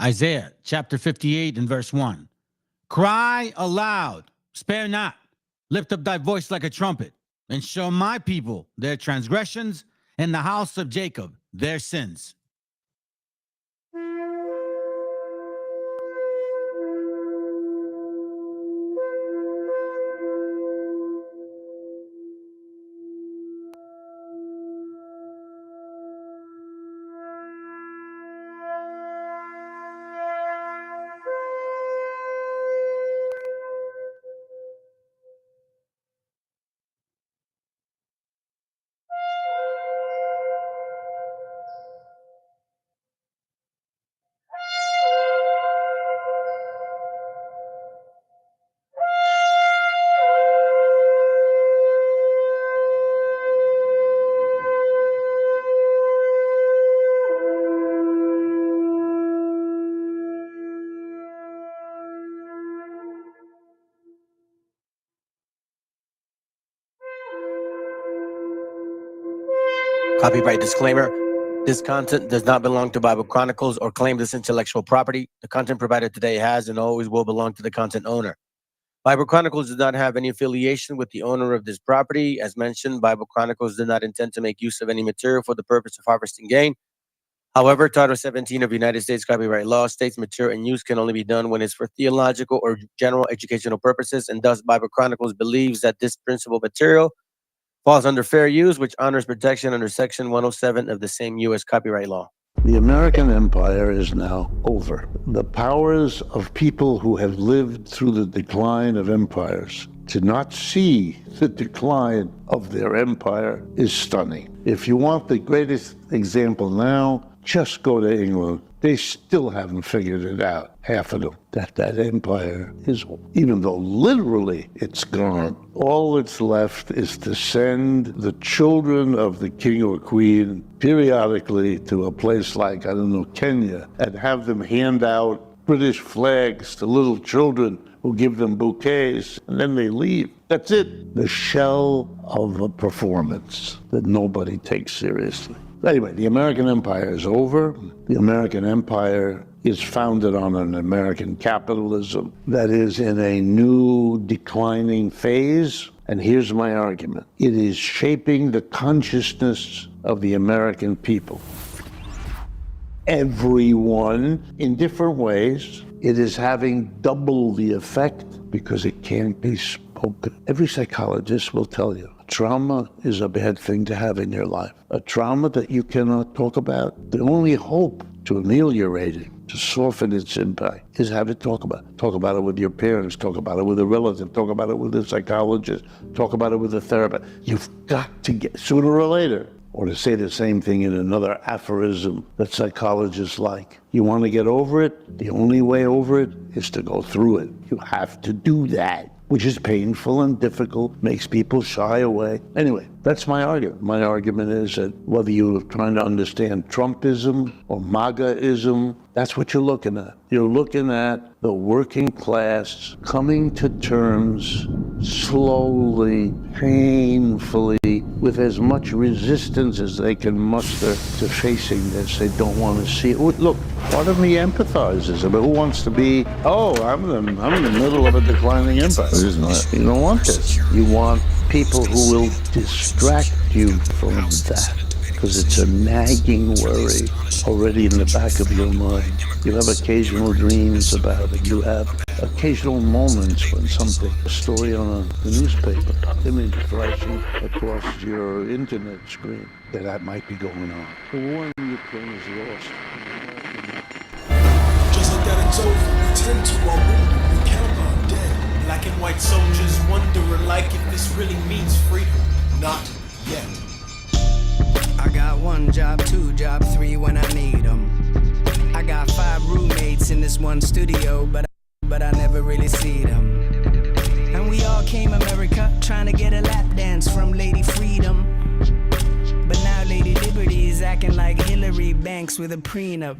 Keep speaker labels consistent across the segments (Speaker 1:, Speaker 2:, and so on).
Speaker 1: Isaiah chapter 58 and verse 1. Cry aloud, spare not, lift up thy voice like a trumpet, and show my people their transgressions, and the house of Jacob their sins.
Speaker 2: Copyright disclaimer. This content does not belong to Bible Chronicles or claim this intellectual property. The content provided today has and always will belong to the content owner. Bible Chronicles does not have any affiliation with the owner of this property. As mentioned, Bible Chronicles did not intend to make use of any material for the purpose of harvesting gain. However, Title 17 of United States copyright law states material and use can only be done when it's for theological or general educational purposes, and thus Bible Chronicles believes that this principal material falls under fair use, which honors protection under Section 107 of the same U.S. copyright law.
Speaker 3: The American empire is now over. The powers of people who have lived through the decline of empires to not see the decline of their empire is stunning. If you want the greatest example now, just go to England. They still haven't figured it out, half of them, that empire is, even though literally it's gone, all that's left is to send the children of the king or queen periodically to a place like, I don't know, Kenya, and have them hand out British flags to little children who give them bouquets, and then they leave. That's it. The shell of a performance that nobody takes seriously. Anyway, the American empire is over. The American empire is founded on an American capitalism that is in a new declining phase. And here's my argument. It is shaping the consciousness of the American people. Everyone in different ways. It is having double the effect because it can't be spoken. Every psychologist will tell you, trauma is a bad thing to have in your life. A trauma that you cannot talk about. The only hope to ameliorate it, to soften its impact, is have it talk about it. Talk about it with your parents, talk about it with a relative, talk about it with a psychologist, talk about it with a therapist. You've got to get, sooner or later, or to say the same thing in another aphorism that psychologists like. You want to get over it? The only way over it is to go through it. You have to do that, which is painful and difficult, makes people shy away. Anyway, that's my argument. My argument is that whether you're trying to understand Trumpism or MAGAism, that's what you're looking at. You're looking at the working class coming to terms slowly, painfully, with as much resistance as they can muster to facing this. They don't want to see it. Look, part of me empathizes, but who wants to be, I'm in the middle of a declining empire. You don't want this. You want people who will distract you from that, because it's a nagging worry already in the back of your mind. You have occasional dreams about it. You have occasional moments when something, a story on the newspaper, image flashing across your internet screen, that might be going on. The war in Ukraine is lost.
Speaker 4: Just like that, it's over. We tend to our window. We count on dead. Black and white soldiers wondering like if this really means freedom. Not yet.
Speaker 5: I got 1 job, 2 job, 3 when I need them. I got 5 roommates in this one studio, but I never really see them. And we all came America trying to get a lap dance from Lady Freedom. But now Lady Liberty is acting like Hillary Banks with a prenup.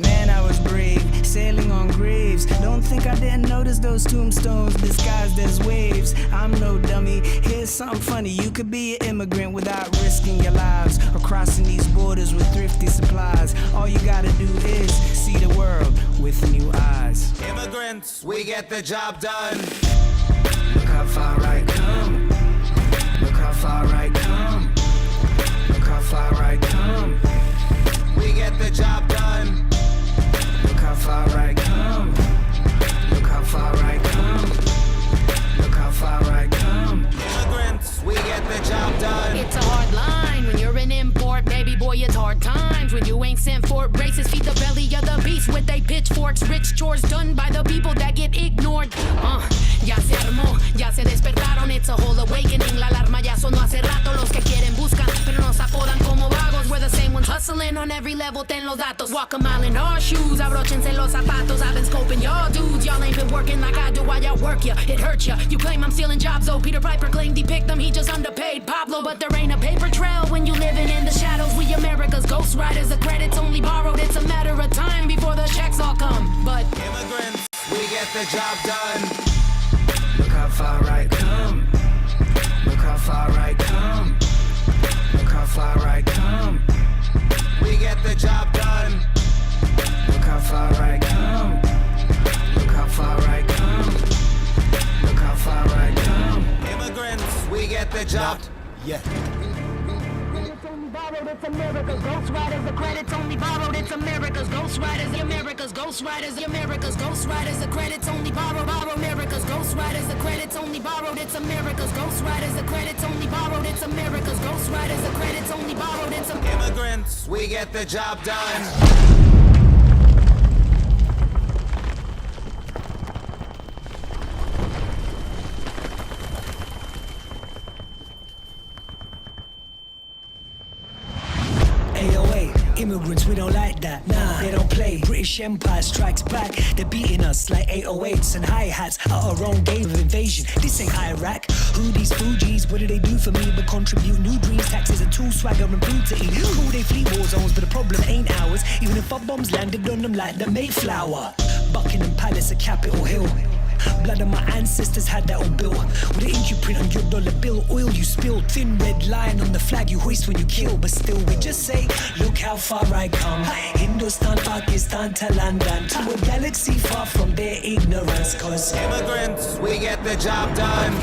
Speaker 5: Man, I was brave, sailing on graves. Don't think I didn't notice those tombstones disguised as waves. I'm no dummy. Here's something funny. You could be an immigrant without risking your lives, or crossing these borders with thrifty supplies. All you gotta do is see the Immigrants, we get the job done. Look how far I come. Look how far I come. Look how far I come. We get the job done. Look how far I come. Look how far I come. Look how far I come. Immigrants, we get the job done.
Speaker 6: It's a hard line when you're an import, baby boy, it's hard times when you ain't sent for it. Racists feed the belly of the beast with they pitchforks. Rich chores done by the people that get ignored. Ya se armó, ya se despertaron, it's a whole awakening. La alarma ya sonó hace rato, los que quieren buscan, pero nos apodan como vagos. We're the same ones hustling on every level, ten los datos. Walk a mile in our shoes, abróchense los zapatos. I've been scoping y'all dudes, y'all ain't been working like I do while y'all work ya. It hurts ya, you claim I'm stealing jobs, though Peter Piper claimed he picked them, he just underpaid Pablo. But there ain't a paper trail when you living in the shadows. We America's ghost riders, the credit's only borrowed. It's a matter of time before the checks all come. But
Speaker 5: immigrants, we get the job done. Look how far I come. Look how far I come. Look how far I come. We get the job done. Look how far I come. Look how far I come. Look how far I come. Immigrants, we get the job.
Speaker 4: Yet.
Speaker 6: It's America's ghost riders, the credit's only borrowed. It's America's ghost riders, America's ghost riders, America's ghost riders, the credit's only borrowed. America's ghost riders, the credit's only borrowed. It's America's ghost riders, the credit's only borrowed. It's America's ghost riders, the credit's only borrowed. It's
Speaker 5: immigrants, we get the job done.
Speaker 7: Immigrants, we don't like that. Nah, they don't play. British Empire strikes back. They're beating us like 808s and hi-hats at our own game of invasion. This ain't Iraq. Who these Fugees? What do they do for me but contribute new dreams, taxes and tool swagger and food to eat? Cool, they flee war zones, but the problem ain't ours. Even if our bombs landed on them like the Mayflower. Buckingham Palace, a Capitol Hill. Blood of my ancestors had that all built. With the ink you print on your dollar bill. Oil you spilled. Thin red line on the flag you hoist when you kill. But still we just say, look how far I come. Hindustan, Pakistan to London. To a galaxy far from their ignorance. Cause
Speaker 5: immigrants, we get the job done.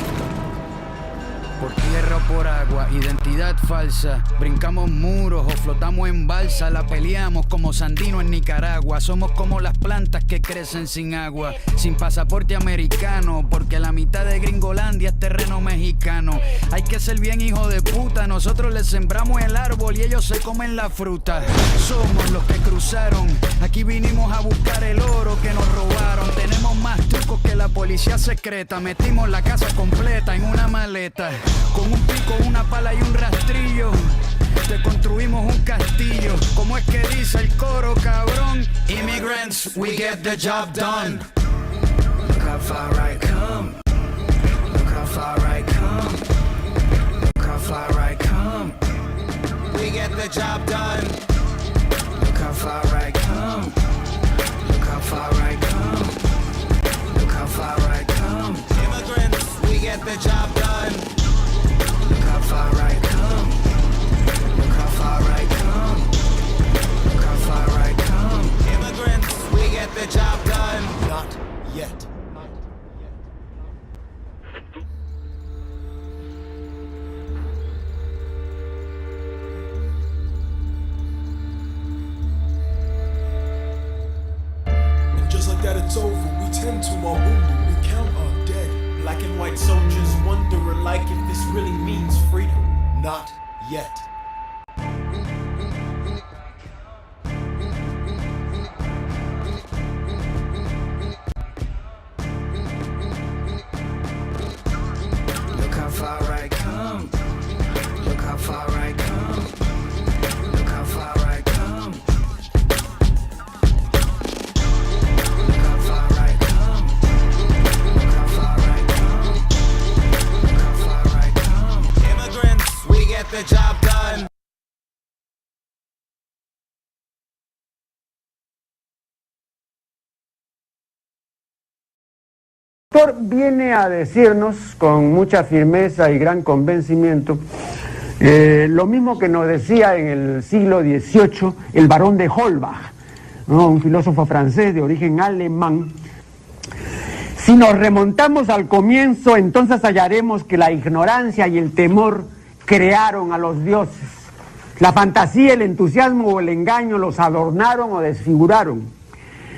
Speaker 8: Por tierra o por agua, identidad falsa. Brincamos muros o flotamos en balsa. La peleamos como Sandino en Nicaragua. Somos como las plantas que crecen sin agua, sin pasaporte americano, porque la mitad de Gringolandia es terreno mexicano. Hay que ser bien hijo de puta. Nosotros les sembramos el árbol y ellos se comen la fruta. Somos los que cruzaron. Aquí vinimos a buscar el oro que nos robaron. Tenemos más trucos que la policía secreta. Metimos la casa completa en una maleta. Con un pico, una pala y un rastrillo te construimos un castillo. ¿Cómo es que dice el coro, cabrón?
Speaker 5: Immigrants, we get the job done. Look how far I come. Look how far I come. Look how far I come. We get the job done. Look how far I come. Look how far I come. Look how far I come. Immigrants, we get the job done. Look how far I come. Look how far I come. Look how far I come. Immigrants, we get the job done.
Speaker 4: Not yet. And just like that, it's over. We tend to our wounded. We count our dead. Black and white soldiers wonder alike if this really means freedom. Not yet.
Speaker 5: Look how far I come. Look how far I come. Look how far I come. Look how far I come. Look how far I come. Look how far I come. Immigrants, we get the job done.
Speaker 9: El autor viene a decirnos con mucha firmeza y gran convencimiento lo mismo que nos decía en el siglo XVIII el barón de Holbach, ¿no? Un filósofo francés de origen alemán Si nos remontamos al comienzo, entonces hallaremos que la ignorancia y el temor crearon a los dioses. La fantasía, el entusiasmo o el engaño los adornaron o desfiguraron.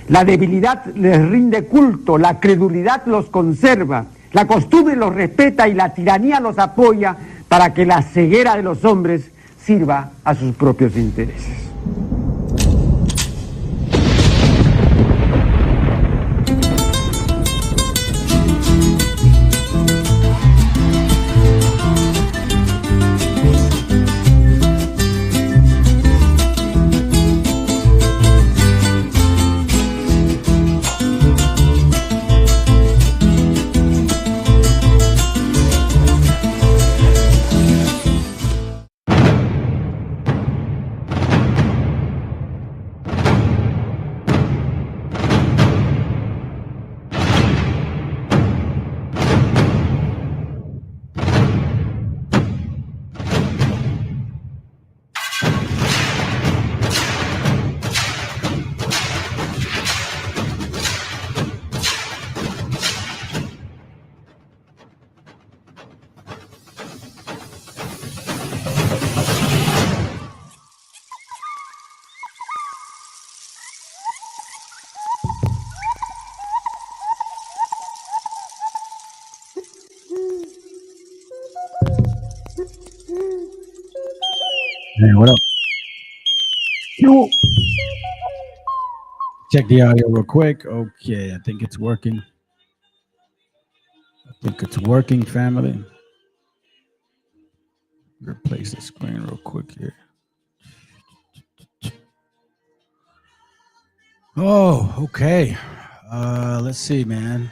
Speaker 9: La debilidad les rinde culto, la credulidad los conserva, la costumbre los respeta y la tiranía los apoya para que la ceguera de los hombres sirva a sus propios intereses.
Speaker 1: Hey, what up? Yo. Check the audio real quick. Okay, I think it's working. Family. Replace the screen real quick here. Oh, okay. Let's see, man.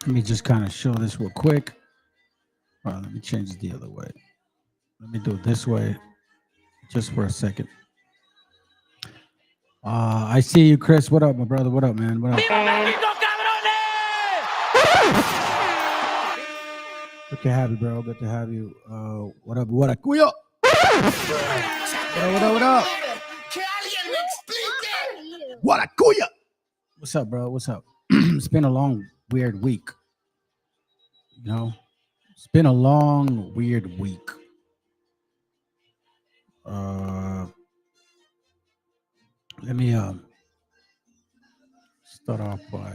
Speaker 1: Let me just kind of show this real quick. All right, let me change it the other way. Let me do it this way just for a second. I see you, Chris. What up, my brother? What up, man? What up? Good to have you, bro. Good to have you. What up? What up? What up? What up? What up? What's up, bro? What's up? It's been a long, weird week. You know, it's been a long, weird week. Let me start off by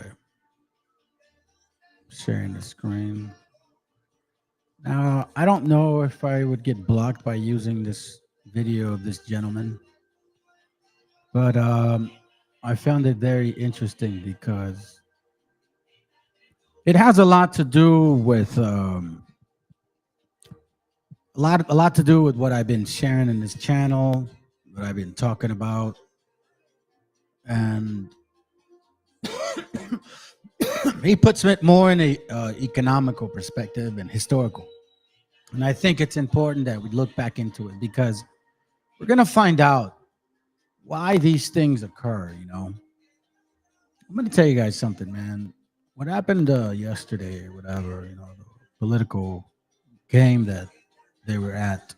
Speaker 1: sharing the screen. Now, I don't know if I would get blocked by using this video of this gentleman, but I found it very interesting because it has a lot to do with a lot to do with what I've been sharing in this channel, what I've been talking about, and he puts it more in a economical perspective and historical. And I think it's important that we look back into it because we're going to find out why these things occur, you know. I'm going to tell you guys something, man. What happened yesterday or whatever, you know, the political game that they were at.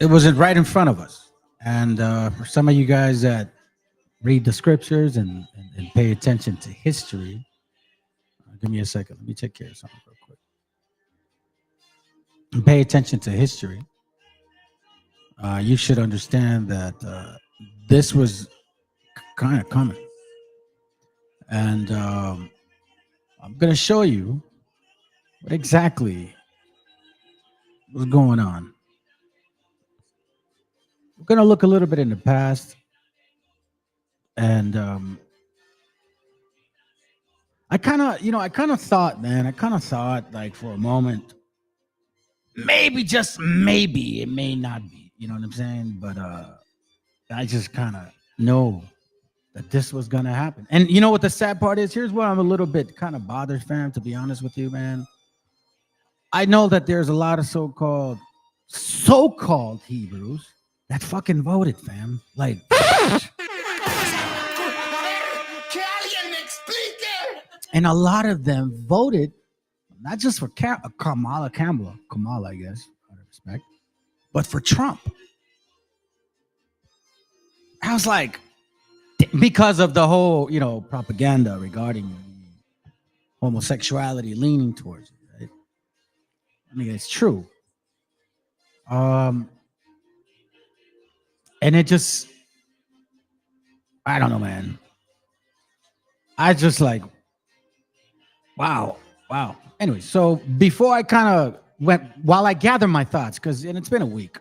Speaker 1: It was right in front of us. And for some of you guys that read the scriptures and pay attention to history, give me a second. Let me take care of something real quick. And pay attention to history. You should understand that this was kind of coming. And I'm going to show you what exactly was going on. We're going to look a little bit in the past. And I kind of thought, man, like for a moment, maybe, just maybe, it may not be, you know what I'm saying? But I just kind of know that this was going to happen. And you know what the sad part is? Here's where I'm a little bit kind of bothered, fam, to be honest with you, man. I know that there's a lot of so-called Hebrews that fucking voted, fam. Like, and a lot of them voted not just for Kamala, I guess, out of respect, but for Trump. I was like, because of the whole, propaganda regarding homosexuality leaning towards it, right? I mean, it's true. And it just, I don't know, man. I just like, wow. Anyway, so before I kind of while I gather my thoughts, and it's been a week,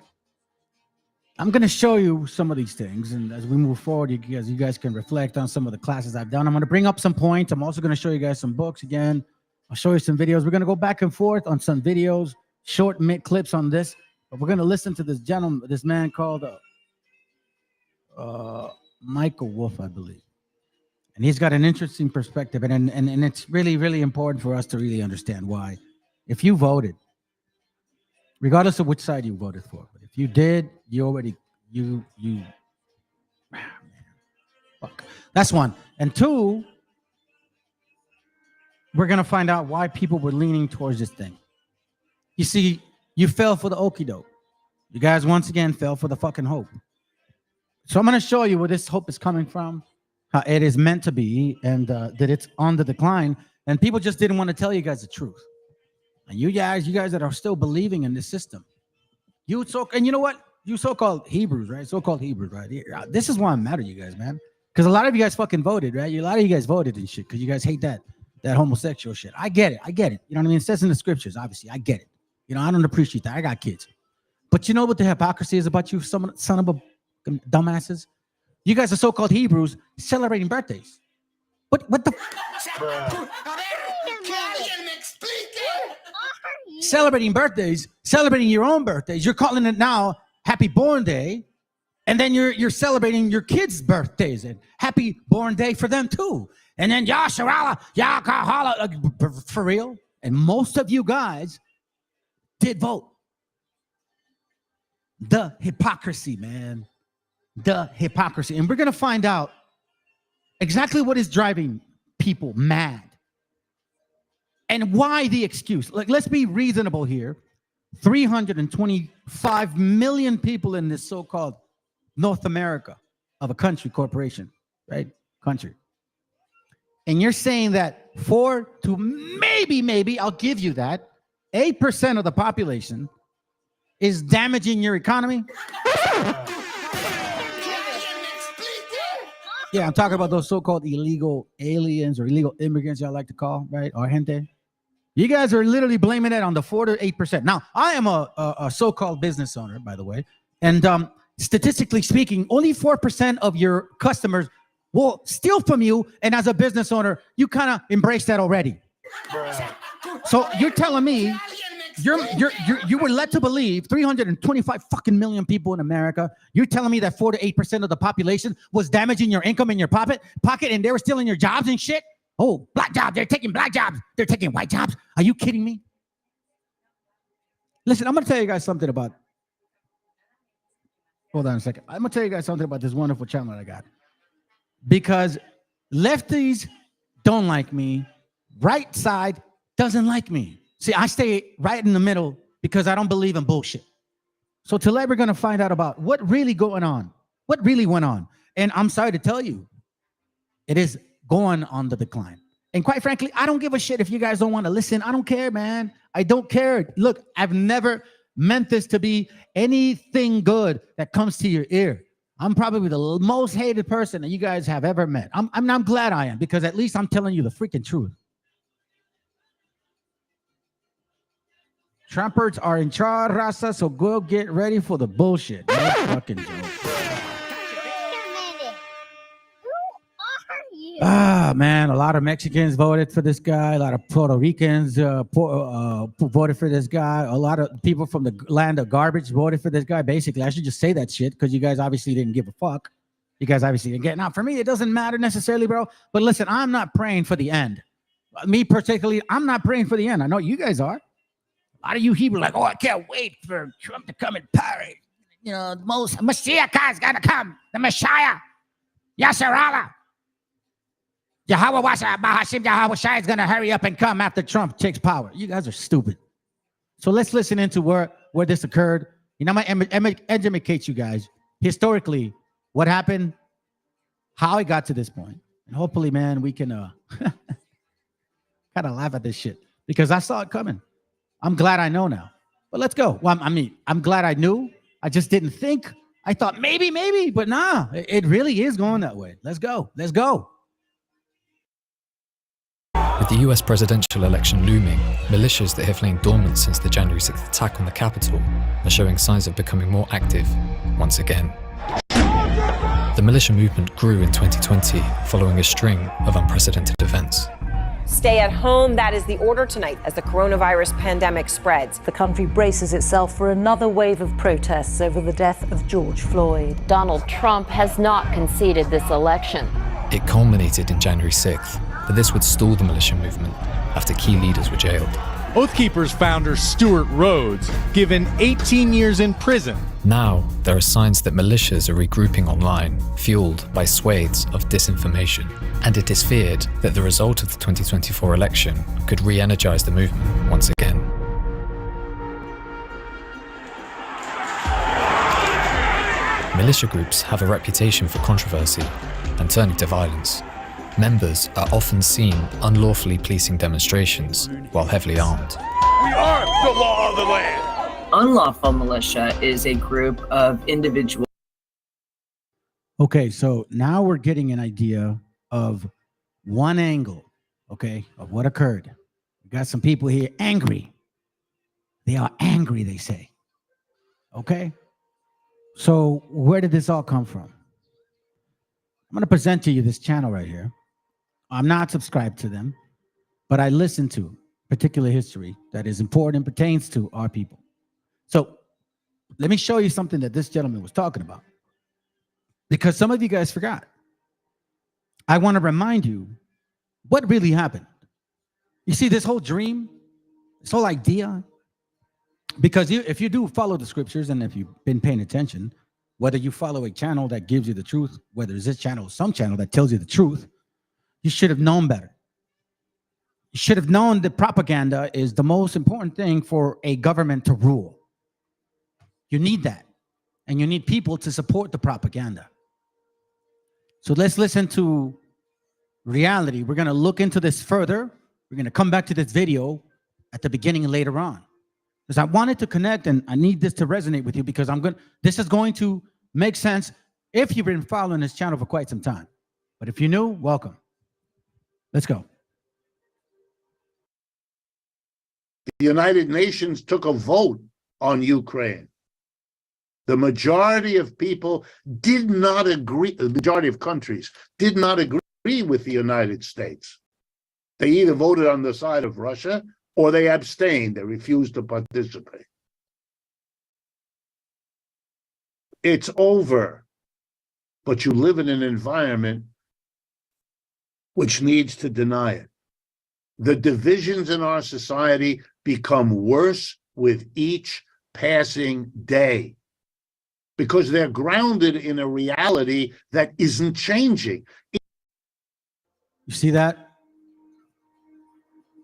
Speaker 1: I'm going to show you some of these things. And as we move forward, you guys can reflect on some of the classes I've done. I'm going to bring up some points. I'm also going to show you guys some books again. I'll show you some videos. We're going to go back and forth on some videos, short clips on this. But we're going to listen to this man called Michael Wolff, I believe. And he's got an interesting perspective. And it's really, really important for us to really understand why. If you voted, regardless of which side you voted for, but if you did, fuck. That's one. And two, we're going to find out why people were leaning towards this thing. You see, you fell for the okie doke. You guys, once again, fell for the fucking hope. So I'm going to show you where this hope is coming from, how it is meant to be, and that it's on the decline. And people just didn't want to tell you guys the truth. And you guys that are still believing in this system, and you know what? You so-called Hebrews, right? So-called Hebrews, right? This is why I'm mad at you guys, man. Because a lot of you guys fucking voted, right? A lot of you guys voted and shit because you guys hate that homosexual shit. I get it. You know what I mean? It says in the scriptures, obviously. I get it. I don't appreciate that. I got kids. But you know what the hypocrisy is about you, son of a dumbasses? You guys are so-called Hebrews celebrating birthdays. What the? Celebrating birthdays, celebrating your own birthdays. You're calling it now Happy Born Day, and then you're celebrating your kids' birthdays and Happy Born Day for them too. And then Yasharala, Yakahala, for real. And most of you guys did vote. The hypocrisy, man. The hypocrisy. And we're going to find out exactly what is driving people mad. And why the excuse? Like, let's be reasonable here. 325 million people in this so-called North America of a country, corporation, right? Country. And you're saying that 4 to maybe, I'll give you that, 8% of the population is damaging your economy? Yeah, I'm talking about those so-called illegal aliens or illegal immigrants, y'all like to call, right? Or gente. You guys are literally blaming it on the 4 to 8%. Now, I am a so-called business owner, by the way. And statistically speaking, only 4% of your customers will steal from you. And as a business owner, you kind of embrace that already. So you're telling me you were led to believe 325 fucking million people in America. You're telling me that 4 to 8% of the population was damaging your income in your pocket, and they were stealing your jobs and shit? Oh, black jobs. They're taking black jobs. They're taking white jobs. Are you kidding me? Listen, I'm going to tell you guys something about. Hold on a second. I'm going to tell you guys something about this wonderful channel that I got. Because lefties don't like me. Right side doesn't like me. See, I stay right in the middle because I don't believe in bullshit. So today we're going to find out about what really going on. What really went on. And I'm sorry to tell you, it is going on the decline. And quite frankly, I don't give a shit if you guys don't want to listen. I don't care, man. I don't care. Look, I've never meant this to be anything good that comes to your ear. I'm probably the most hated person that you guys have ever met. I'm glad I am, because at least I'm telling you the freaking truth. Trumpers are in charge, Rasa, so go get ready for the bullshit. No fucking joke. Ah, man, a lot of Mexicans voted for this guy. A lot of Puerto Ricans voted for this guy. A lot of people from the land of garbage voted for this guy. Basically, I should just say that shit because you guys obviously didn't give a fuck. You guys obviously didn't get. Now, for me, it doesn't matter necessarily, bro. But listen, I'm not praying for the end. Me particularly, I'm not praying for the end. I know you guys are. A lot of you Hebrews like, oh, I can't wait for Trump to come in power. You know, the most MESHIACHA is gonna come. The Messiah, Yasharala. Yahweh Bahashim Yahweh Shai is going to hurry up and come after Trump takes power. You guys are stupid. So let's listen into where this occurred. You know, I'm going to educate you guys. Historically, what happened, how it got to this point. And hopefully, man, we can kind of laugh at this shit because I saw it coming. I'm glad I know now. But let's go. Well, I mean, I'm glad I knew. I just didn't think. I thought maybe, but nah, it really is going that way. Let's go. Let's go.
Speaker 10: With the US presidential election looming, militias that have lain dormant since the January 6th attack on the Capitol are showing signs of becoming more active once again. The militia movement grew in 2020 following a string of unprecedented events.
Speaker 11: Stay at home, that is the order tonight as the coronavirus pandemic spreads.
Speaker 12: The country braces itself for another wave of protests over the death of George Floyd.
Speaker 13: Donald Trump has not conceded this election.
Speaker 10: It culminated in January 6th, but this would stall the militia movement after key leaders were jailed.
Speaker 14: Oath Keepers founder Stuart Rhodes given 18 years in prison.
Speaker 10: Now, there are signs that militias are regrouping online, fueled by swathes of disinformation. And it is feared that the result of the 2024 election could re-energize the movement once again. Militia groups have a reputation for controversy and turning to violence. Members are often seen unlawfully policing demonstrations while heavily armed.
Speaker 15: We are the law of the land. Unlawful militia is a group of individuals.
Speaker 1: Okay, so now we're getting an idea of one angle, okay, of what occurred. We got some people here angry. They are angry, they say. Okay? So where did this all come from? I'm going to present to you this channel right here. I'm not subscribed to them, but I listen to particular history that is important and pertains to our people. So let me show you something that this gentleman was talking about, because some of you guys forgot. I want to remind you what really happened. You see, this whole dream, this whole idea, because if you do follow the scriptures and if you've been paying attention, whether you follow a channel that gives you the truth, whether it's this channel or some channel that tells you the truth, you should have known better. You should have known that propaganda is the most important thing for a government to rule. You need that. And you need people to support the propaganda. So let's listen to reality. We're going to look into this further. We're going to come back to this video at the beginning and later on. Because I wanted to connect and I need this to resonate with you because this is going to make sense if you've been following this channel for quite some time. But if you're new, welcome. Let's go.
Speaker 3: The United Nations took a vote on Ukraine. The majority of people did not agree, the majority of countries did not agree with the United States. They either voted on the side of Russia or they abstained. They refused to participate. It's over. But you live in an environment which needs to deny it. The divisions in our society become worse with each passing day because they're grounded in a reality that isn't changing.
Speaker 1: You see that?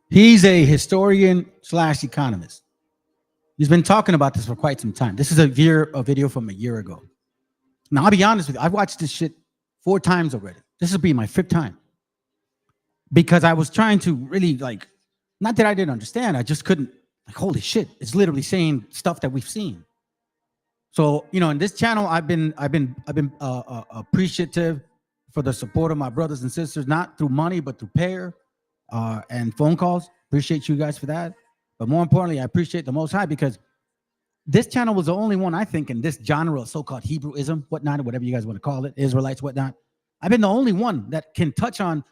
Speaker 1: He's a historian / economist. He's been talking about this for quite some time. This is a video from a year ago. Now, I'll be honest with you. I've watched this shit 4 times already. This will be my 5th time. Because I was trying to really not that I didn't understand. I just couldn't, holy shit. It's literally saying stuff that we've seen. So, in this channel, I've been appreciative for the support of my brothers and sisters, not through money, but through prayer and phone calls. Appreciate you guys for that. But more importantly, I appreciate the Most High because this channel was the only one, I think, in this genre of so-called Hebrewism, whatnot, whatever you guys want to call it, Israelites, whatnot. I've been the only one that can touch on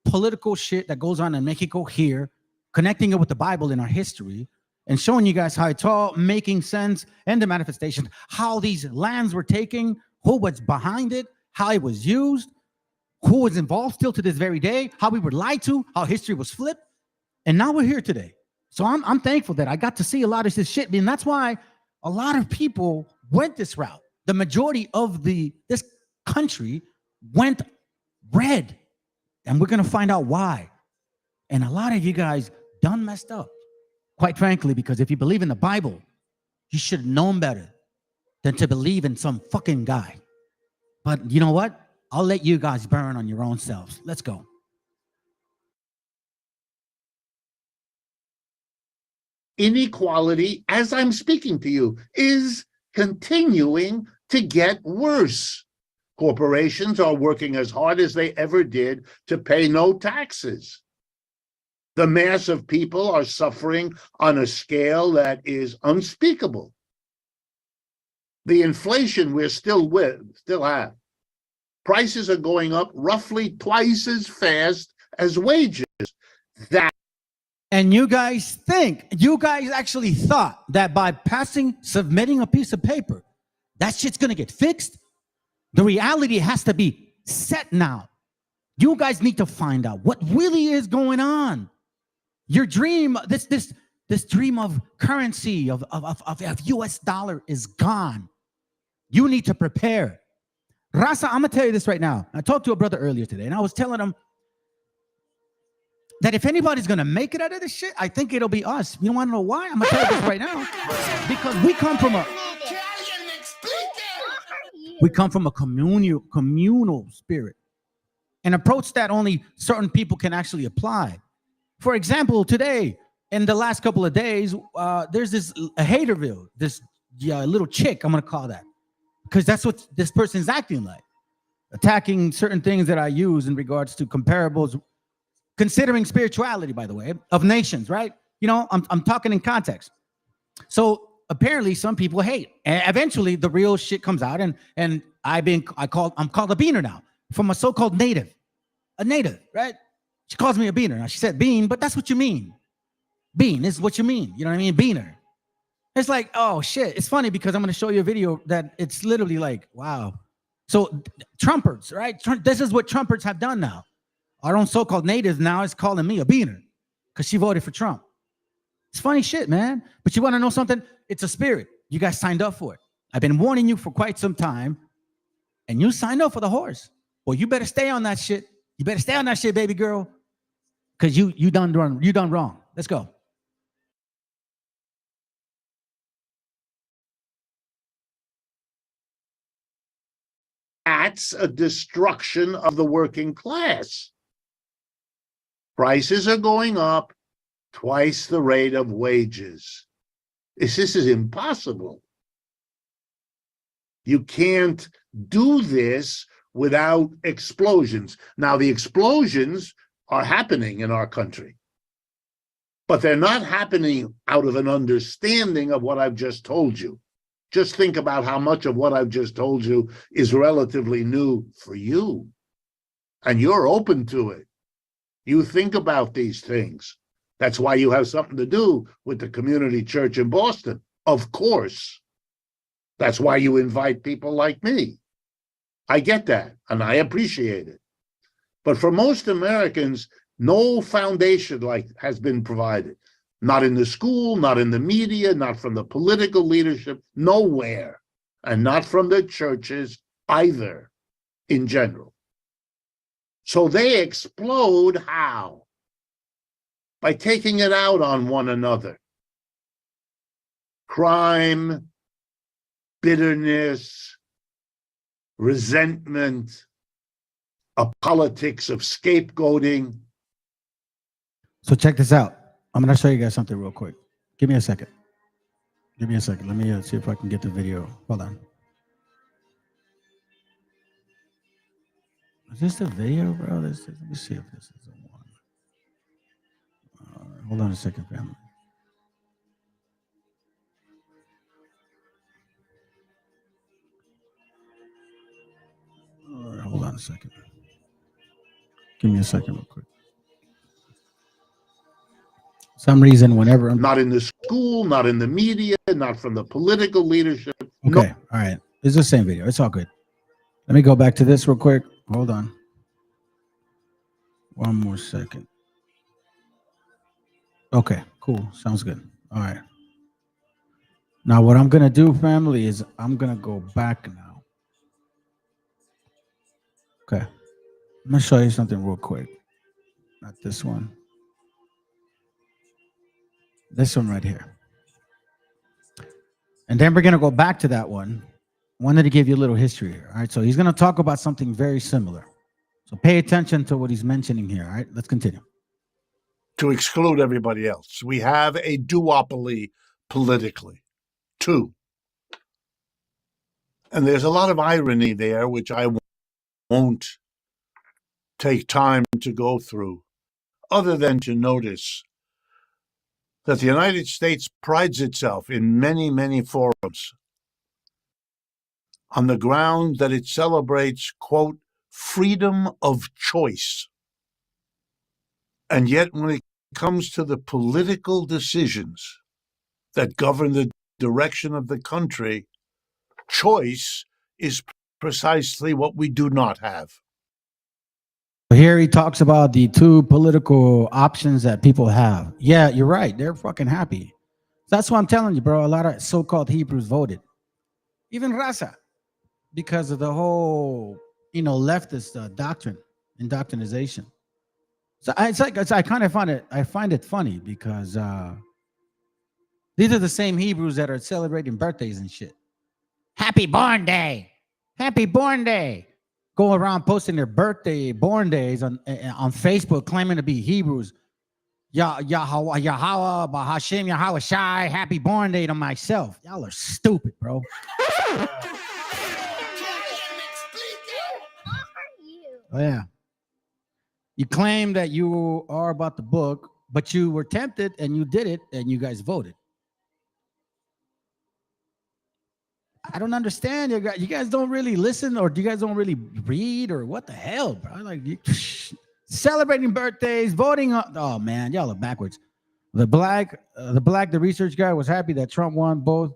Speaker 1: political shit that goes on in Mexico here, connecting it with the Bible in our history, and showing you guys how it's all making sense and the manifestation, how these lands were taken, who was behind it, how it was used, who was involved still to this very day, how we were lied to, how history was flipped. And now we're here today. So I'm thankful that I got to see a lot of this shit. I mean, that's why a lot of people went this route. The majority of this country went red. And we're going to find out why. And a lot of you guys done messed up, quite frankly, because if you believe in the Bible, you should have known better than to believe in some fucking guy. But you know what? I'll let you guys burn on your own selves. Let's go.
Speaker 3: Inequality, as I'm speaking to you, is continuing to get worse. Corporations are working as hard as they ever did to pay no taxes. The mass of people are suffering on a scale that is unspeakable. The inflation we're still have. Prices are going up roughly twice as fast as wages.
Speaker 1: And you guys actually thought that by submitting a piece of paper, that shit's gonna get fixed? The reality has to be set now. You guys need to find out what really is going on. Your dream, this dream of currency, of US dollar is gone. You need to prepare. Raza, I'm gonna tell you this right now. I talked to a brother earlier today, and I was telling him that if anybody's gonna make it out of this shit, I think it'll be us. You wanna know why? I'm gonna tell you this right now. Because we come from a communal spirit, an approach that only certain people can actually apply. For example, today, in the last couple of days, there's this Haterville, this little chick, I'm gonna call that, because that's what this person's acting like, attacking certain things that I use in regards to comparables, considering spirituality, by the way, of nations, right? You know, I'm talking in context. So apparently some people hate, and eventually the real shit comes out, and I'm called a beaner now from a so-called native, a native, right? She calls me a beaner. Now she said bean, but that's what you mean. Bean is what you mean. You know what I mean? Beaner. It's like, oh shit. It's funny because I'm going to show you a video that it's literally like, wow. So Trumpers, right? This is what Trumpers have done now. Our own so-called natives now is calling me a beaner because she voted for Trump. It's funny shit, man. But you want to know something? It's a spirit. You guys signed up for it. I've been warning you for quite some time, and you signed up for the horse. Well, you better stay on that shit. You better stay on that shit, baby girl, because you done wrong. Let's go.
Speaker 3: That's a destruction of the working class. Prices are going up twice the rate of wages. This is impossible. You can't do this without explosions. Now, the explosions are happening in our country, but they're not happening out of an understanding of what I've just told you. Just think about how much of what I've just told you is relatively new for you, and you're open to it. You think about these things. That's why you have something to do with the community church in Boston, of course. That's why you invite people like me. I get that, and I appreciate it. But for most Americans, no foundation has been provided. Not in the school, not in the media, not from the political leadership, nowhere. And not from the churches either, in general. So they explode how? By taking it out on one another. Crime, bitterness, resentment, a politics of scapegoating.
Speaker 1: So check this out. I'm going to show you guys something real quick. Give me a second. Let me see if I can get the video. Hold on. Is this the video, bro? Let me see if this is the one. Hold on a second, family. All right, hold on a second. Give me a second real quick. Some reason whenever I'm
Speaker 3: not in the school, not in the media, not from the political leadership.
Speaker 1: Okay, all right. It's the same video. It's all good. Let me go back to this real quick. Hold on. One more second. Okay, cool. Sounds good. All right. Now what I'm gonna do, family, is I'm gonna go back now. Okay. I'm gonna show you something real quick. Not this one. This one right here. And then we're going to go back to that one. wanted to give you a little history here. All right, so he's going to talk about something very similar. So pay attention to what he's mentioning here. All right, let's continue.
Speaker 3: To exclude everybody else. We have a duopoly politically. Two. And there's a lot of irony there, which I won't take time to go through, other than to notice that the United States prides itself in many, many forums on the ground that it celebrates, quote, freedom of choice. And yet, when it comes to the political decisions that govern the direction of the country, choice is precisely what we do not have.
Speaker 1: Here he talks about the two political options that people have. Yeah, you're right. They're fucking happy. That's what I'm telling you, bro. A lot of so-called Hebrews voted. Even Raza, because of the whole, leftist doctrine, indoctrination. So I find it funny because these are the same Hebrews that are celebrating birthdays and shit. Happy born day. Happy born day. Go around posting their born days on Facebook, claiming to be Hebrews. Yahweh, Bahashim, Yahweh Shai, happy born day to myself. Y'all are stupid, bro. Oh, yeah. You claim that you are about the book, but you were tempted and you did it and you guys voted. I don't understand. You guys don't really listen, or you guys don't really read, or what the hell, bro? Like celebrating birthdays, voting on. Oh man, y'all are backwards. The research guy was happy that Trump won. Both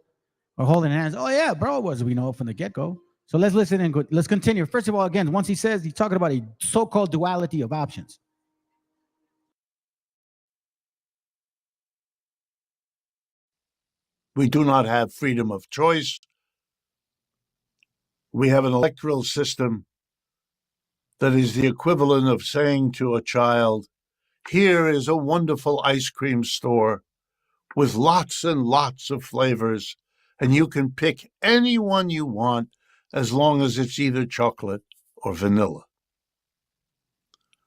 Speaker 1: are holding hands. Oh yeah, bro, was we know from the get-go. So let's listen and let's continue. First of all, again, once he says he's talking about a so-called duality of options.
Speaker 3: We do not have freedom of choice. We have an electoral system that is the equivalent of saying to a child, here is a wonderful ice cream store with lots and lots of flavors, and you can pick any one you want as long as it's either chocolate or vanilla.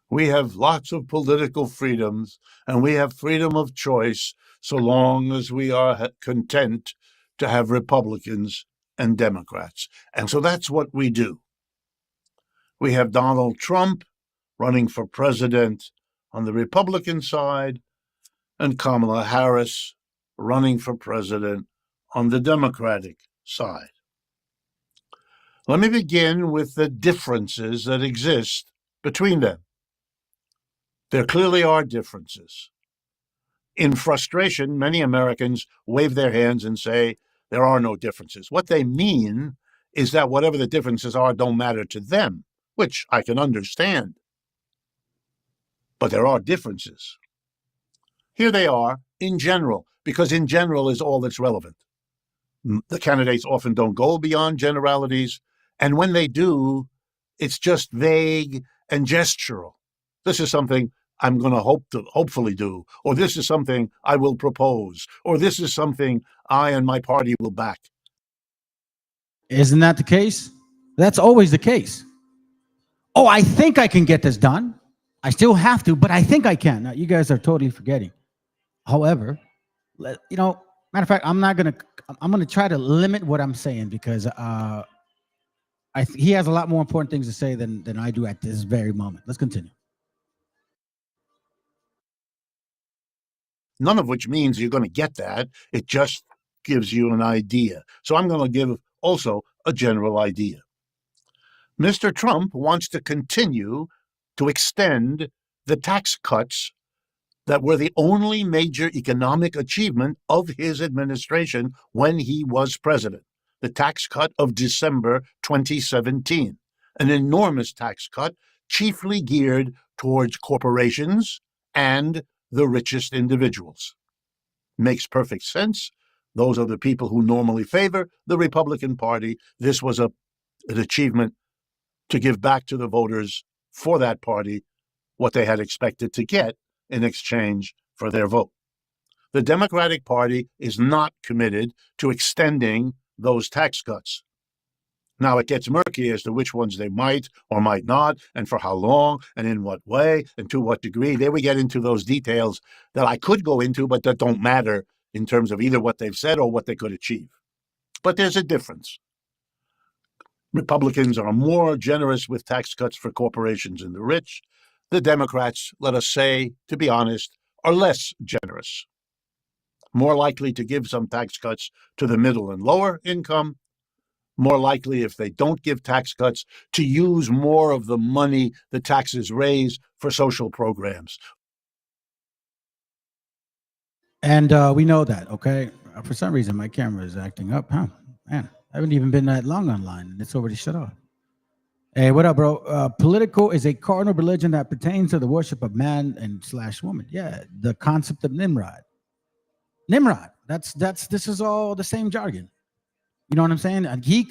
Speaker 3: We have lots of political freedoms, and we have freedom of choice so long as we are content to have Republicans and Democrats. And so that's what we do. We have Donald Trump running for president on the Republican side, and Kamala Harris running for president on the Democratic side. Let me begin with the differences that exist between them. There clearly are differences. In frustration, many Americans wave their hands and say, there are no differences. What they mean is that whatever the differences are don't matter to them, which I can understand. But there are differences. Here they are in general, because in general is all that's relevant. The candidates often don't go beyond generalities, and when they do, it's just vague and gestural. This is something I'm going to hopefully do, or this is something I will propose, or this is something I and my party will back.
Speaker 1: Isn't that the case? That's always the case. Oh, I think I can get this done. I still have to, but I think I can. Now, you guys are totally forgetting. However, matter of fact, I'm going to try to limit what I'm saying because he has a lot more important things to say than I do at this very moment. Let's continue.
Speaker 3: None of which means you're going to get that. It just gives you an idea. So I'm going to give also a general idea. Mr. Trump wants to continue to extend the tax cuts that were the only major economic achievement of his administration when he was president. The tax cut of December 2017, an enormous tax cut chiefly geared towards corporations and the richest individuals. Makes perfect sense. Those are the people who normally favor the Republican Party. This was an achievement to give back to the voters for that party what they had expected to get in exchange for their vote. The Democratic Party is not committed to extending those tax cuts. Now, it gets murky as to which ones they might or might not, and for how long, and in what way, and to what degree. There we get into those details that I could go into, but that don't matter in terms of either what they've said or what they could achieve. But there's a difference. Republicans are more generous with tax cuts for corporations and the rich. The Democrats, let us say, to be honest, are less generous. More likely to give some tax cuts to the middle and lower income. More likely, if they don't give tax cuts, to use more of the money the taxes raise for social programs.
Speaker 1: And we know that, okay? For some reason, my camera is acting up. Huh? Man, I haven't even been that long online, and it's already shut off. Hey, what up, bro? Political is a cardinal religion that pertains to the worship of man and / woman. Yeah, the concept of Nimrod. Nimrod. This is all the same jargon. You know what I'm saying? And he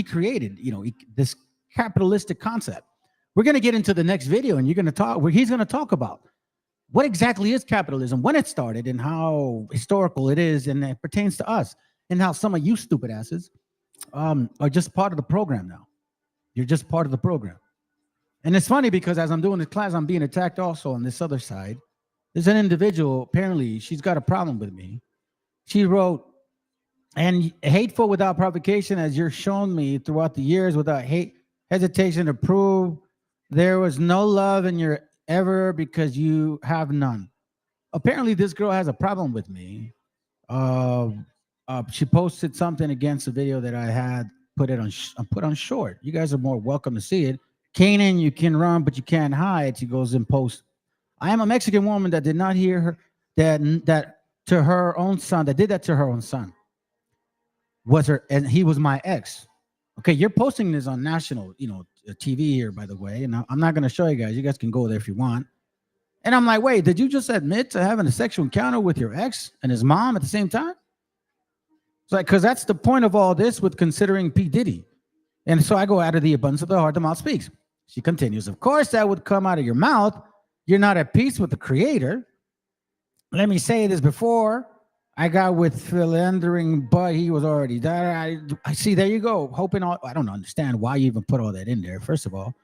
Speaker 1: created, this capitalistic concept. We're going to get into the next video, and he's going to talk about what exactly is capitalism, when it started, and how historical it is, and it pertains to us, and how some of you stupid asses are just part of the program now. You're just part of the program. And it's funny because as I'm doing this class, I'm being attacked also on this other side. There's an individual, apparently, she's got a problem with me. She wrote, and hateful without provocation, as you're shown me throughout the years, without hesitation to prove there was no love in your ever because you have none. Apparently, this girl has a problem with me. She posted something against a video that I had put on short. You guys are more welcome to see it. Canaan, you can run, but you can't hide. She goes and posts. I am a Mexican woman that did not hear her that to her own son, that did that to her own son. And he was my ex. Okay, you're posting this on national, TV here, by the way, and I'm not going to show you guys. You guys can go there if you want. And I'm like, wait, did you just admit to having a sexual encounter with your ex and his mom at the same time? It's like, because that's the point of all this with considering P. Diddy. And so I go, out of the abundance of the heart, the mouth speaks. She continues, of course, that would come out of your mouth. You're not at peace with the Creator. Let me say this before. I got with philandering, but he was already there. I see, there you go. I don't understand why you even put all that in there. First of all,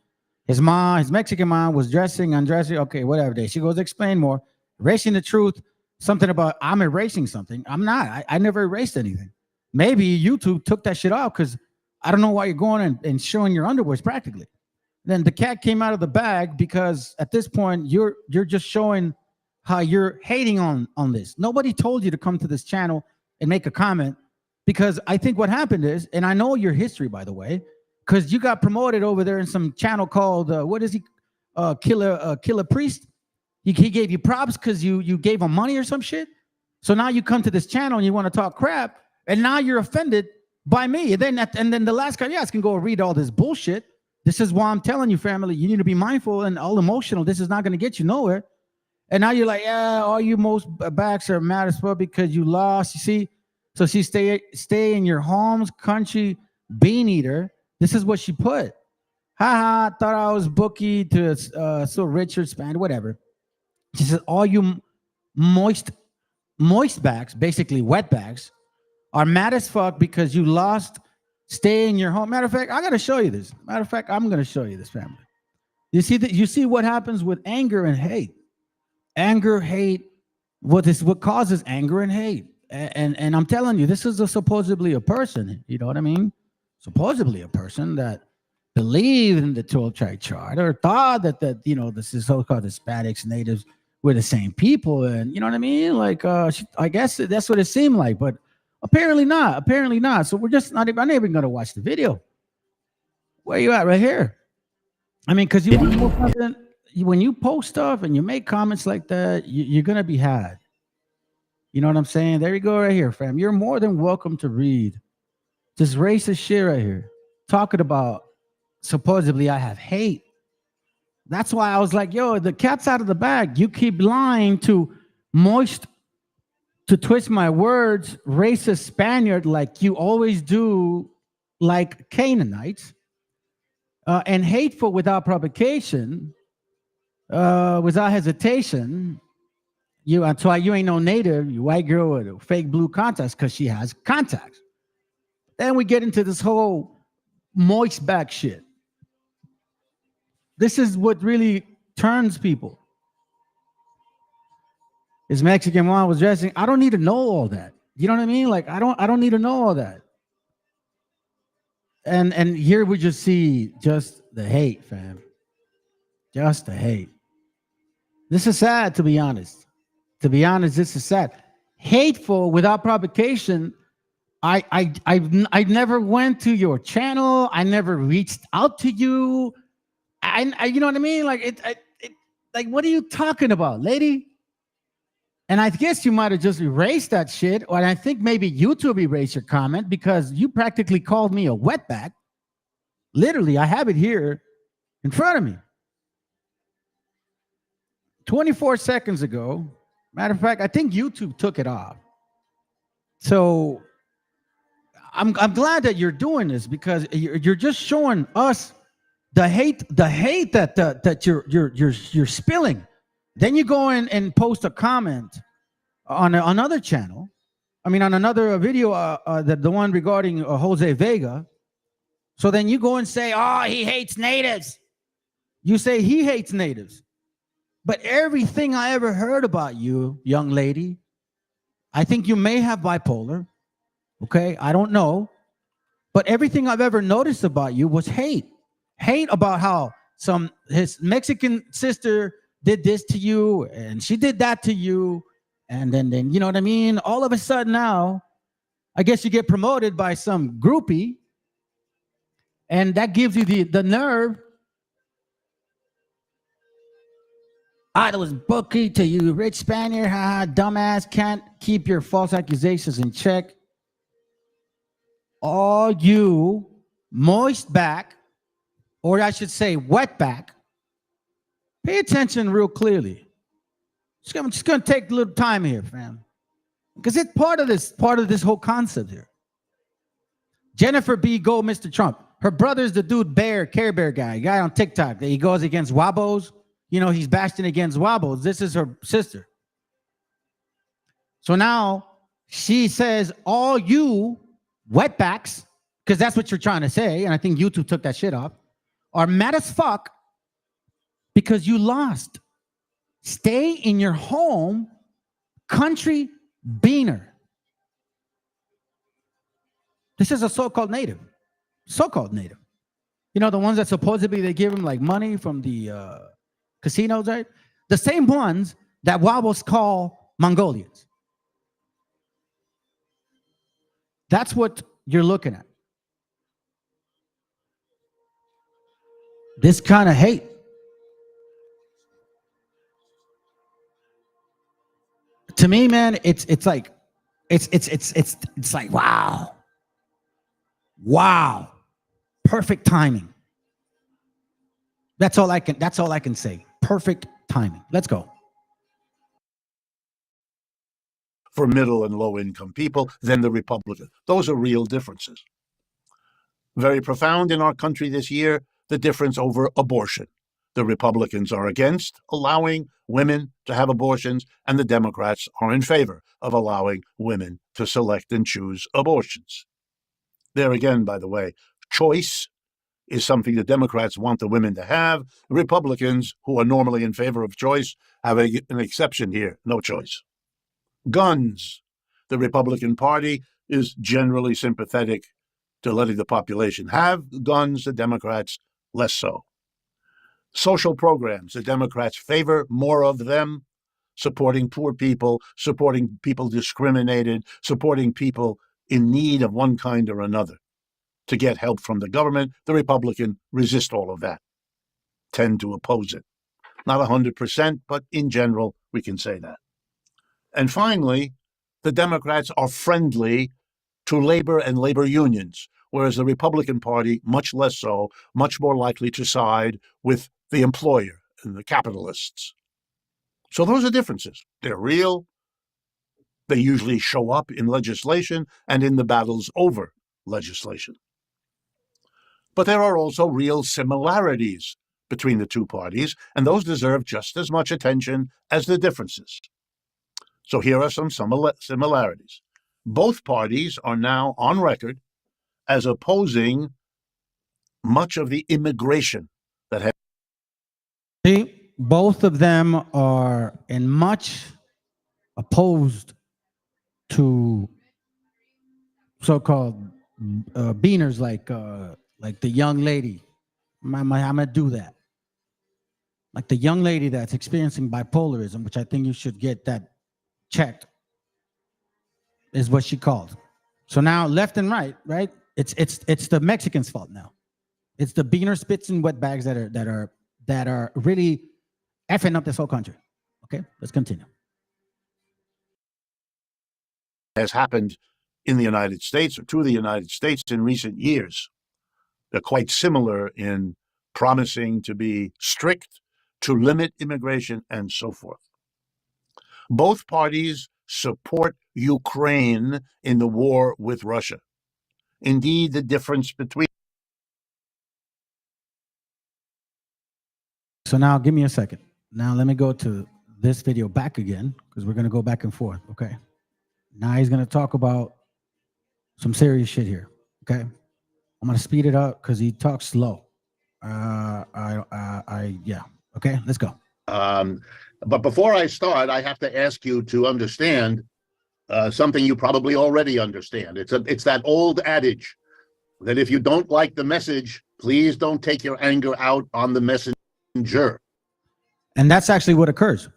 Speaker 1: his Mexican mom was undressing. Okay, whatever. She goes, explain more. Erasing the truth. Something about I'm erasing something. I'm not. I never erased anything. Maybe YouTube took that shit off because I don't know why you're going and showing your underwears practically. Then the cat came out of the bag because at this point you're just showing how you're hating on this. Nobody told you to come to this channel and make a comment, because I think what happened is, and I know your history, by the way, because you got promoted over there in some channel called what is he? Killer Priest. He gave you props because you gave him money or some shit. So now you come to this channel and you want to talk crap, and now you're offended by me. And then the last guy, can go read all this bullshit. This is why I'm telling you, family, you need to be mindful and all emotional. This is not going to get you nowhere. And now you're like, yeah, all you most backs are mad as well because you lost. You see? So she stay in your home's country, bean eater. This is what she put. Ha, thought I was bookie to so Richard Span, whatever. She says, all you moist backs, basically wet backs, are mad as fuck because you lost. Stay in your home. Matter of fact, I got to show you this. Matter of fact, I'm going to show you this, family. You see what happens with anger and hate. Anger, hate, what causes anger and hate. And I'm telling you, this is supposedly a person, you know what I mean? Supposedly a person that believed in the 12-tribe chart or thought that this is so-called Hispanics, natives were the same people. And you know what I mean? Like, I guess that's what it seemed like, but apparently not. So we're just not even going to watch the video. Where you at? Right here. I mean, because you want to know something? When you post stuff and you make comments like that, you're going to be had. You know what I'm saying? There you go right here, fam. You're more than welcome to read this racist shit right here. Talking about supposedly I have hate. That's why I was like, yo, the cat's out of the bag. You keep lying to twist my words, racist Spaniard, like you always do, like Canaanites, and hateful without provocation. Without hesitation, that's why you ain't no native, you white girl with fake blue contacts, because she has contacts. Then we get into this whole moist back shit. This is what really turns people. His Mexican mom was dressing. I don't need to know all that. You know what I mean? Like I don't need to know all that. And here we just see just the hate, fam. Just the hate. This is sad, to be honest. To be honest, this is sad. Hateful without provocation. I never went to your channel. I never reached out to you. I you know what I mean? Like like what are you talking about, lady? And I guess you might have just erased that shit, or I think maybe YouTube erased your comment because you practically called me a wetback. Literally, I have it here in front of me. 24 seconds ago. Matter of fact, I think YouTube took it off. So I'm glad that you're doing this because you're just showing us the hate that you're spilling. Then you go in and post a comment on another channel. I mean, on another video, the one regarding Jose Vega. So then you go and say, oh, he hates natives. You say he hates natives. But everything I ever heard about you, young lady, I think you may have bipolar. Okay, I don't know. But everything I've ever noticed about you was hate. Hate about how his Mexican sister did this to you and she did that to you. And then you know what I mean? All of a sudden now, I guess you get promoted by some groupie. And that gives you the nerve. I was bookie to you, rich Spaniard, dumbass, can't keep your false accusations in check. All you moist back, or I should say wet back, pay attention real clearly. I'm just gonna take a little time here, fam. Because it's part of this whole concept here. Jennifer B. Go, Mr. Trump. Her brother's the dude Care Bear guy on TikTok that he goes against Wabos. You know, he's bashing against Wabos. This is her sister. So now she says, all you wetbacks, because that's what you're trying to say, and I think YouTube took that shit off, are mad as fuck because you lost. Stay in your home, country beaner. This is a so-called native. So-called native. You know, the ones that supposedly they give him like money from the casinos, right? The same ones that Wabos call Mongolians. That's what you're looking at. This kind of hate. To me, man, it's like wow. Wow. Perfect timing. That's all I can say. Perfect timing. Let's go.
Speaker 3: For middle and low income people than the Republican. Those are real differences. Very profound in our country this year, the difference over abortion. The Republicans are against allowing women to have abortions, and the Democrats are in favor of allowing women to select and choose abortions. There again, by the way, choice is something the Democrats want the women to have. Republicans, who are normally in favor of choice, have an exception here, no choice. Guns. The Republican Party is generally sympathetic to letting the population have guns, the Democrats less so. Social programs, the Democrats favor more of them, supporting poor people, supporting people discriminated, supporting people in need of one kind or another to get help from the government. The Republicans resist all of that, tend to oppose it. Not 100%, but in general, we can say that. And finally, the Democrats are friendly to labor and labor unions, whereas the Republican Party, much less so, much more likely to side with the employer and the capitalists. So those are differences. They're real. They usually show up in legislation and in the battles over legislation. But there are also real similarities between the two parties, and those deserve just as much attention as the differences. So here are some similarities. Both parties are now on record as opposing much of the immigration that has.
Speaker 1: See, both of them are in much opposed to so-called beaners like the young lady. I'm gonna do that. Like the young lady that's experiencing bipolarism, which I think you should get that checked, is what she called. So now left and right, it's the Mexicans' fault now. It's the beaner spits and wetbags that are really effing up this whole country. Okay, let's continue.
Speaker 3: Has happened in the United States or to the United States in recent years. They're quite similar in promising to be strict, to limit immigration, and so forth. Both parties support Ukraine in the war with Russia. Indeed, the difference between.
Speaker 1: So now give me a second. Now let me go to this video back again, because we're going to go back and forth, okay? Now he's going to talk about some serious shit here, okay? I'm going to speed it up because he talks slow. Yeah. Okay, let's go.
Speaker 16: But before I start, I have to ask you to understand something you probably already understand. It's that old adage that if you don't like the message, please don't take your anger out on the messenger.
Speaker 1: And that's actually what occurs.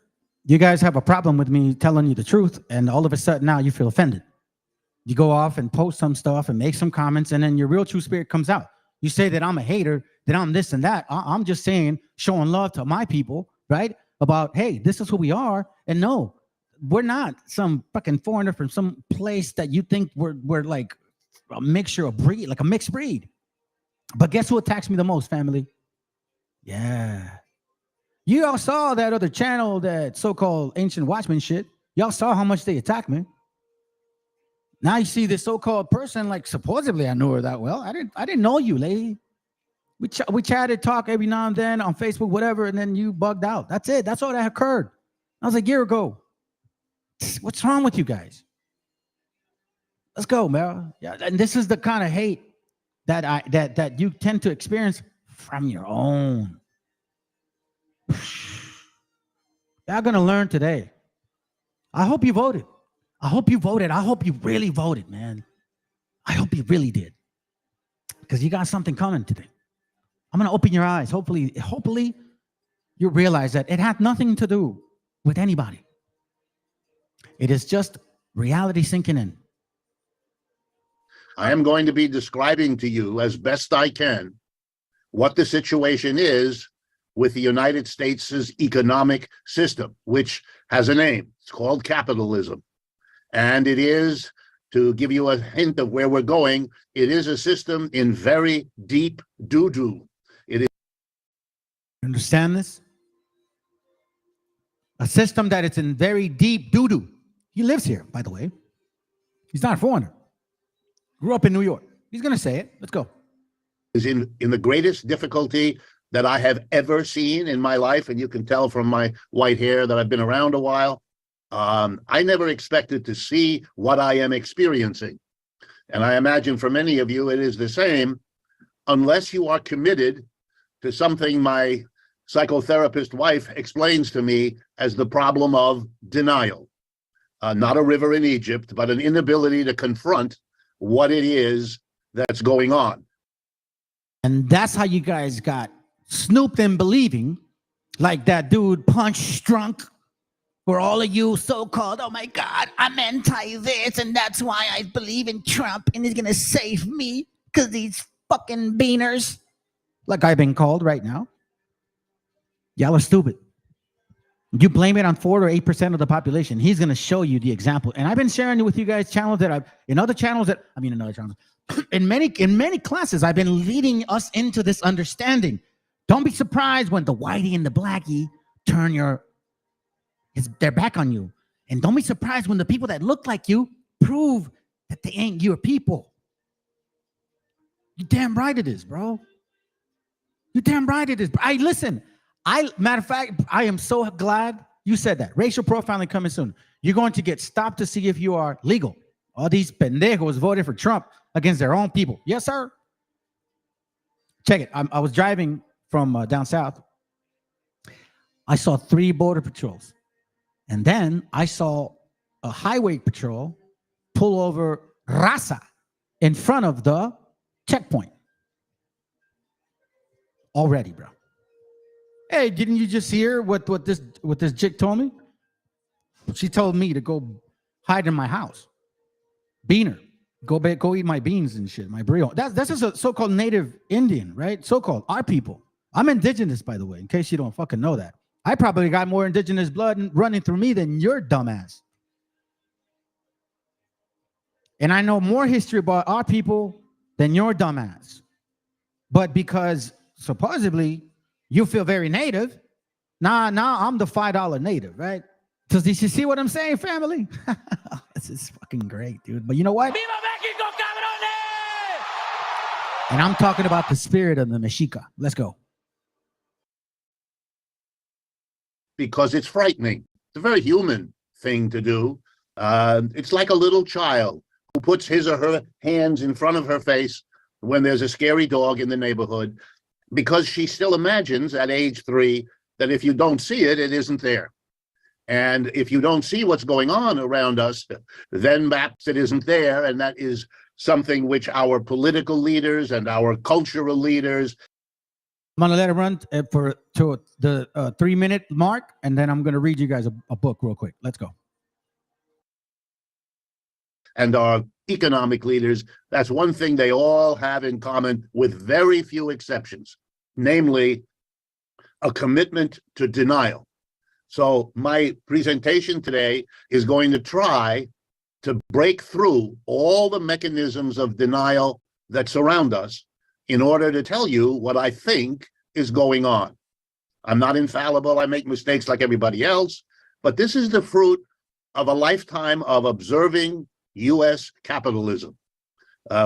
Speaker 1: You guys have a problem with me telling you the truth, and all of a sudden now you feel offended. You go off and post some stuff and make some comments, and then your real true spirit comes out. You say that I'm a hater, that I'm this and that. I'm just saying, showing love to my people, right? About, hey, this is who we are. And no, we're not some fucking foreigner from some place that you think we're like a mixture of breed, like a mixed breed. But guess who attacks me the most, family? Yeah. You all saw that other channel, that so-called Ancient Watchman shit. Y'all saw how much they attacked me. Now you see this so-called person, like supposedly I knew her that well. I didn't know you, lady. We chatted, talk every now and then on Facebook, whatever, and then you bugged out. That's it. That's all that occurred. That was a year ago. What's wrong with you guys? Let's go, man. Yeah, and this is the kind of hate that you tend to experience from your own. Y'all gonna learn today. I hope you voted. I hope you voted. I hope you really voted, man. I hope you really did. Because you got something coming today. I'm going to open your eyes. Hopefully you realize that it had nothing to do with anybody. It is just reality sinking in.
Speaker 16: I am going to be describing to you as best I can what the situation is with the United States' economic system, which has a name. It's called capitalism. And it is, to give you a hint of where we're going, it is a system in very deep doo-doo. It is.
Speaker 1: Understand this? A system that is in very deep doo-doo. He lives here, by the way. He's not a foreigner. Grew up in New York. He's going to say it. Let's go.
Speaker 16: Is in the greatest difficulty that I have ever seen in my life. And you can tell from my white hair that I've been around a while. I never expected to see what I am experiencing. And I imagine for many of you, it is the same, unless you are committed to something my psychotherapist wife explains to me as the problem of denial. Not a river in Egypt, but an inability to confront what it is that's going on.
Speaker 1: And that's how you guys got snooped in believing, like that dude Punch Drunk, for all of you so-called, oh my God, I'm anti-this, and that's why I believe in Trump, and he's gonna save me because these fucking beaners, like I've been called right now. Y'all are stupid. You blame it on 4 or 8% of the population. He's gonna show you the example. And I've been sharing with you guys channels that I've, in other channels that, I mean in other channels, in many classes, I've been leading us into this understanding. Don't be surprised when the whitey and the blackie turn their back on you. And don't be surprised when the people that look like you prove that they ain't your people. You damn right it is, bro. You damn right it is. Matter of fact, I am so glad you said that. Racial profiling coming soon. You're going to get stopped to see if you are legal. All these pendejos voted for Trump against their own people. Yes, sir. Check it. I was driving from down south. I saw 3 border patrols. And then I saw a highway patrol pull over Raza in front of the checkpoint. Already, bro. Hey, didn't you just hear what this chick told me? She told me to go hide in my house. Beaner. Go eat my beans and shit, my brio. That's just a so-called native Indian, right? So-called our people. I'm indigenous, by the way, in case you don't fucking know that. I probably got more indigenous blood running through me than your dumbass. And I know more history about our people than your dumbass. But because supposedly you feel very native, nah, I'm the $5 native, right? Does you see what I'm saying, family? This is fucking great, dude. But you know what? And I'm talking about the spirit of the Mexica. Let's go.
Speaker 16: Because it's frightening. It's a very human thing to do. It's like a little child who puts his or her hands in front of her face when there's a scary dog in the neighborhood, because she still imagines at age 3 that if you don't see it, it isn't there. And if you don't see what's going on around us, then perhaps it isn't there. And that is something which our political leaders and our cultural leaders.
Speaker 1: I'm going to let it run to the 3-minute mark, and then I'm going to read you guys a book real quick. Let's go.
Speaker 16: And our economic leaders, that's one thing they all have in common, with very few exceptions, namely a commitment to denial. So my presentation today is going to try to break through all the mechanisms of denial that surround us in order to tell you what I think is going on. I'm not infallible. I make mistakes like everybody else, but this is the fruit of a lifetime of observing U.S. capitalism,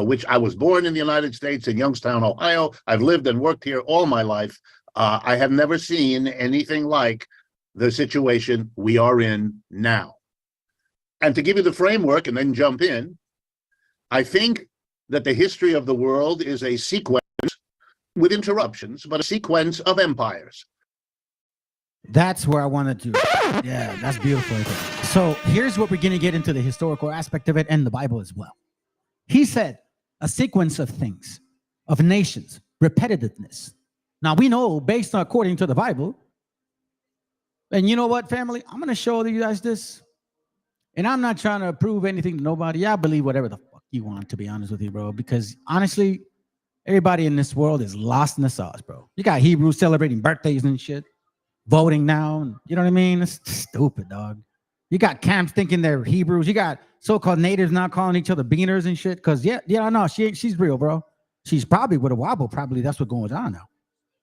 Speaker 16: which I was born in the United States in Youngstown, Ohio. I've lived and worked here all my life. I have never seen anything like the situation we are in now. And to give you the framework and then jump in, I think that the history of the world is a sequence with interruptions, but a sequence of empires.
Speaker 1: That's where I wanted to. Yeah, that's beautiful. So here's what we're going to get into the historical aspect of it and the Bible as well. He said a sequence of things, of nations, repetitiveness. Now we know, based on according to the Bible, and you know what, family? I'm going to show you guys this. And I'm not trying to prove anything to nobody. I believe whatever the fuck you want, to be honest with you, bro. Because honestly, everybody in this world is lost in the sauce, bro. You got Hebrews celebrating birthdays and shit, voting now. And you know what I mean? It's stupid, dog. You got camps thinking they're Hebrews. You got so-called natives now calling each other beaners and shit. Because, I know, she's real, bro. She's probably with a wobble. Probably that's what's going on now.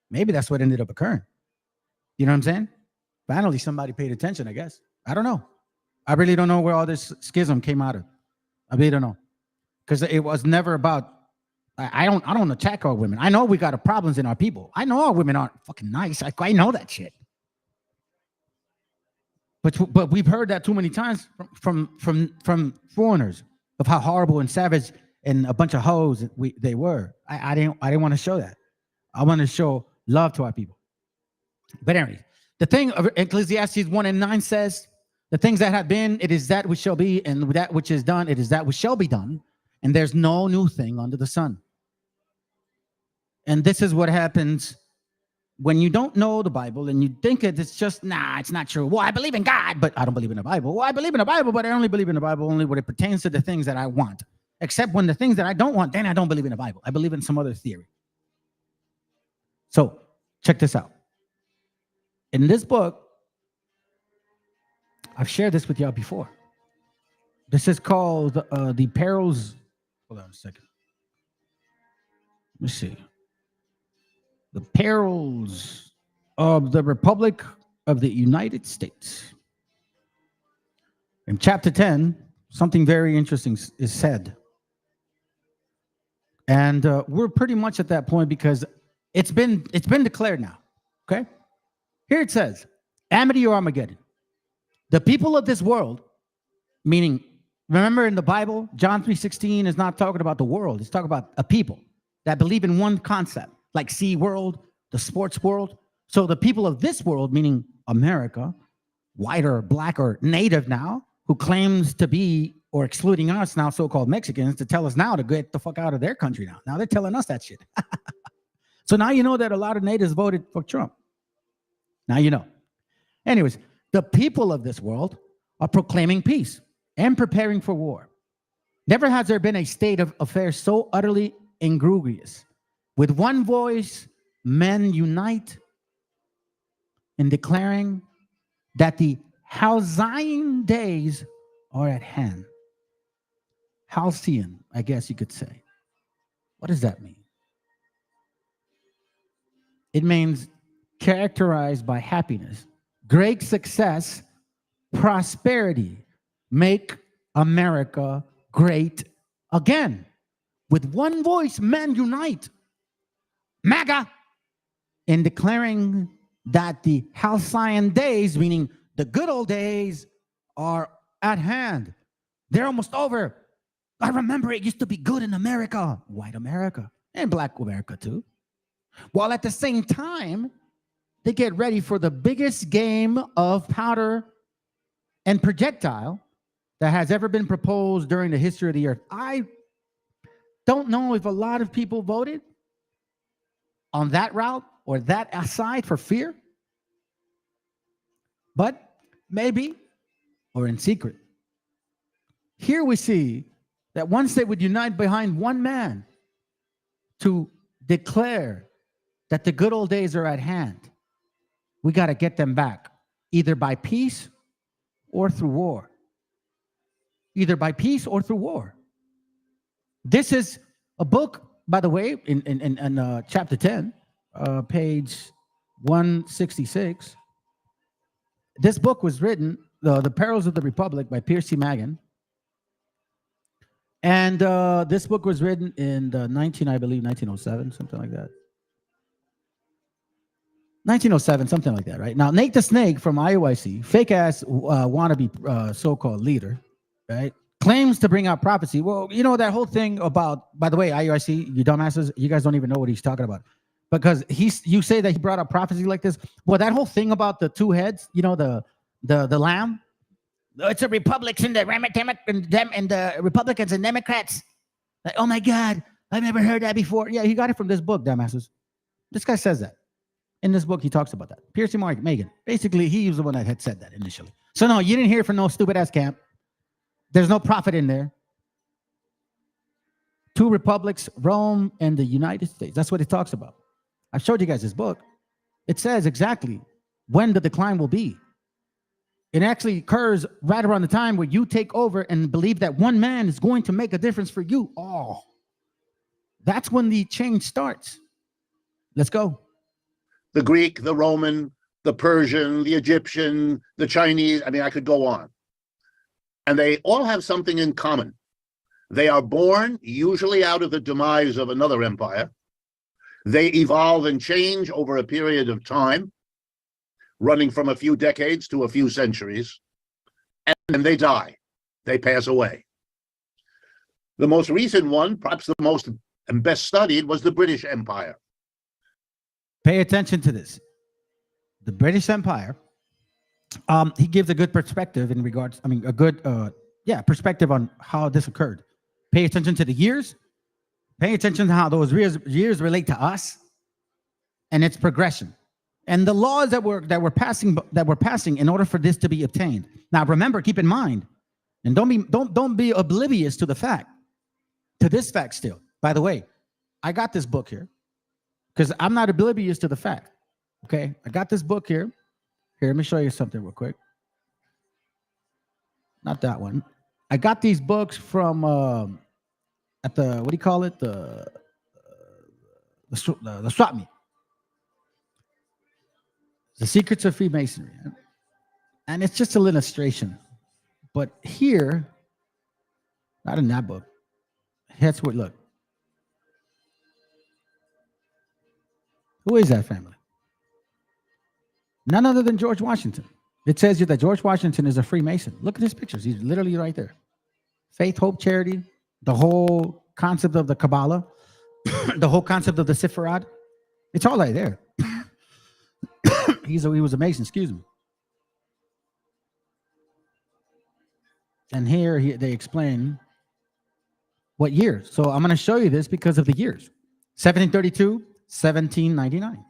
Speaker 1: Maybe that's what ended up occurring. You know what I'm saying? Finally, somebody paid attention, I guess. I don't know. I really don't know where all this schism came out of. I really don't know. Because it was never about, I don't attack our women. I know we got problems in our people. I know our women aren't fucking nice. I know that shit. But we've heard that too many times from foreigners of how horrible and savage and a bunch of hoes they were. I didn't want to show that. I want to show love to our people. But anyway, the thing of Ecclesiastes 1:9 says, the things that have been, it is that which shall be, and that which is done, it is that which shall be done. And there's no new thing under the sun. And this is what happens when you don't know the Bible and you think it's just, nah, it's not true. Well, I believe in God, but I don't believe in the Bible. Well, I believe in the Bible, but I only believe in the Bible only when it pertains to the things that I want. Except when the things that I don't want, then I don't believe in the Bible. I believe in some other theory. So check this out. In this book, I've shared this with y'all before. This is called The Perils. Hold on a second. Let me see. The Perils of the Republic of the United States. In chapter 10, something very interesting is said. And we're pretty much at that point because it's been declared now. Okay? Here it says, Amity or Armageddon. The people of this world, meaning, remember in the Bible, John 3:16 is not talking about the world. It's talking about a people that believe in one concept. like Sea World, the sports world. So the people of this world, meaning America, white or black or native now, who claims to be, or excluding us now, so-called Mexicans, to tell us now to get the fuck out of their country now. Now they're telling us that shit. So now you know that a lot of natives voted for Trump. Now you know. Anyways, the people of this world are proclaiming peace and preparing for war. Never has there been a state of affairs so utterly incongruous. With one voice, men unite in declaring that the halcyon days are at hand. Halcyon, I guess you could say. What does that mean? It means characterized by happiness, great success, prosperity, make America great again. With one voice, men unite, MAGA, in declaring that the halcyon days, meaning the good old days, are at hand. They're almost over. I remember it used to be good in America, white America, and black America too. While at the same time, they get ready for the biggest game of powder and projectile that has ever been proposed during the history of the earth. I don't know if a lot of people voted on that route or that side for fear, but maybe, or in secret. Here we see that once they would unite behind one man to declare that the good old days are at hand, we got to get them back, either by peace or through war. Either by peace or through war. This is a book, by the way, in chapter 10, page 166. This book was written, The Perils of the Republic by Pierce C. Magan. And this book was written in 1907, something like that. 1907, something like that, right? Now, Nate the Snake from IOIC, fake-ass wannabe so-called leader, right, claims to bring out prophecy. Well, you know, that whole thing about, by the way, IOIC, you dumbasses, you guys don't even know what he's talking about. Because you say that he brought up prophecy like this. Well, that whole thing about the two heads, you know, the lamb, it's the Republicans and the Republicans and Democrats. Like, oh my God, I've never heard that before. Yeah, he got it from this book, dumbasses. This guy says that. In this book, he talks about that. Pierce C. Magan. Basically, he was the one that had said that initially. So no, you didn't hear from no stupid ass camp. There's no prophet in there. Two republics, Rome and the United States. That's what it talks about. I showed you guys this book. It says exactly when the decline will be. It actually occurs right around the time where you take over and believe that one man is going to make a difference for you. Oh, that's when the change starts. Let's go.
Speaker 16: The Greek, the Roman, the Persian, the Egyptian, the Chinese. I mean, I could go on. And they all have something in common. They are born usually out of the demise of another empire. They evolve and change over a period of time, running from a few decades to a few centuries, and then they die. They pass away. The most recent one, perhaps the most and best studied, was the British Empire.
Speaker 1: Pay attention to this. The British Empire, he gives a good perspective in regards, a good perspective on how this occurred. Pay attention to the years. Pay attention to how those years relate to us and its progression. And the laws that were passing in order for this to be obtained. Now remember, keep in mind, and don't be oblivious to this fact still. By the way, I got this book here because I'm not oblivious to the fact. Okay, I got this book here. Here, let me show you something real quick. Not that one. I got these books from at the, what do you call it? The swap meet. The Secrets of Freemasonry. And it's just an illustration. But here, not in that book. That's what, look. Who is that family? None other than George Washington. It says here that George Washington is a Freemason. Look at his pictures. He's literally right there. Faith, hope, charity, the whole concept of the Kabbalah, the whole concept of the Sephiroth. It's all right there. He was a Mason, excuse me. And here they explain what years. So I'm going to show you this because of the years. 1732, 1799.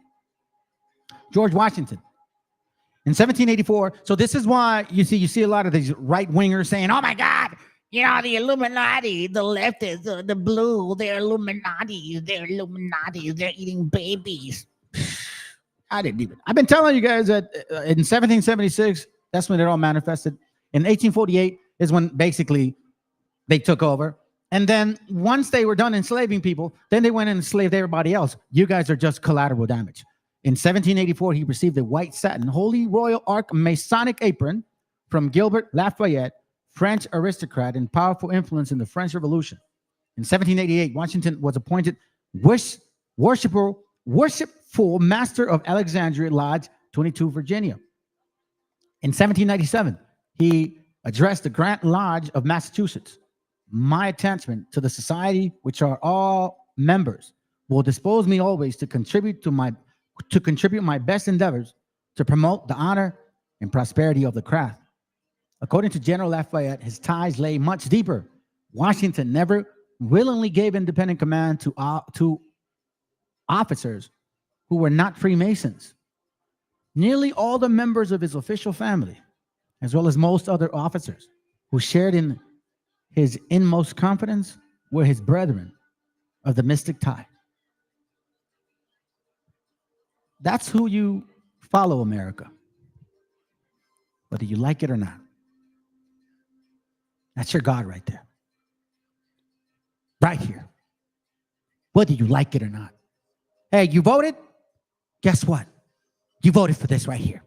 Speaker 1: George Washington. In 1784, so this is why you see a lot of these right-wingers saying, oh my God, the Illuminati, the leftists, the blue, they're Illuminati, they're eating babies. I've been telling you guys that in 1776, that's when it all manifested. In 1848 is when basically they took over. And then once they were done enslaving people, then they went and enslaved everybody else. You guys are just collateral damage. In 1784, he received a white satin Holy Royal Ark Masonic apron from Gilbert Lafayette, French aristocrat and powerful influence in the French Revolution. In 1788, Washington was appointed worshipful master of Alexandria Lodge, 22, Virginia. In 1797, he addressed the Grant Lodge of Massachusetts. My attachment to the society, which are all members, will dispose me always to contribute my best endeavors to promote the honor and prosperity of the craft. According to General Lafayette, his ties lay much deeper. Washington never willingly gave independent command to officers who were not Freemasons. Nearly all the members of his official family, as well as most other officers who shared in his inmost confidence, were his brethren of the mystic tie. That's who you follow, America, whether you like it or not. That's your God right there. Right here. Whether you like it or not. Hey, you voted? Guess what? You voted for this right here.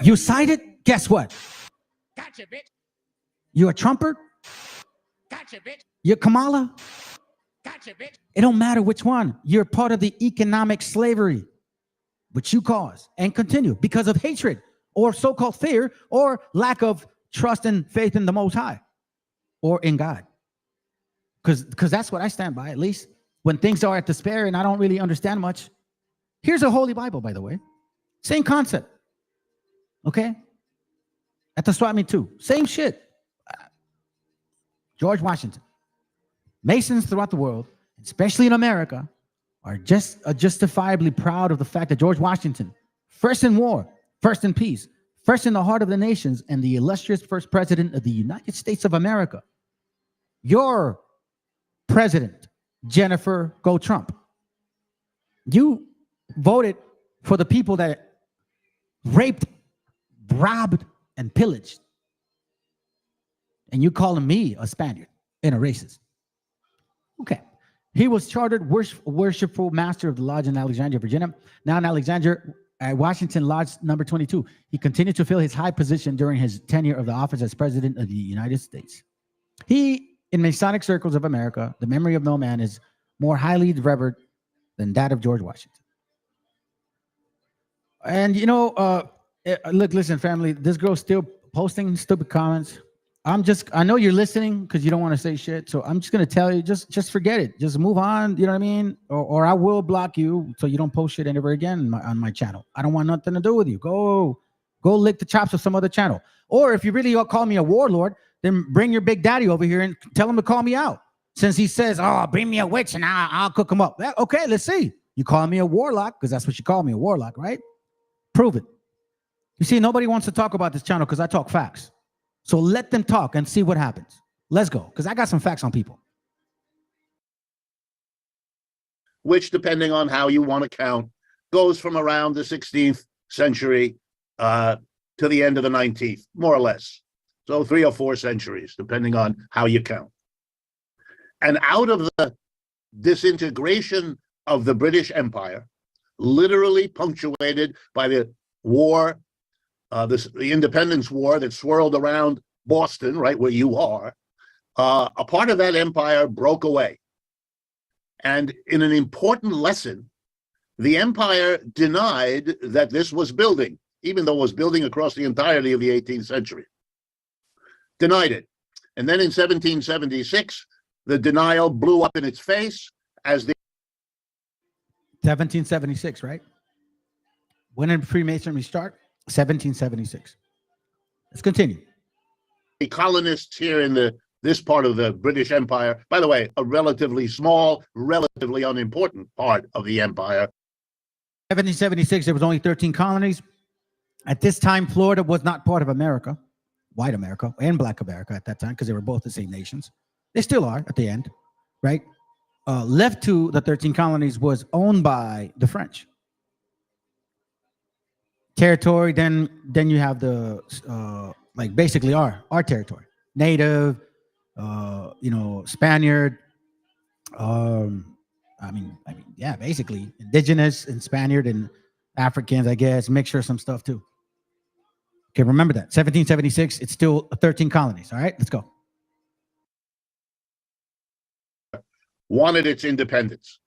Speaker 1: You cited? Guess what?
Speaker 17: Gotcha, bitch.
Speaker 1: You a Trumper?
Speaker 17: Gotcha, bitch.
Speaker 1: You're Kamala?
Speaker 17: Gotcha, bitch.
Speaker 1: It don't matter which one. You're part of the economic slavery, which you caused and continue because of hatred or so-called fear or lack of trust and faith in the Most High or in God. Because that's what I stand by, at least. When things are at despair and I don't really understand much. Here's a Holy Bible, by the way. Same concept. Okay? At the swap meet too. Same shit. George Washington. Masons throughout the world, especially in America, are justifiably proud of the fact that George Washington, first in war, first in peace, first in the heart of the nations, and the illustrious first president of the United States of America. Your president, Jennifer Go Trump. You voted for the people that raped, robbed, and pillaged. And you calling me a Spaniard and a racist. Okay. He was chartered worshipful master of the lodge in Alexandria, Virginia. Now in Alexandria, at Washington Lodge number 22. He continued to fill his high position during his tenure of the office as president of the United States. In Masonic circles of America, the memory of no man is more highly revered than that of George Washington. And look, listen, family, this girl's still posting stupid comments. I know you're listening because you don't want to say shit. So I'm just going to tell you, just forget it. Just move on. You know what I mean? Or I will block you so you don't post shit ever again on my channel. I don't want nothing to do with you. Go lick the chops of some other channel. Or if you really call me a warlord, then bring your big daddy over here and tell him to call me out. Since he says, oh, bring me a witch and I'll cook him up. Okay, let's see. You call me a warlock because that's what you call me, a warlock, right? Prove it. You see, nobody wants to talk about this channel because I talk facts. So let them talk and see what happens. Let's go, because I got some facts on people.
Speaker 16: Which, depending on how you want to count, goes from around the 16th century to the end of the 19th, more or less. So 3 or 4 centuries, depending on how you count. And out of the disintegration of the British Empire, literally punctuated by the war, the Independence War that swirled around Boston, right where you are, a part of that empire broke away. And in an important lesson, the empire denied that this was building, even though it was building across the entirety of the 18th century. Denied it. And then in 1776, the denial blew up in its face as the
Speaker 1: 1776, right? When did Freemasonry start? 1776. Let's continue.
Speaker 16: colonists here in this part of the British Empire, by the way, a relatively small, relatively unimportant part of the empire.
Speaker 1: 1776, there was only 13 colonies. At this time, Florida was not part of America, white America and black America at that time, because they were both the same nations. They still are at the end, right? Left to the 13 colonies was owned by the French. Territory, then you have the like basically our territory, native, Spaniard, yeah, basically indigenous and Spaniard and Africans, I guess, mixture of some stuff too. Okay, remember that 1776, it's still 13 colonies. All right, let's go.
Speaker 16: Wanted its independence,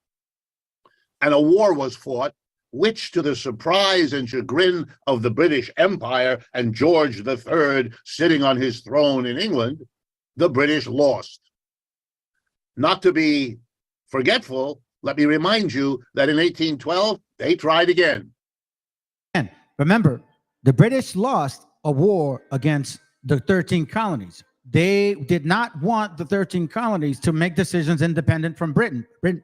Speaker 16: and a war was fought, which, to the surprise and chagrin of the British Empire and George III sitting on his throne in England, the British lost. Not to be forgetful, let me remind you that in 1812, they tried again.
Speaker 1: And remember, the British lost a war against the 13 colonies. They did not want the 13 colonies to make decisions independent from Britain. Britain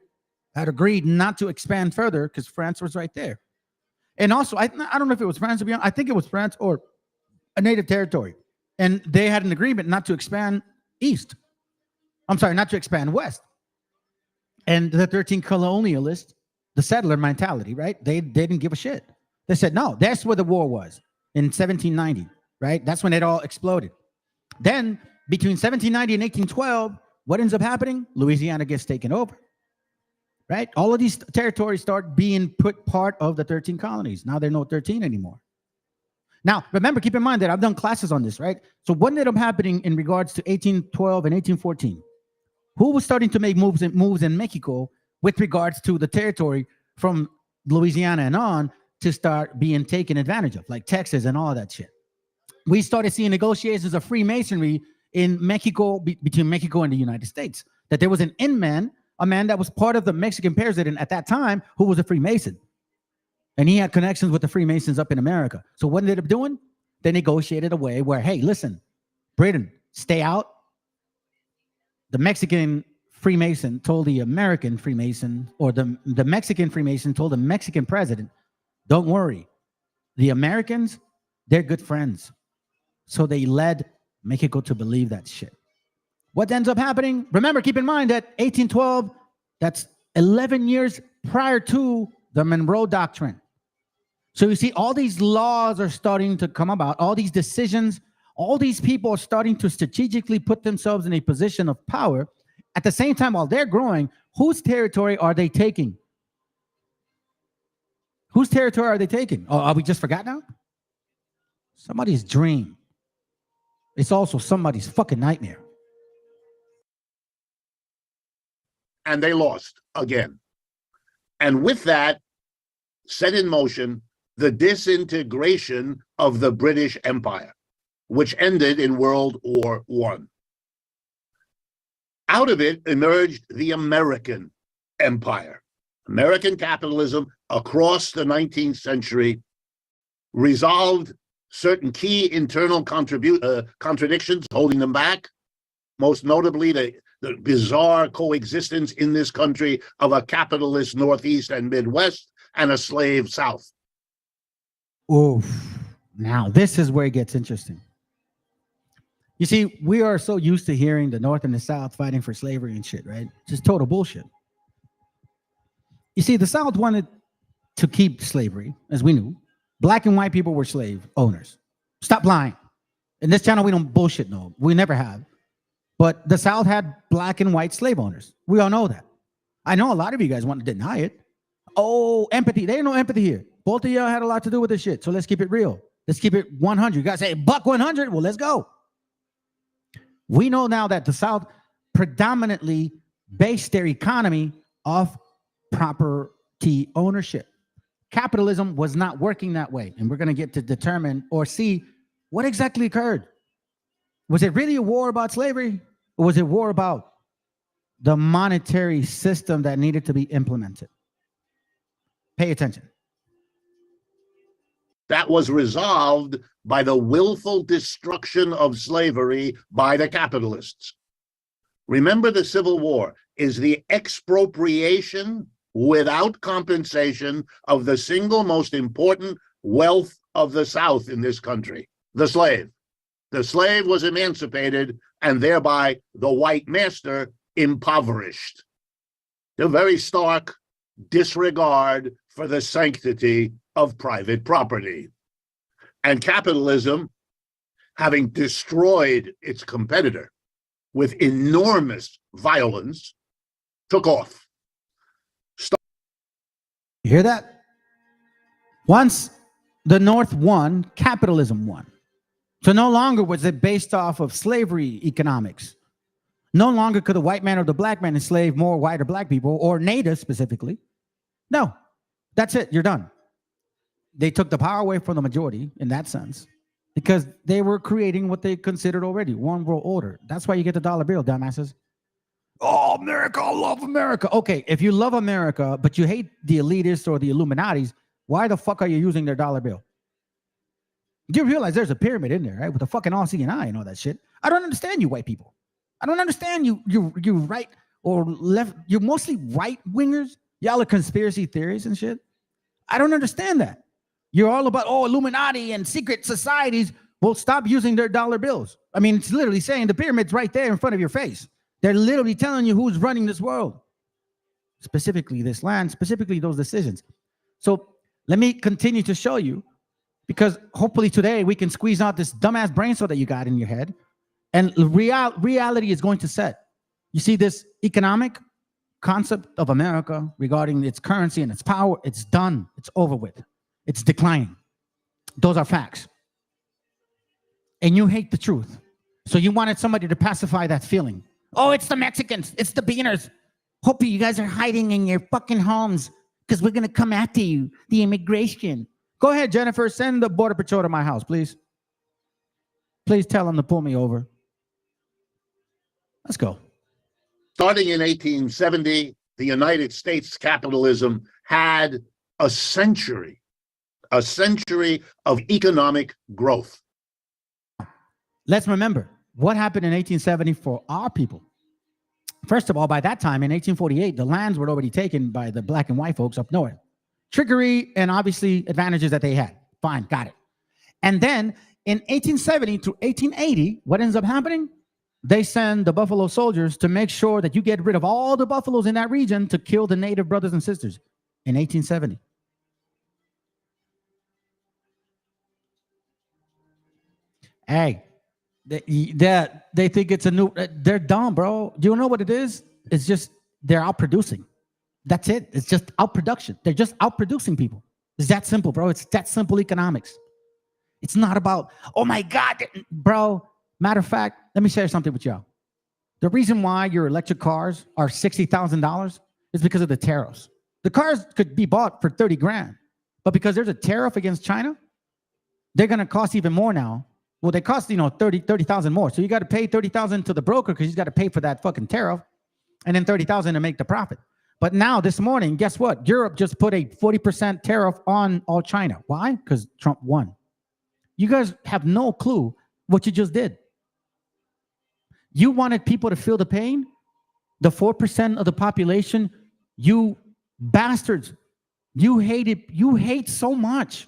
Speaker 1: had agreed not to expand further because France was right there. And also, I don't know if it was France, to be honest. I think it was France or a native territory. And they had an agreement not to expand east. I'm sorry, not to expand west. And the 13 colonialists, the settler mentality, right? They didn't give a shit. They said, no, that's where the war was in 1790, right? That's when it all exploded. Then between 1790 and 1812, what ends up happening? Louisiana gets taken over, right? All of these territories start being put part of the 13 colonies. Now they're not 13 anymore. Now, remember, keep in mind that I've done classes on this, right? So what ended up happening in regards to 1812 and 1814? Who was starting to make moves in Mexico with regards to the territory from Louisiana and on to start being taken advantage of, like Texas and all of that shit? We started seeing negotiations of Freemasonry in Mexico, between Mexico and the United States, that there was an in-man, a man that was part of the Mexican president at that time, who was a Freemason. And he had connections with the Freemasons up in America. So what ended up doing? They negotiated a way where, hey, listen, Britain, stay out. The Mexican Freemason told the American Freemason, or the Mexican Freemason told the Mexican president, don't worry. The Americans, they're good friends. So they led Mexico to believe that shit. What ends up happening? Remember, keep in mind that 1812, that's 11 years prior to the Monroe Doctrine. So you see, all these laws are starting to come about, all these decisions, all these people are starting to strategically put themselves in a position of power. At the same time, while they're growing, whose territory are they taking? Whose territory are they taking? Oh, are we just forgot now? Somebody's dream. It's also somebody's fucking nightmare.
Speaker 16: And they lost again. And with that, set in motion the disintegration of the British Empire, which ended in World War I. Out of it emerged the American Empire. American capitalism across the 19th century resolved certain key internal contradictions, holding them back, most notably the bizarre coexistence in this country of a capitalist Northeast and Midwest and a slave South.
Speaker 1: Oof. Now, this is where it gets interesting. You see, we are so used to hearing the North and the South fighting for slavery and shit, right? Just total bullshit. You see, the South wanted to keep slavery, as we knew. Black and white people were slave owners. Stop lying. In this channel, we don't bullshit, no. We never have. But the South had black and white slave owners. We all know that. I know a lot of you guys want to deny it. Oh, empathy. There ain't no empathy here. Both of y'all had a lot to do with this shit. So let's keep it real. Let's keep it 100. You guys say, buck 100? Well, let's go. We know now that the South predominantly based their economy off property ownership. Capitalism was not working that way. And we're going to get to determine or see what exactly occurred. Was it really a war about slavery? Or was it a war about the monetary system that needed to be implemented. Pay attention.
Speaker 16: That was resolved by the willful destruction of slavery by the capitalists. Remember, the Civil War is the expropriation without compensation of the single most important wealth of the South in this country, the slave. The slave was emancipated and thereby the white master impoverished. The very stark disregard for the sanctity of private property. And capitalism, having destroyed its competitor with enormous violence, took off.
Speaker 1: You hear that? Once the North won, capitalism won. So no longer was it based off of slavery economics. No longer could the white man or the black man enslave more white or black people, or natives specifically. No, that's it. You're done. They took the power away from the majority in that sense because they were creating what they considered already one world order. That's why you get the dollar bill, dumbasses. Oh, America, I love America. Okay, if you love America, but you hate the elitists or the Illuminatis, why the fuck are you using their dollar bill? You realize there's a pyramid in there, right? With the fucking all-seeing eye and all that shit. I don't understand you white people. I don't understand you right or left. You're mostly right-wingers. Y'all are conspiracy theories and shit. I don't understand that. You're all about, Illuminati and secret societies. Well, stop using their dollar bills. I mean, it's literally saying the pyramid's right there in front of your face. They're literally telling you who's running this world. Specifically this land, specifically those decisions. So let me continue to show you, because hopefully today we can squeeze out this dumbass brain cell that you got in your head, and reality is going to set. You see this economic concept of America regarding its currency and its power, it's done. It's over with. It's declining. Those are facts. And you hate the truth. So you wanted somebody to pacify that feeling. Oh, it's the Mexicans. It's the beaners. Hope you guys are hiding in your fucking homes because we're going to come after you. The immigration. Go ahead, Jennifer. Send the Border Patrol to my house, please. Please tell them to pull me over. Let's go.
Speaker 16: Starting in 1870, the United States capitalism had a century of economic growth.
Speaker 1: Let's remember what happened in 1870 for our people. First of all, by that time in 1848, the lands were already taken by the black and white folks up north. Trickery and obviously advantages that they had. Fine, got it. And then in 1870 to 1880, what ends up happening? They send the Buffalo Soldiers to make sure that you get rid of all the buffaloes in that region to kill the native brothers and sisters in 1870. Hey, they think it's a new, they're dumb, bro. Do you know what it is? It's just they're outproducing. That's it. It's just outproduction. They're just outproducing people. It's that simple, bro. It's that simple economics. It's not about, oh my God, bro. Matter of fact, let me share something with y'all. The reason why your electric cars are $60,000 is because of the tariffs. The cars could be bought for 30 grand, but because there's a tariff against China, they're going to cost even more now. Well, they cost, 30,000 more. So you got to pay 30,000 to the broker because he's got to pay for that fucking tariff, and then 30,000 to make the profit. But now this morning, guess what? Europe just put a 40% tariff on all China. Why? Because Trump won. You guys have no clue what you just did. You wanted people to feel the pain? The 4% of the population, you bastards. You hate so much.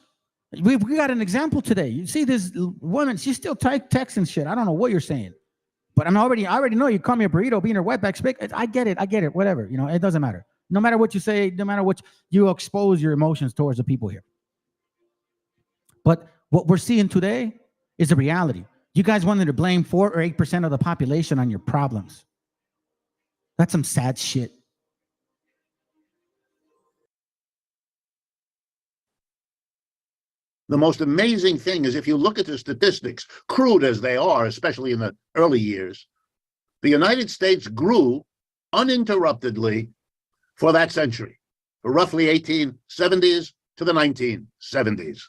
Speaker 1: We got an example today. You see this woman, she's still texting shit. I don't know what you're saying. But I already know you call me a burrito, being a wetback spick. I get it, whatever. It doesn't matter. No matter what you say, no matter what you expose your emotions towards the people here. But what we're seeing today is a reality. You guys wanted to blame 4 or 8% of the population on your problems. That's some sad shit.
Speaker 16: The most amazing thing is if you look at the statistics, crude as they are, especially in the early years, the United States grew uninterruptedly for that century, for roughly 1870s to the 1970s.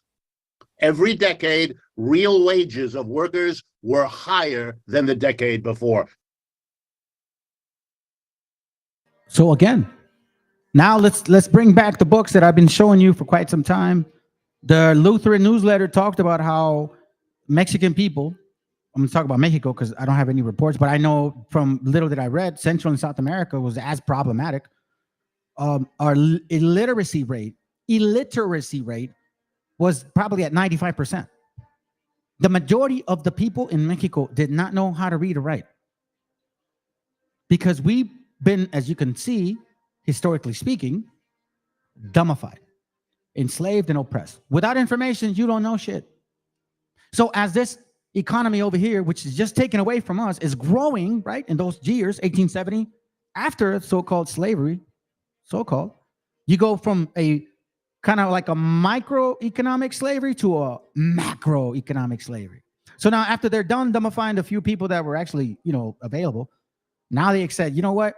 Speaker 16: Every decade, real wages of workers were higher than the decade before.
Speaker 1: So again, now let's bring back the books that I've been showing you for quite some time. The Lutheran newsletter talked about how Mexican people, I'm going to talk about Mexico because I don't have any reports, but I know from little that I read, Central and South America was as problematic. Our illiteracy rate was probably at 95%. The majority of the people in Mexico did not know how to read or write because we've been, as you can see, historically speaking, dumbified, enslaved, and oppressed. Without information, you don't know shit. So as this economy over here, which is just taken away from us, is growing, right, in those years, 1870, after so-called slavery, you go from a kind of like a microeconomic slavery to a macroeconomic slavery. So now after they're done dumbifying a few people that were actually, available, now they said, you know what?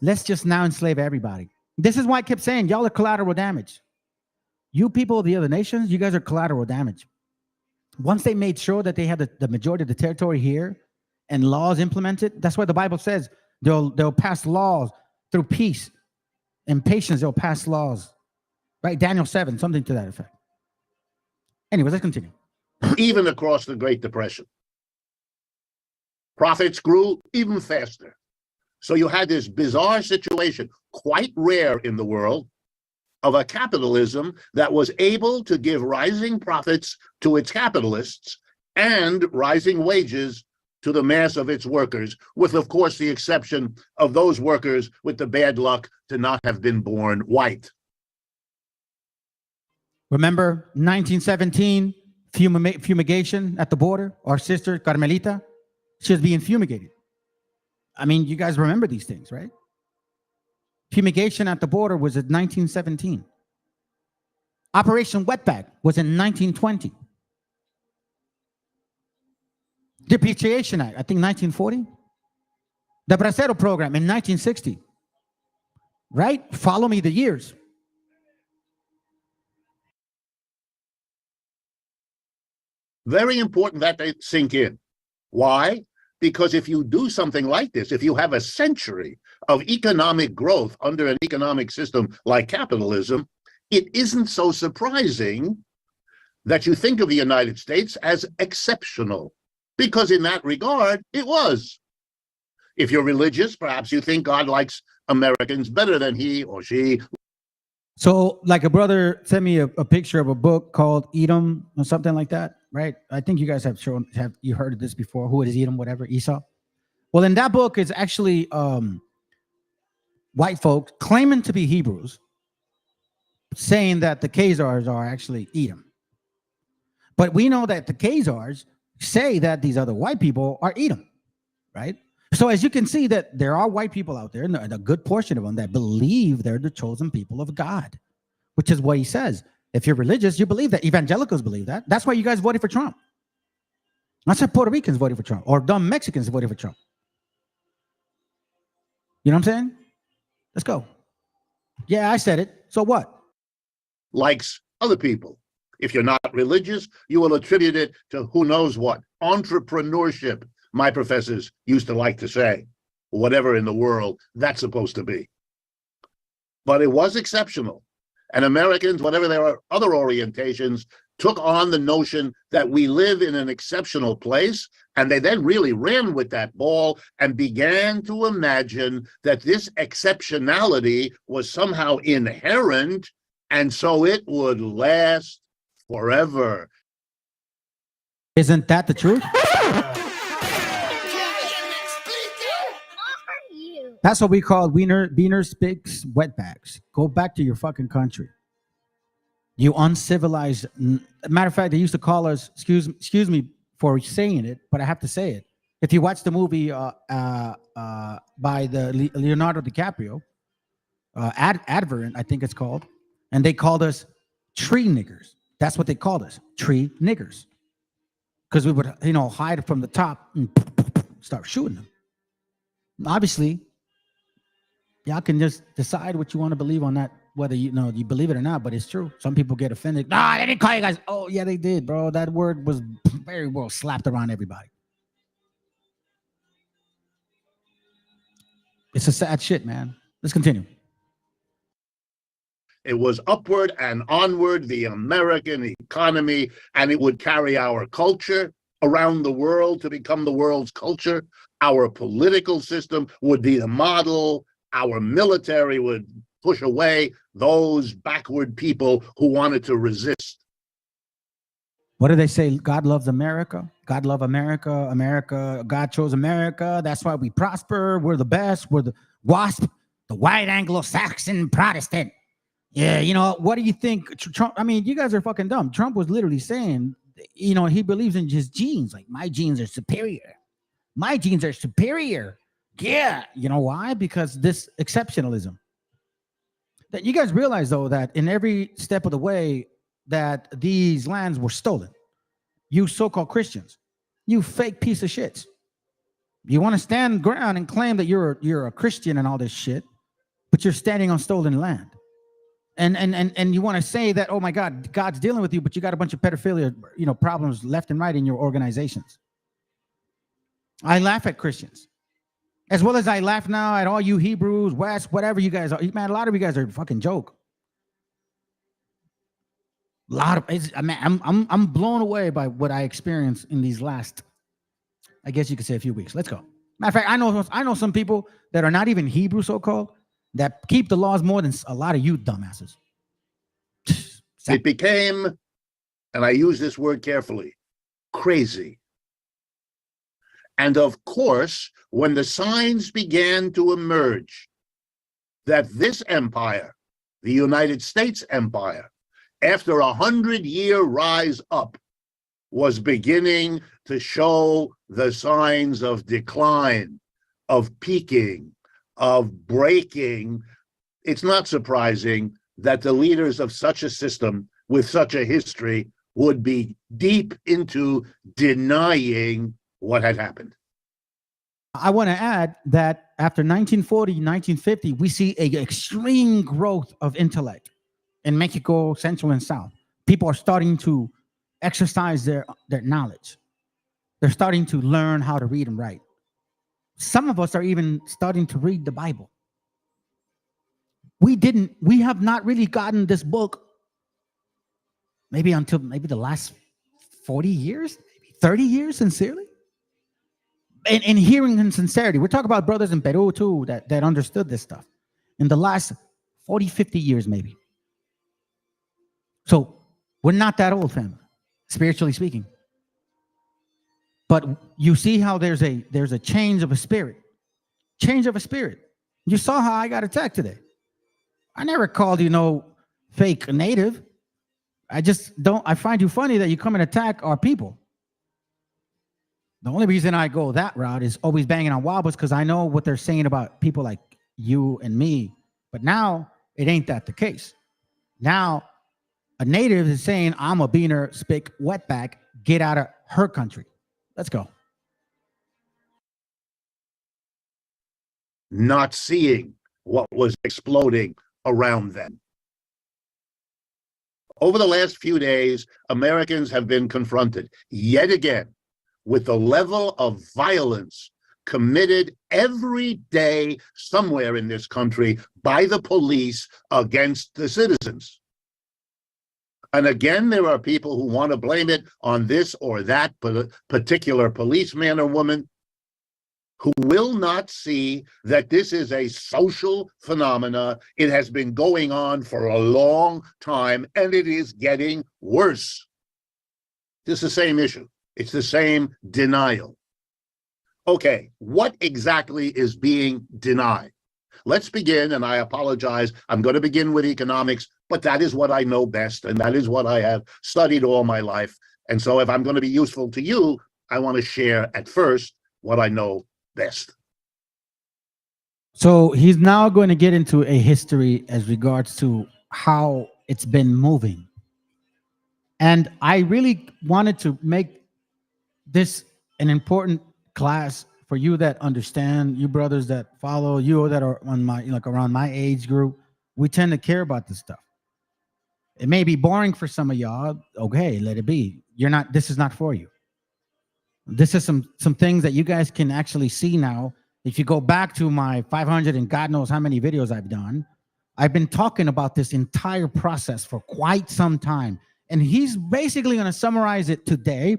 Speaker 1: Let's just now enslave everybody. This is why I kept saying, y'all are collateral damage. You people of the other nations, you guys are collateral damage. Once they made sure that they had the majority of the territory here and laws implemented, that's why the Bible says they'll pass laws through peace and patience. They'll pass laws, right? Daniel 7, something to that effect. Anyway, let's continue.
Speaker 16: Even across the Great Depression, profits grew even faster. So you had this bizarre situation, quite rare in the world, of a capitalism that was able to give rising profits to its capitalists and rising wages to the mass of its workers, with, of course, the exception of those workers with the bad luck to not have been born white.
Speaker 1: Remember 1917, fumigation at the border? Our sister, Carmelita, she was being fumigated. I mean, you guys remember these things, right? Fumigation at the border was in 1917. Operation Wetback was in 1920. Depreciation Act, I think 1940. The Bracero Program in 1960. Right? Follow me the years.
Speaker 16: Very important that they sink in. Why? Because if you do something like this, if you have a century of economic growth under an economic system like capitalism, it isn't so surprising that you think of the United States as exceptional, because in that regard, it was. If you're religious, perhaps you think God likes Americans better than he or she.
Speaker 1: So, like a brother sent me a picture of a book called Edom or something like that, right? I think you guys have you heard of this before. Who is Edom, whatever, Esau. Well, in that book is actually white folk claiming to be Hebrews, saying that the Khazars are actually Edom. But we know that the Khazars say that these other white people are Edom, right? So as you can see that there are white people out there, and a good portion of them that believe they're the chosen people of God, which is what he says. If you're religious, you believe that. Evangelicals believe that. That's why you guys voted for Trump. That's why Puerto Ricans voted for Trump, or dumb Mexicans voted for Trump. You know what I'm saying? Let's go. Yeah, I said it. So what?
Speaker 16: Likes other people. If you're not religious, you will attribute it to who knows what. Entrepreneurship, my professors used to like to say. Whatever in the world that's supposed to be. But it was exceptional. And Americans, whatever their other orientations, took on the notion that we live in an exceptional place, and they then really ran with that ball and began to imagine that this exceptionality was somehow inherent, and so it would last forever.
Speaker 1: Isn't that the truth? That's what we call Wiener Spigs wetbacks. Go back to your fucking country. You uncivilized. Matter of fact, they used to call us, excuse me for saying it, but I have to say it. If you watch the movie by the Leonardo DiCaprio, Adverent, I think it's called, and they called us tree niggers. That's what they called us, tree niggers. Because we would, hide from the top and start shooting them. Obviously, y'all can just decide what you want to believe on that, whether you believe it or not, but it's true. Some people get offended. Nah, they didn't call you guys. Oh, yeah, they did, bro. That word was very well slapped around everybody. It's a sad shit, man. Let's continue.
Speaker 16: It was upward and onward, the American economy, and it would carry our culture around the world to become the world's culture. Our political system would be the model. Our military would push away those backward people who wanted to resist.
Speaker 1: What do they say? God loves America. God love America. America. God chose America. That's why we prosper. We're the best. We're the WASP, the white Anglo-Saxon Protestant. Yeah, you know, what do you think? Trump, I mean, you guys are fucking dumb. Trump was literally saying, you know, he believes in his genes. Like, my genes are superior. My genes are superior. Yeah. You know why? Because this exceptionalism. That you guys realize, though, that in every step of the way that these lands were stolen, you so-called Christians, you fake piece of shits. You want to stand ground and claim that you're a Christian and all this shit, but you're standing on stolen land. And you want to say that, oh my God, God's dealing with you, but you got a bunch of pedophilia, you know, problems left and right in your organizations. I laugh at Christians, as well as I laugh now at all you Hebrews, West, whatever you guys are. Man, a lot of you guys are a fucking joke. A lot of, I'm blown away by what I experienced in these last, I guess you could say, a few weeks. Let's go. Matter of fact, I know some people that are not even Hebrew, so-called, that keep the laws more than a lot of you dumbasses.
Speaker 16: It became, and I use this word carefully, crazy. And of course, when the signs began to emerge that this empire, the United States empire, after 100-year rise up, was beginning to show the signs of decline, of peaking, of breaking, it's not surprising that the leaders of such a system with such a history would be deep into denying what had happened.
Speaker 1: I want to add that after 1940, 1950, we see an extreme growth of intellect in Mexico, Central and South. People are starting to exercise their knowledge. They're starting to learn how to read and write. Some of us are even starting to read the Bible. We have not really gotten this book maybe until the last 40 years, maybe 30 years, sincerely. And hearing in sincerity. We're talking about brothers in Peru too that understood this stuff in the last 40, 50 years maybe. So we're not that old, family, spiritually speaking. But you see how there's a change of a spirit. Change of a spirit. You saw how I got attacked today. I never called you no fake native. I find you funny that you come and attack our people. The only reason I go that route is always banging on wobbles because I know what they're saying about people like you and me. But now it ain't that the case. Now a native is saying, I'm a beaner, spick, wetback, get out of her country. Let's go.
Speaker 16: Not seeing what was exploding around them. Over the last few days, Americans have been confronted yet again with the level of violence committed every day somewhere in this country by the police against the citizens. And again, there are people who want to blame it on this or that particular policeman or woman, who will not see that this is a social phenomena. It has been going on for a long time, and it is getting worse. It's the same issue. It's the same denial. Okay, what exactly is being denied? Let's begin, and I apologize. I'm going to begin with economics, but that is what I know best, and that is what I have studied all my life. And so if I'm going to be useful to you, I want to share at first what I know best.
Speaker 1: So he's now going to get into a history as regards to how it's been moving. And I really wanted to make this an important class for you that understand, you brothers that follow, you that are on my, like around my age group. We tend to care about this stuff. It may be boring for some of y'all. Okay, let it be. This is not for you. This is some things that you guys can actually see now If you go back to my 500 and God knows how many videos I've done, I've been talking about this entire process for quite some time. And he's basically going to summarize it today.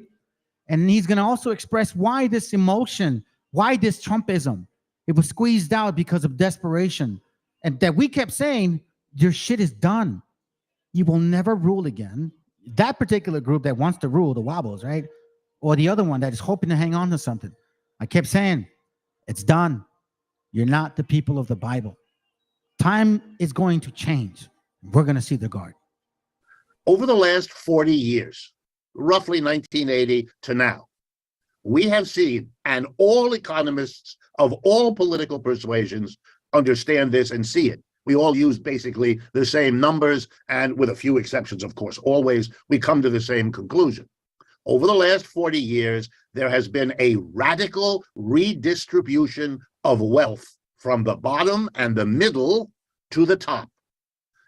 Speaker 1: And he's going to also express why this emotion, why this Trumpism, it was squeezed out because of desperation. And that we kept saying, your shit is done. You will never rule again. That particular group that wants to rule, the Wobbles, right? Or the other one that is hoping to hang on to something. I kept saying, it's done. You're not the people of the Bible. Time is going to change. We're going to see the guard.
Speaker 16: Over the last 40 years, roughly 1980 to now, we have seen, and all economists of all political persuasions understand this and see it. We all use basically the same numbers, and with a few exceptions, of course, always we come to the same conclusion. Over the last 40 years, there has been a radical redistribution of wealth from the bottom and the middle to the top.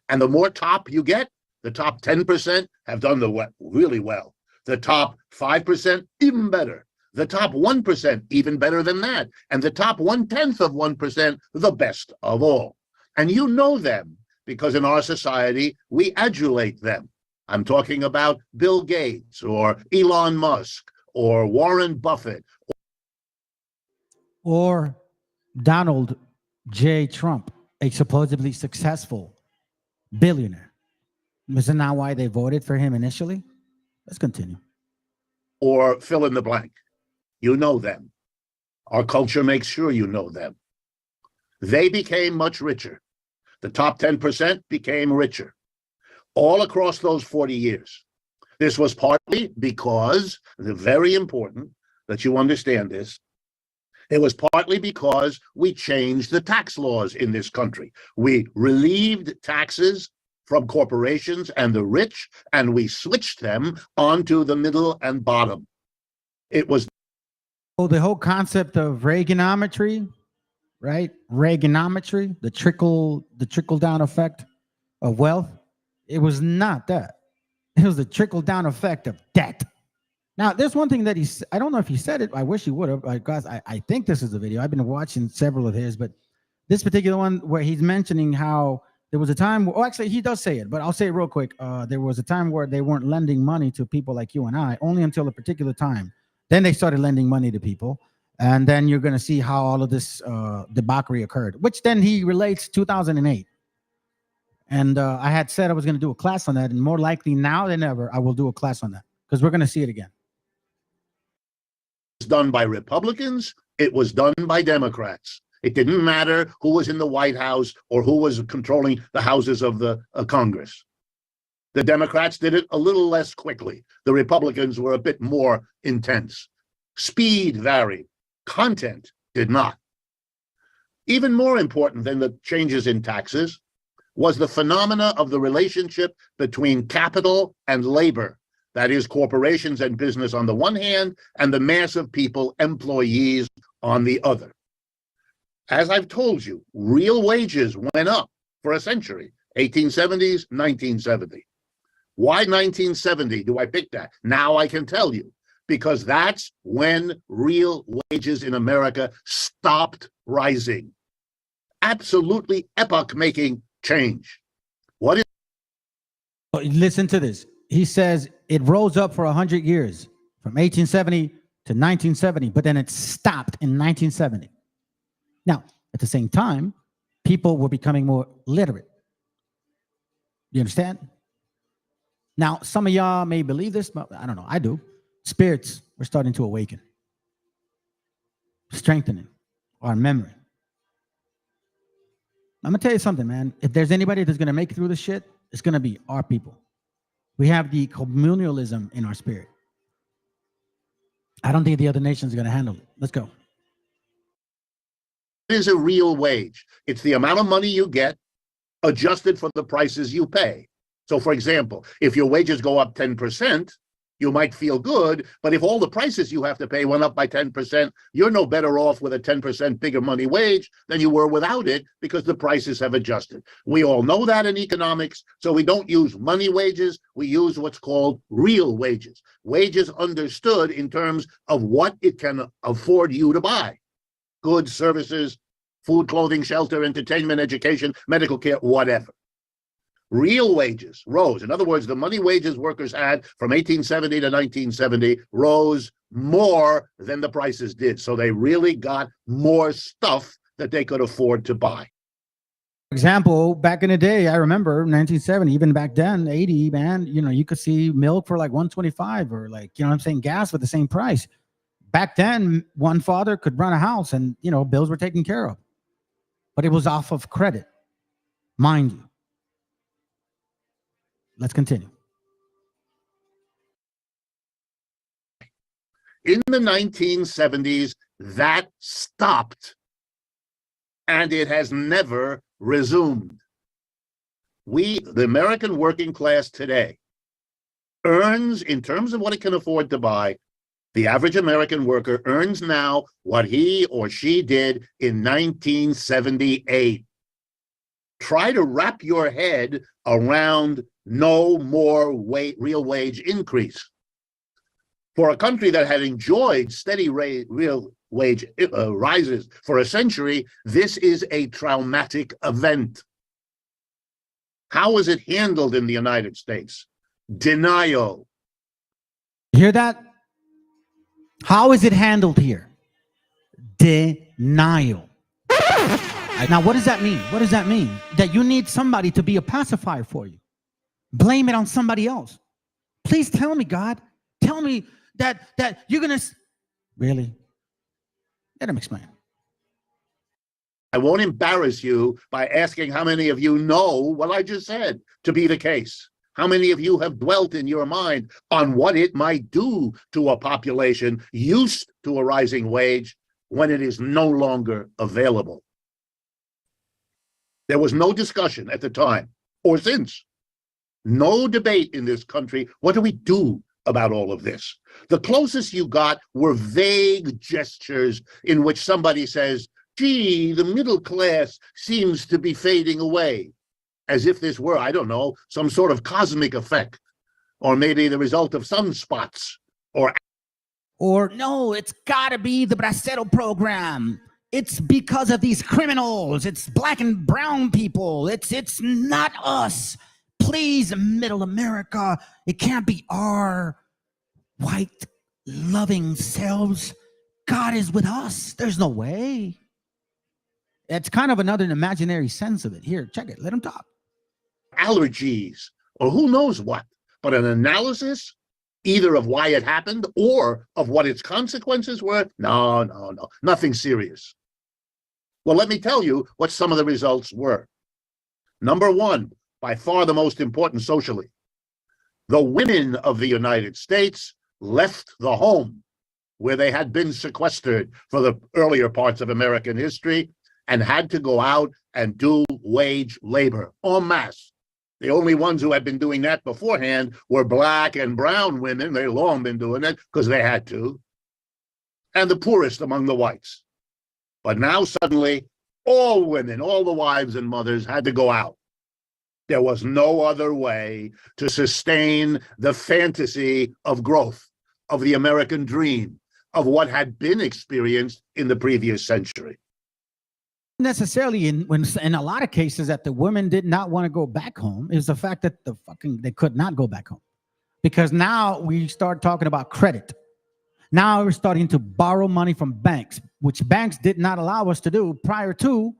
Speaker 16: And the more top you get, the top 10% have done really well. The top 5%, even better. The top 1%, even better than that. And the top 1/10 of 1%, the best of all. And you know them because in our society, we adulate them. I'm talking about Bill Gates or Elon Musk or Warren Buffett.
Speaker 1: Or Donald J. Trump, a supposedly successful billionaire. Isn't that why they voted for him initially? Let's continue.
Speaker 16: Or fill in the blank. You know them. Our culture makes sure you know them. They became much richer. The top 10% became richer all across those 40 years. This was partly because, it's very important that you understand this, it was partly because we changed the tax laws in this country. We relieved taxes from corporations and the rich, and we switched them onto the middle and bottom. It was
Speaker 1: the whole concept of Reaganometry, right? Reaganometry, the trickle down effect of wealth. It was not that. It was the trickle down effect of debt. Now, there's one thing that I don't know if he said it. I wish he would have. Because I think this is the video. I've been watching several of his, but this particular one where he's mentioning how there was a time, well, actually, he does say it, but I'll say it real quick. There was a time where they weren't lending money to people like you and I, only until a particular time. Then they started lending money to people. And then you're going to see how all of this debauchery occurred, which then he relates 2008. And I had said I was going to do a class on that. And more likely now than ever, I will do a class on that because we're going to see it again.
Speaker 16: It was done by Republicans. It was done by Democrats. It didn't matter who was in the White House or who was controlling the houses of the Congress. The Democrats did it a little less quickly. The Republicans were a bit more intense. Speed varied. Content did not. Even more important than the changes in taxes was the phenomena of the relationship between capital and labor. That is, corporations and business on the one hand, and the mass of people, employees, on the other. As I've told you, real wages went up for a century, 1870s, 1970. Why 1970 do I pick that? Now I can tell you, because that's when real wages in America stopped rising. Absolutely epoch-making change. What is?
Speaker 1: Listen to this. He says it rose up for 100 years, from 1870 to 1970, but then it stopped in 1970. Now, at the same time, people were becoming more literate. You understand? Now, some of y'all may believe this, but I don't know. I do. Spirits were starting to awaken, strengthening our memory. I'm going to tell you something, man. If there's anybody that's going to make it through this shit, it's going to be our people. We have the communalism in our spirit. I don't think the other nations are going to handle it. Let's go.
Speaker 16: It is a real wage. It's the amount of money you get adjusted for the prices you pay. So, for example, if your wages go up 10%, you might feel good, but if all the prices you have to pay went up by 10%, you're no better off with a 10% bigger money wage than you were without it because the prices have adjusted. We all know that in economics, so we don't use money wages, we use what's called real wages. Wages understood in terms of what it can afford you to buy. goods, services, food, clothing, shelter, entertainment, education, medical care, whatever. Real wages rose. In other words, the money wages workers had from 1870 to 1970 rose more than the prices did. So they really got more stuff that they could afford to buy.
Speaker 1: For example, back in the day, I remember 1970, even back then, 80, man, you know, you could see milk for like 125 or like, you know what I'm saying, gas for the same price. Back then, one father could run a house and, you know, bills were taken care of. But it was off of credit, mind you. Let's continue.
Speaker 16: In the 1970s, that stopped, and it has never resumed. We, the American working class today, earns, in terms of what it can afford to buy, the average American worker earns now what he or she did in 1978. Try to wrap your head around no more real wage increase. For a country that had enjoyed steady real wage rises for a century, this is a traumatic event. How is it handled in the United States? Denial.
Speaker 1: You hear that? How is it handled here? Denial. Now, what does that mean? What does that mean? That you need somebody to be a pacifier for you. Blame it on somebody else. Please tell me, God. Tell me that you're going to... Really? Let him explain.
Speaker 16: I won't embarrass you by asking how many of you know what I just said to be the case. How many of you have dwelt in your mind on what it might do to a population used to a rising wage when it is no longer available? There was no discussion at the time or since. No debate in this country. What do we do about all of this? The closest you got were vague gestures in which somebody says, gee, the middle class seems to be fading away, as if this were, I don't know, some sort of cosmic effect, or maybe the result of sunspots, or
Speaker 1: no, it's gotta be the Bracero program. It's because of these criminals. It's black and brown people. It's not us. Please, middle America, it can't be our white loving selves. God is with us. There's no way. It's kind of another imaginary sense of it. Here, check it. Let him talk.
Speaker 16: allergies, or who knows what, but an analysis either of why it happened or of what its consequences were? No, nothing serious. Well, let me tell you what some of the results were. Number one, by far the most important socially, the women of the United States left the home where they had been sequestered for the earlier parts of American history and had to go out and do wage labor en masse. The only ones who had been doing that beforehand were black and brown women. They'd long been doing it because they had to. And the poorest among the whites. But now suddenly, all women, all the wives and mothers had to go out. There was no other way to sustain the fantasy of growth, of the American dream, of what had been experienced in the previous century.
Speaker 1: Necessarily in a lot of cases that the women did not want to go back home is the fact that they could not go back home, because now we start talking about credit. Now we're starting to borrow money from banks, which banks did not allow us to do prior to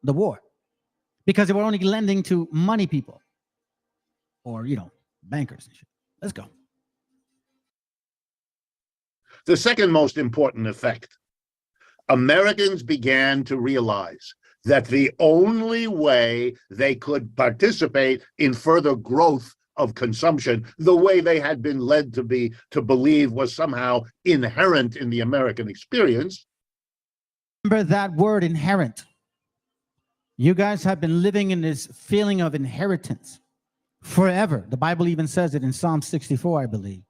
Speaker 1: the war, because they were only lending to money people or, bankers and shit. Let's go.
Speaker 16: The second most important effect, Americans began to realize that the only way they could participate in further growth of consumption, the way they had been led to believe was somehow inherent in the American experience.
Speaker 1: Remember that word, inherent. You guys have been living in this feeling of inheritance forever. The Bible even says it in Psalm 64, I believe,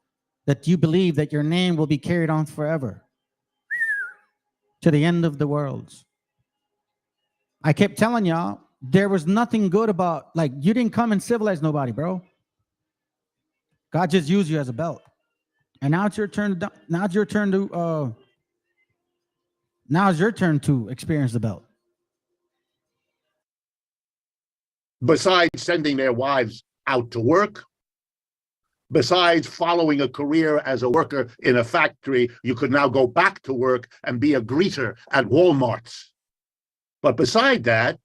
Speaker 1: that you believe that your name will be carried on forever to the end of the worlds. I kept telling y'all, there was nothing good about, you didn't come and civilize nobody, bro. God just used you as a belt. And now it's your turn to Now it's your turn to experience the belt.
Speaker 16: Besides sending their wives out to work, besides following a career as a worker in a factory, you could now go back to work and be a greeter at Walmart's. But beside that,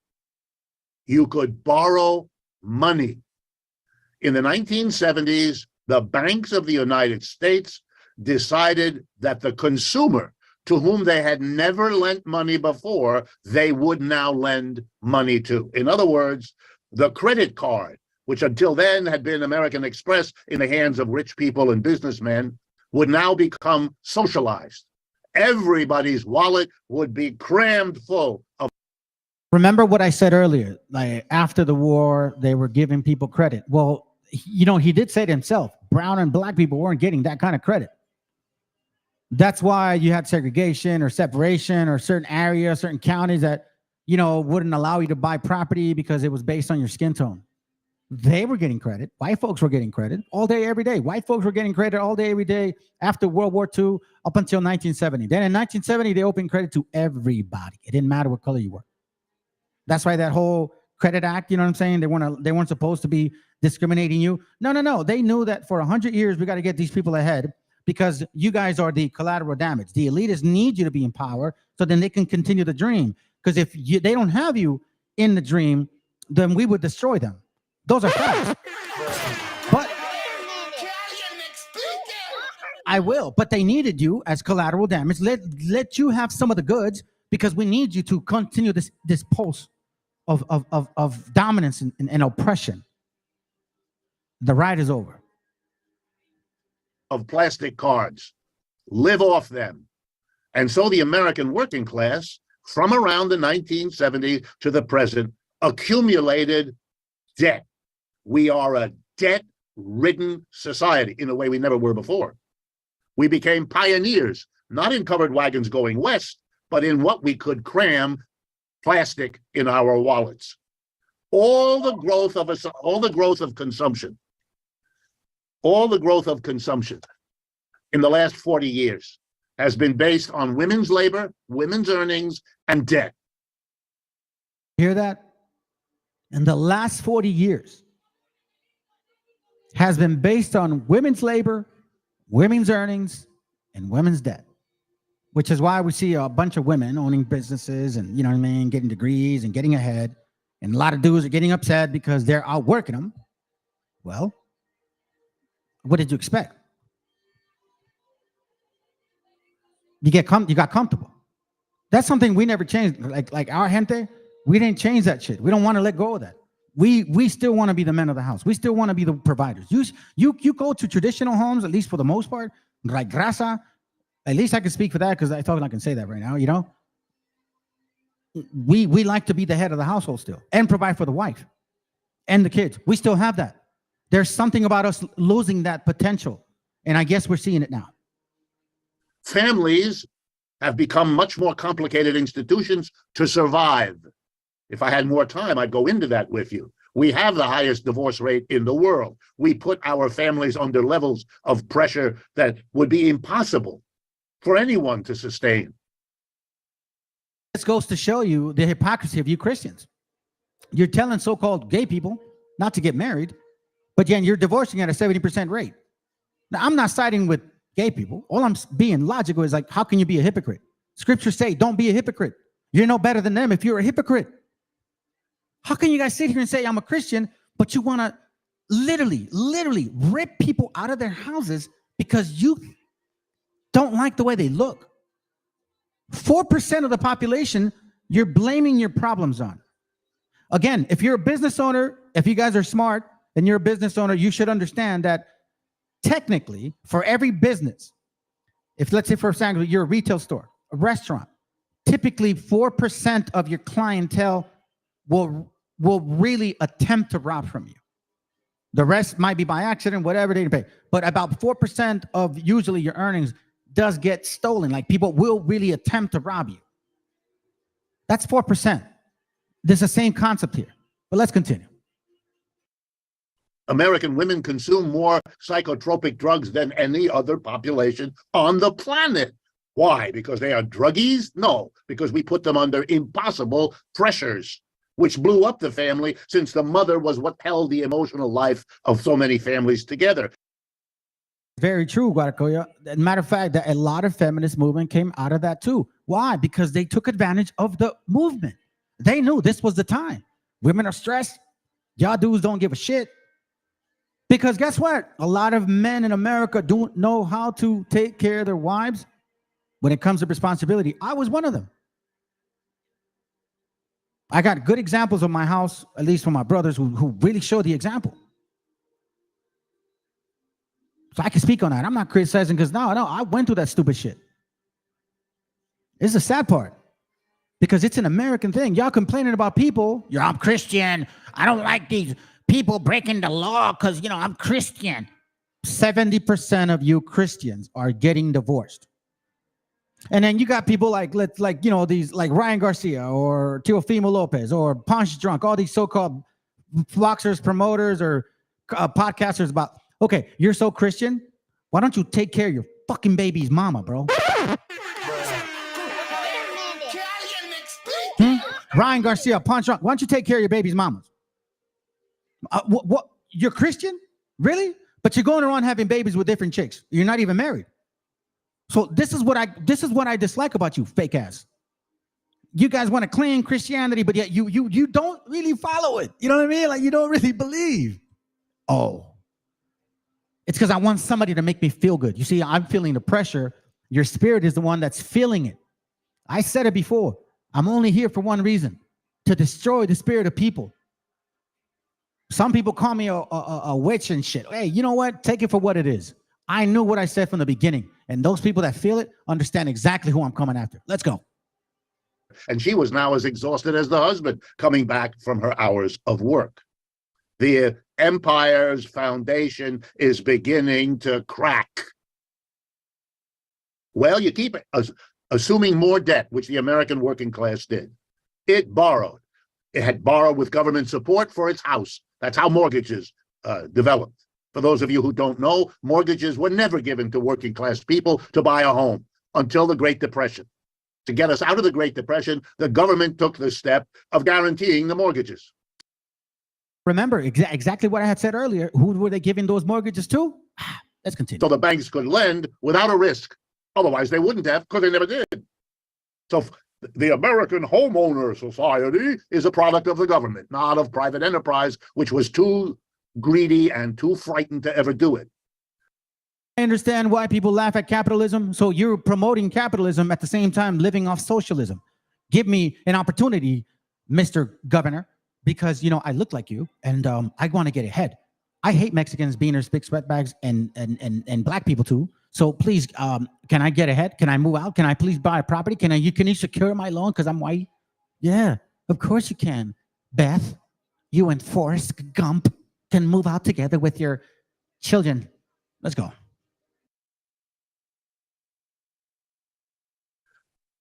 Speaker 16: you could borrow money. In the 1970s, the banks of the United States decided that the consumer, to whom they had never lent money before, they would now lend money to. In other words, the credit card, which until then had been American Express in the hands of rich people and businessmen, would now become socialized. Everybody's wallet would be crammed full of.
Speaker 1: Remember what I said earlier, like after the war, they were giving people credit. Well, you know, he did say it himself, brown and black people weren't getting that kind of credit. That's why you had segregation or separation or certain areas, certain counties that, you know, wouldn't allow you to buy property because it was based on your skin tone. They were getting credit. White folks were getting credit all day, every day. White folks were getting credit all day, every day after World War II up until 1970. Then in 1970, they opened credit to everybody. It didn't matter what color you were. That's why that whole Credit Act, you know what I'm saying? They weren't supposed to be discriminating you. No. They knew that for 100 years, we got to get these people ahead because you guys are the collateral damage. The elitists need you to be in power so then they can continue the dream. Because if they don't have you in the dream, then we would destroy them. Those are facts. But I will. But they needed you as collateral damage. Let you have some of the goods because we need you to continue this pulse of dominance and oppression. The ride is over.
Speaker 16: Of plastic cards, live off them. And so the American working class, from around the 1970s to the present, accumulated debt. We are a debt-ridden society in a way we never were before. We became pioneers, not in covered wagons going west, but in what we could cram plastic in our wallets. All the growth of consumption in the last 40 years has been based on women's labor, women's earnings, and debt.
Speaker 1: Hear that? In the last 40 years has been based on women's labor, women's earnings, and women's debt. Which is why we see a bunch of women owning businesses and, you know what I mean, getting degrees and getting ahead. And a lot of dudes are getting upset because they're outworking them. Well, what did you expect? You got comfortable. That's something we never changed. Like our gente, we didn't change that shit. We don't want to let go of that. We still want to be the men of the house. We still want to be the providers. You go to traditional homes, at least for the most part, like Grasa. At least I can speak for that because I thought I can say that right now, you know? We like to be the head of the household still and provide for the wife and the kids. We still have that. There's something about us losing that potential. And I guess we're seeing it now.
Speaker 16: Families have become much more complicated institutions to survive. If I had more time, I'd go into that with you. We have the highest divorce rate in the world. We put our families under levels of pressure that would be impossible for anyone to sustain.
Speaker 1: This goes to show you the hypocrisy of you Christians. You're telling so-called gay people not to get married, but yet you're divorcing at a 70% rate. Now, I'm not siding with gay people. All I'm being logical is like, how can you be a hypocrite? Scriptures say, don't be a hypocrite. You're no better than them if you're a hypocrite. How can you guys sit here and say, I'm a Christian, but you want to literally rip people out of their houses because you don't like the way they look? 4% of the population you're blaming your problems on. Again, if you're a business owner, if you guys are smart and you're a business owner, you should understand that technically for every business, if let's say for example, you're a retail store, a restaurant, typically 4% of your clientele will really attempt to rob from you. The rest might be by accident, whatever they pay. But about 4% of usually your earnings does get stolen. Like people will really attempt to rob you. That's 4%. There's the same concept here. But let's continue.
Speaker 16: American women consume more psychotropic drugs than any other population on the planet. Why? Because they are druggies? No, because we put them under impossible pressures, which blew up the family, since the mother was what held the emotional life of so many families together.
Speaker 1: Very true, Guaracoya. Matter of fact, that a lot of feminist movement came out of that too. Why? Because they took advantage of the movement. They knew this was the time. Women are stressed. Y'all dudes don't give a shit. Because guess what? A lot of men in America don't know how to take care of their wives when it comes to responsibility. I was one of them. I got good examples of my house, at least from my brothers, who really show the example. So I can speak on that. I'm not criticizing because no, I went through that stupid shit. It's the sad part because it's an American thing. Y'all complaining about people. I'm Christian. I don't like these people breaking the law because, I'm Christian. 70% of you Christians are getting divorced. And then you got people these like Ryan Garcia or Teofimo Lopez or Punch Drunk, all these so-called boxers, promoters, or podcasters about, okay, you're so Christian. Why don't you take care of your fucking baby's mama, bro? Ryan Garcia, Punch Drunk, why don't you take care of your baby's mamas? What? You're Christian? Really? But you're going around having babies with different chicks. You're not even married. So this is what I dislike about you, fake ass. You guys want to claim Christianity, but yet you don't really follow it. You know what I mean? Like you don't really believe. Oh, it's because I want somebody to make me feel good. You see, I'm feeling the pressure. Your spirit is the one that's feeling it. I said it before. I'm only here for one reason: to destroy the spirit of people. Some people call me a witch and shit. Hey, you know what? Take it for what it is. I knew what I said from the beginning. And those people that feel it understand exactly who I'm coming after. Let's go.
Speaker 16: And she was now as exhausted as the husband coming back from her hours of work. The empire's foundation is beginning to crack. Well, you keep assuming more debt, which the American working class did. It borrowed. It had borrowed with government support for its house. That's how mortgages developed. For those of you who don't know, mortgages were never given to working class people to buy a home until the Great Depression. To get us out of the Great Depression, the government took the step of guaranteeing the mortgages.
Speaker 1: Remember exactly what I had said earlier. Who were they giving those mortgages to? Let's continue.
Speaker 16: So the banks could lend without a risk. Otherwise, they wouldn't have, because they never did. So the American Homeowner Society is a product of the government, not of private enterprise, which was too greedy and too frightened to ever do it.
Speaker 1: I understand why people laugh at capitalism. So you're promoting capitalism at the same time living off socialism. Give me an opportunity, Mr. Governor, because I look like you and I want to get ahead. I hate Mexicans, beaners, big sweatbags, and black people too. So please, can I get ahead? Can I move out? Can I please buy a property? Can you secure my loan because I'm white? Yeah, of course you can. Beth, you and Forrest Gump can move out together with your children. Let's go.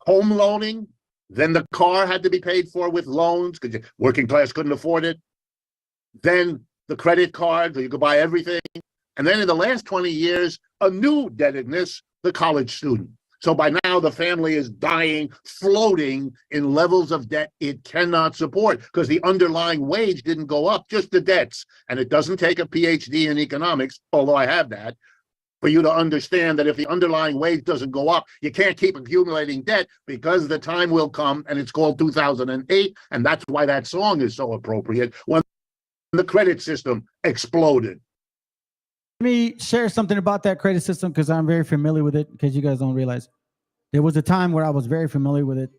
Speaker 16: Home loaning, then the car had to be paid for with loans because working class couldn't afford it. Then the credit card, so you could buy everything. And then in the last 20 years, a new indebtedness, the college student. So by now, the family is dying, floating in levels of debt it cannot support because the underlying wage didn't go up, just the debts. And it doesn't take a PhD in economics, although I have that, for you to understand that if the underlying wage doesn't go up, you can't keep accumulating debt because the time will come, and it's called 2008, and that's why that song is so appropriate, when the credit system exploded.
Speaker 1: Let me share something about that credit system because I'm very familiar with it, because you guys don't realize. There was a time where I was very familiar with it.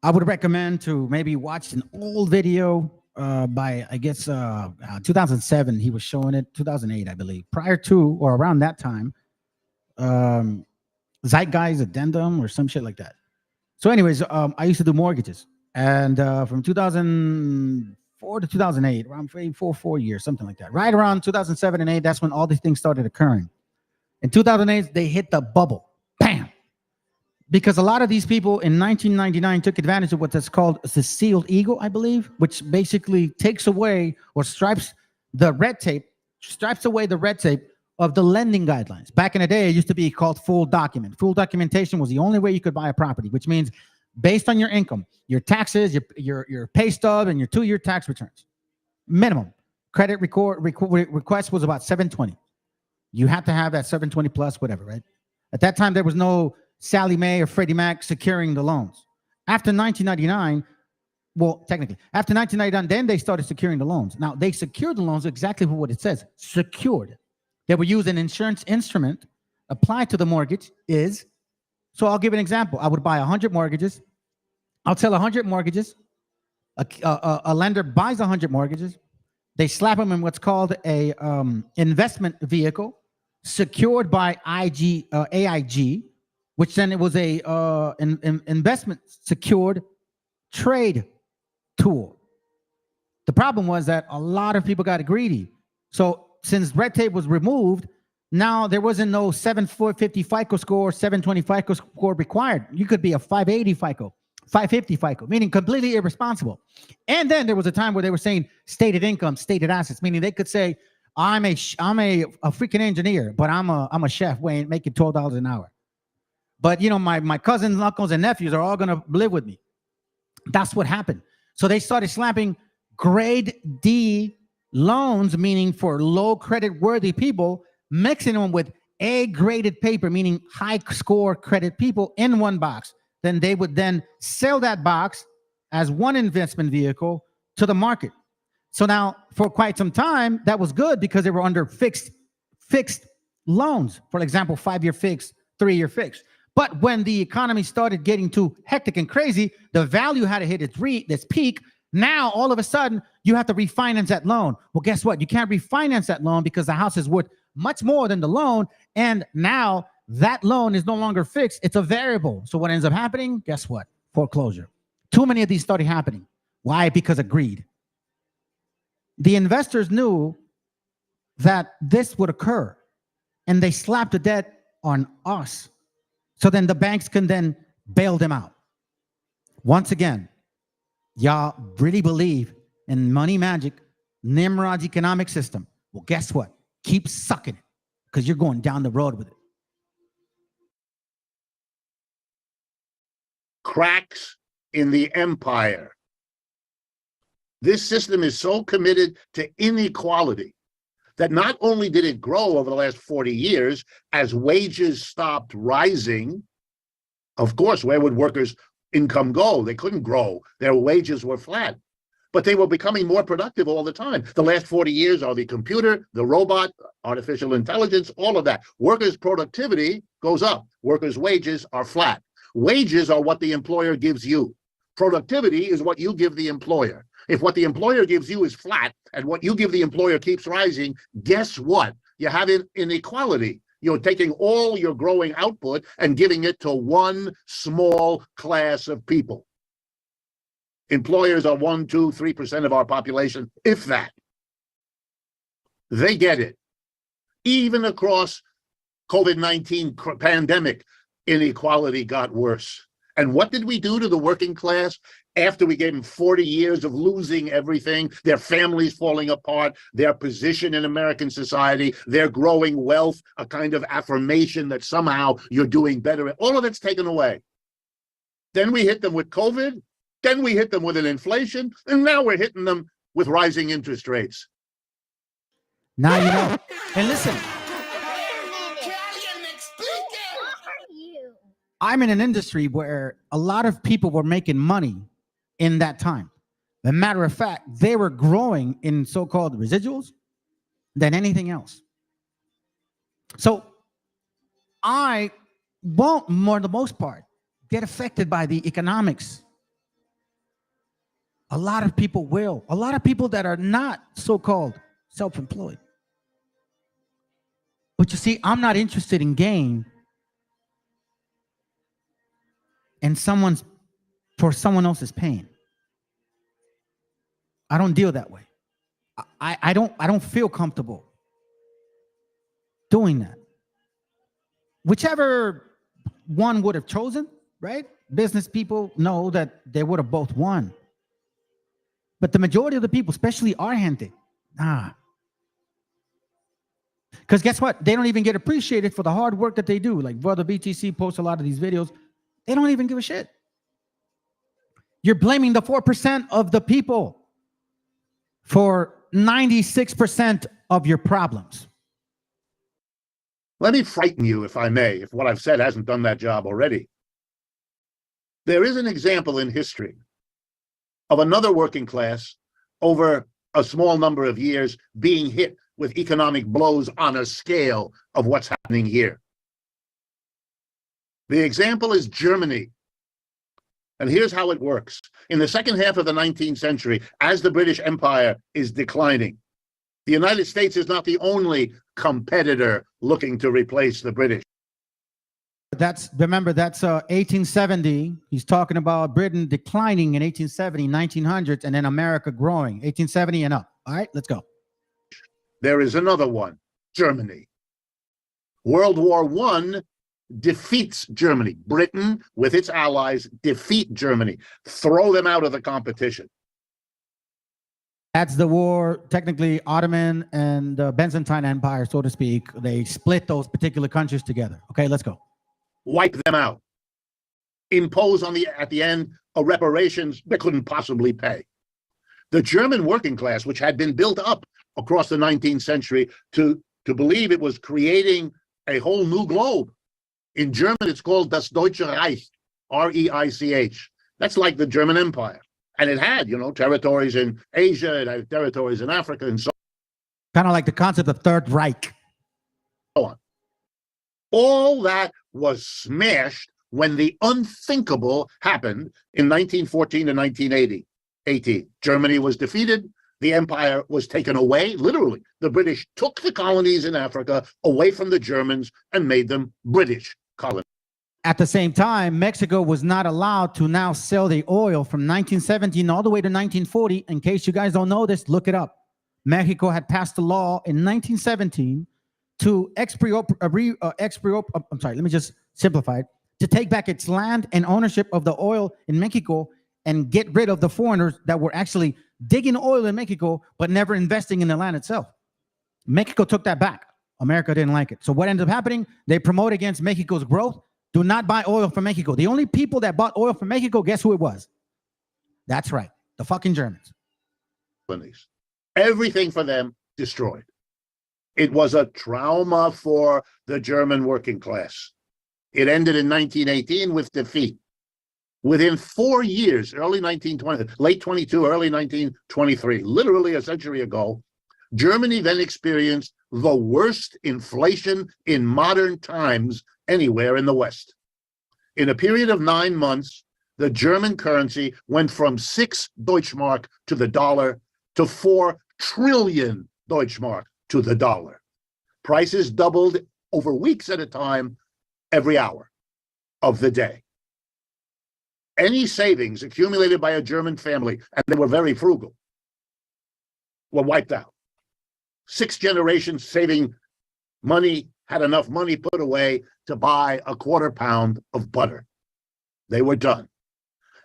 Speaker 1: I would recommend to maybe watch an old video by, I guess, 2007. He was showing it, 2008, I believe. Prior to or around that time, Zeitgeist Addendum or some shit like that. So anyways, I used to do mortgages. And from 2004 to 2008, around 4 years, something like that. Right around 2007 and 8, that's when all these things started occurring. In 2008, they hit the bubble. Bam! Because a lot of these people in 1999 took advantage of what's called the sealed ego, I believe, which basically takes away or stripes away the red tape of the lending guidelines. Back in the day, it used to be called full document. Full documentation was the only way you could buy a property, which means based on your income, your taxes, your pay stub, and your 2-year tax returns. Minimum. Credit request was about 720. You had to have that 720 plus, whatever, right? At that time, there was no Sallie Mae or Freddie Mac securing the loans. After 1999, well, technically, after 1999, then they started securing the loans. Now, they secured the loans exactly what it says, secured. They would use an insurance instrument applied to the mortgage so I'll give an example. I would buy 100 mortgages. I'll sell 100 mortgages. A lender buys 100 mortgages. They slap them in what's called a investment vehicle secured by AIG, which then it was a investment secured trade tool. The problem was that a lot of people got greedy. So since red tape was removed, now there wasn't no 750 FICO score, 720 FICO score required. You could be a 580 FICO, 550 FICO, meaning completely irresponsible. And then there was a time where they were saying stated income, stated assets, meaning they could say, I'm a freaking engineer, but I'm a chef making $12 an hour. But you know, my cousins, uncles, and nephews are all gonna live with me. That's what happened. So they started slapping grade D loans, meaning for low credit worthy people, mixing them with A graded paper, meaning high score credit people in one box. Then they would then sell that box as one investment vehicle to the market. So now for quite some time, that was good because they were under fixed loans. For example, 5-year fixed, 3-year fixed. But when the economy started getting too hectic and crazy, the value had to hit its peak. Now, all of a sudden, you have to refinance that loan. Well, guess what? You can't refinance that loan because the house is worth much more than the loan. And now that loan is no longer fixed. It's a variable. So what ends up happening? Guess what? Foreclosure. Too many of these started happening. Why? Because of greed. The investors knew that this would occur, and they slapped the debt on us. So then the banks can then bail them out. Once again, y'all really believe in money magic, Nimrod's economic system. Well, guess what? Keep sucking it because you're going down the road with it.
Speaker 16: Cracks in the empire. This system is so committed to inequality that not only did it grow over the last 40 years as wages stopped rising. Of course, where would workers' income go? They couldn't grow. Their wages were flat. But they were becoming more productive all the time. The last 40 years are the computer, the robot, artificial intelligence, all of that. Workers' productivity goes up. Workers' wages are flat. Wages are what the employer gives you. Productivity is what you give the employer. If what the employer gives you is flat and what you give the employer keeps rising, guess what? You have inequality. You're taking all your growing output and giving it to one small class of people. Employers are 1%, 2%, 3% of our population, if that. They get it. Even across COVID-19 pandemic, inequality got worse. And what did we do to the working class after we gave them 40 years of losing everything, their families falling apart, their position in American society, their growing wealth, a kind of affirmation that somehow you're doing better. All of it's taken away. Then we hit them with COVID. Then we hit them with an inflation. And now we're hitting them with rising interest rates.
Speaker 1: Now you know. And listen. I'm in an industry where a lot of people were making money in that time. As a matter of fact, they were growing in so-called residuals than anything else. So I won't, for the most part, get affected by the economics. A lot of people will. A lot of people that are not so-called self-employed. But you see, I'm not interested in gain and for someone else's pain. I don't deal that way. I don't feel comfortable doing that. Whichever one would have chosen, right? Business people know that they would have both won. But the majority of the people, especially our gente, nah. Because guess what? They don't even get appreciated for the hard work that they do. Like Brother BTC posts a lot of these videos. They don't even give a shit. You're blaming the 4% of the people for 96% of your problems.
Speaker 16: Let me frighten you, if I may, if what I've said hasn't done that job already. There is an example in history of another working class over a small number of years being hit with economic blows on a scale of what's happening here. The example is Germany. And here's how it works. In the second half of the 19th century, as the British Empire is declining, the United States is not the only competitor looking to replace the British.
Speaker 1: Remember, that's 1870. He's talking about Britain declining in 1870, 1900s, and then America growing, 1870 and up. All right, let's go.
Speaker 16: There is another one, Germany. World War I defeats Germany. Britain, with its allies, defeat Germany, throw them out of the competition.
Speaker 1: That's the war, technically Ottoman and the Byzantine Empire, so to speak. They split those particular countries together. Okay, let's go.
Speaker 16: Wipe them out. Impose at the end a reparations they couldn't possibly pay. The German working class, which had been built up across the 19th century to believe it was creating a whole new globe. In German, it's called das Deutsche Reich, R-E-I-C-H. That's like the German Empire. And it had, territories in Asia, it had territories in Africa, and so on.
Speaker 1: Kind of like the concept of Third Reich.
Speaker 16: On. All that was smashed when the unthinkable happened in 1914 to 1918. Germany was defeated. The empire was taken away, literally. The British took the colonies in Africa away from the Germans and made them British colonies.
Speaker 1: At the same time, Mexico was not allowed to now sell the oil from 1917 all the way to 1940. In case you guys don't know this, look it up. Mexico had passed a law in 1917 to let me just simplify it, to take back its land and ownership of the oil in Mexico and get rid of the foreigners that were actually digging oil in Mexico, but never investing in the land itself. Mexico took that back. America didn't like it. So what ended up happening? They promote against Mexico's growth. Do not buy oil from Mexico. The only people that bought oil from Mexico, guess who it was? That's right. The fucking Germans.
Speaker 16: Everything for them destroyed. It was a trauma for the German working class. It ended in 1918 with defeat. Within 4 years, early 1920, late 22, early 1923, literally a century ago, Germany then experienced the worst inflation in modern times anywhere in the West. In a period of 9 months, the German currency went from 6 Deutschmark to the dollar to 4 trillion Deutschmark to the dollar. Prices doubled over weeks at a time, every hour of the day. Any savings accumulated by a German family, and they were very frugal, were wiped out. 6 generations saving money, had enough money put away to buy a quarter pound of butter. They were done.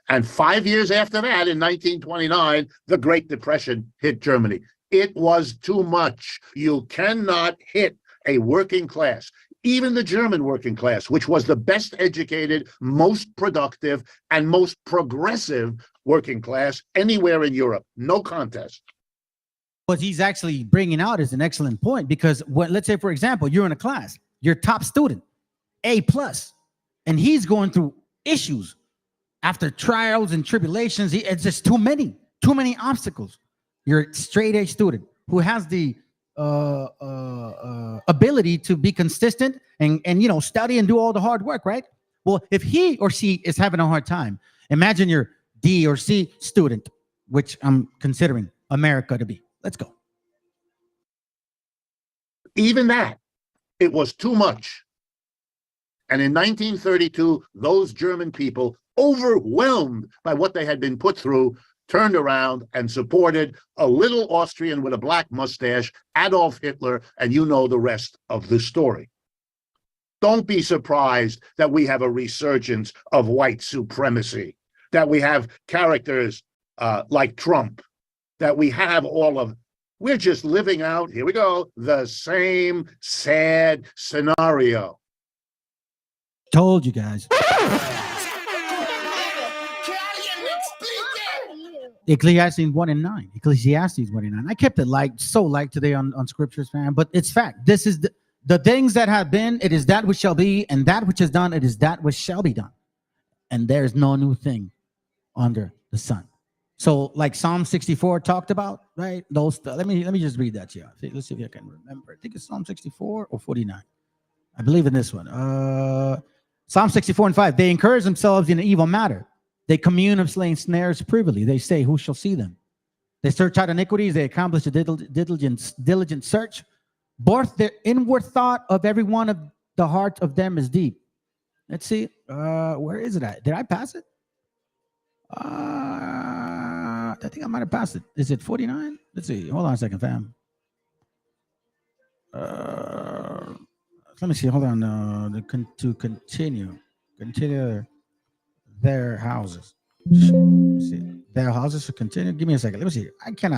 Speaker 16: And 5 years after that, in 1929, the Great Depression hit Germany. It was too much. You cannot hit a working class, even the German working class, which was the best educated, most productive, and most progressive working class anywhere in Europe. No contest.
Speaker 1: What he's actually bringing out is an excellent point, because let's say, for example, you're in a class, you're top student, A+, and he's going through issues after trials and tribulations. It's just too many obstacles. You're a straight A student who has the ability to be consistent and study and do all the hard work, right? Well, if he or she is having a hard time, imagine your D or C student, which I'm considering America to be. Let's go.
Speaker 16: Even that, it was too much. And in 1932, those German people, overwhelmed by what they had been put through, turned around and supported a little Austrian with a black mustache, Adolf Hitler, and you know the rest of the story. Don't be surprised that we have a resurgence of white supremacy, that we have characters like Trump, that we have all of We're just living out, here we go, the same sad scenario.
Speaker 1: Told you guys. Ecclesiastes 1 and 9. Ecclesiastes 1 and 9. I kept it so light today on scriptures, man. But it's fact. This is the things that have been, it is that which shall be, and that which is done, it is that which shall be done. And there's no new thing under the sun. So, like Psalm 64 talked about, right? Those. Let me just read that to you. Let's see if I can remember. I think it's Psalm 64 or 49. I believe in this one. Psalm 64 and 5. They encourage themselves in an evil matter. They commune of slaying snares privily. They say, who shall see them? They search out iniquities. They accomplish a diligent search. Both their inward thought of every one of the heart of them is deep. Let's see. Where is it at? Did I pass it? I think I might have passed it. Is it 49? Let's see. Hold on a second, fam. Let me see. Hold on. To continue their houses. Let's see. Their houses to continue. Give me a second. Let me see. I can't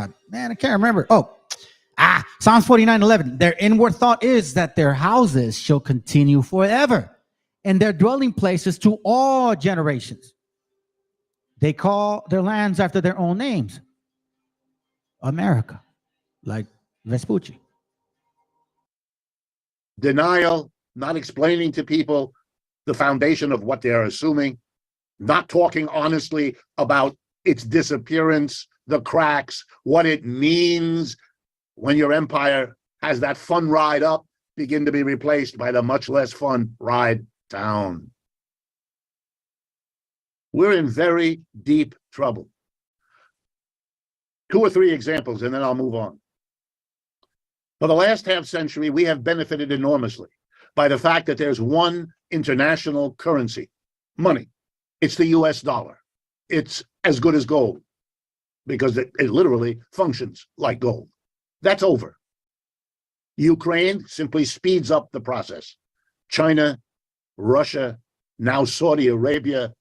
Speaker 1: remember. Psalms 49:11. Their inward thought is that their houses shall continue forever, and their dwelling places to all generations. They call their lands after their own names. America, like Vespucci.
Speaker 16: Denial, not explaining to people the foundation of what they're assuming, not talking honestly about its disappearance, the cracks, what it means when your empire has that fun ride up begin to be replaced by the much less fun ride down. We're in very deep trouble. 2 or 3 examples, and then I'll move on. For the last half century, we have benefited enormously by the fact that there's one international currency, money. It's the US dollar. It's as good as gold because it literally functions like gold. That's over. Ukraine simply speeds up the process. China, Russia, now Saudi Arabia,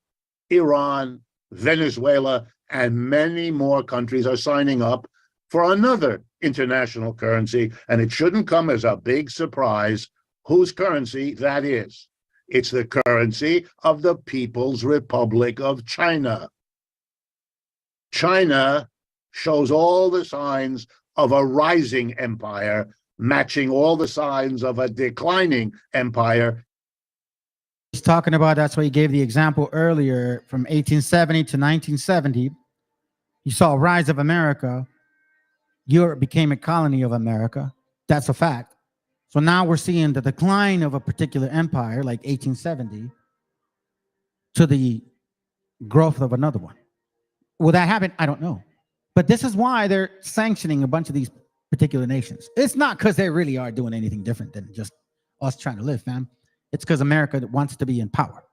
Speaker 16: Iran, Venezuela, and many more countries are signing up for another international currency, and it shouldn't come as a big surprise whose currency that is. It's the currency of the People's Republic of China. China shows all the signs of a rising empire, matching all the signs of a declining empire.
Speaker 1: He's talking about, that's why he gave the example earlier, from 1870 to 1970. You saw a rise of America. Europe became a colony of America. That's a fact. So now we're seeing the decline of a particular empire, like 1870, to the growth of another one. Will that happen? I don't know. But this is why they're sanctioning a bunch of these particular nations. It's not because they really are doing anything different than just us trying to live, fam. It's because America wants to be in power.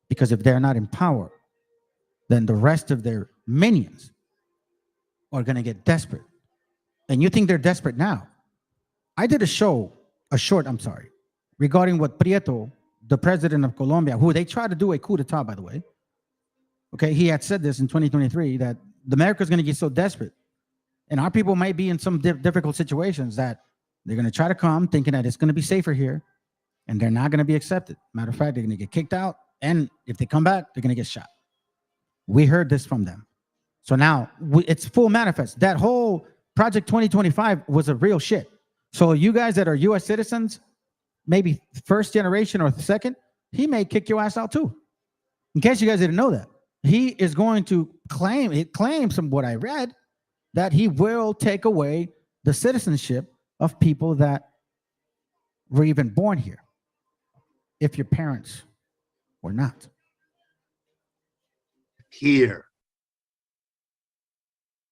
Speaker 1: Because if they're not in power, then the rest of their minions are going to get desperate. And you think they're desperate now. I did a short, regarding what Prieto, the president of Colombia, who they tried to do a coup d'etat, by the way. Okay, he had said this in 2023, that America is going to get so desperate. And our people might be in some difficult situations that they're going to try to come thinking that it's going to be safer here. And they're not going to be accepted. Matter of fact, they're going to get kicked out. And if they come back, they're going to get shot. We heard this from them. So now it's full manifest. That whole Project 2025 was a real shit. So you guys that are U.S. citizens, maybe first generation or second, he may kick your ass out too. In case you guys didn't know that. He is going to claim, it claims from what I read, that he will take away the citizenship of people that were even born here, if your parents were not.
Speaker 16: Here.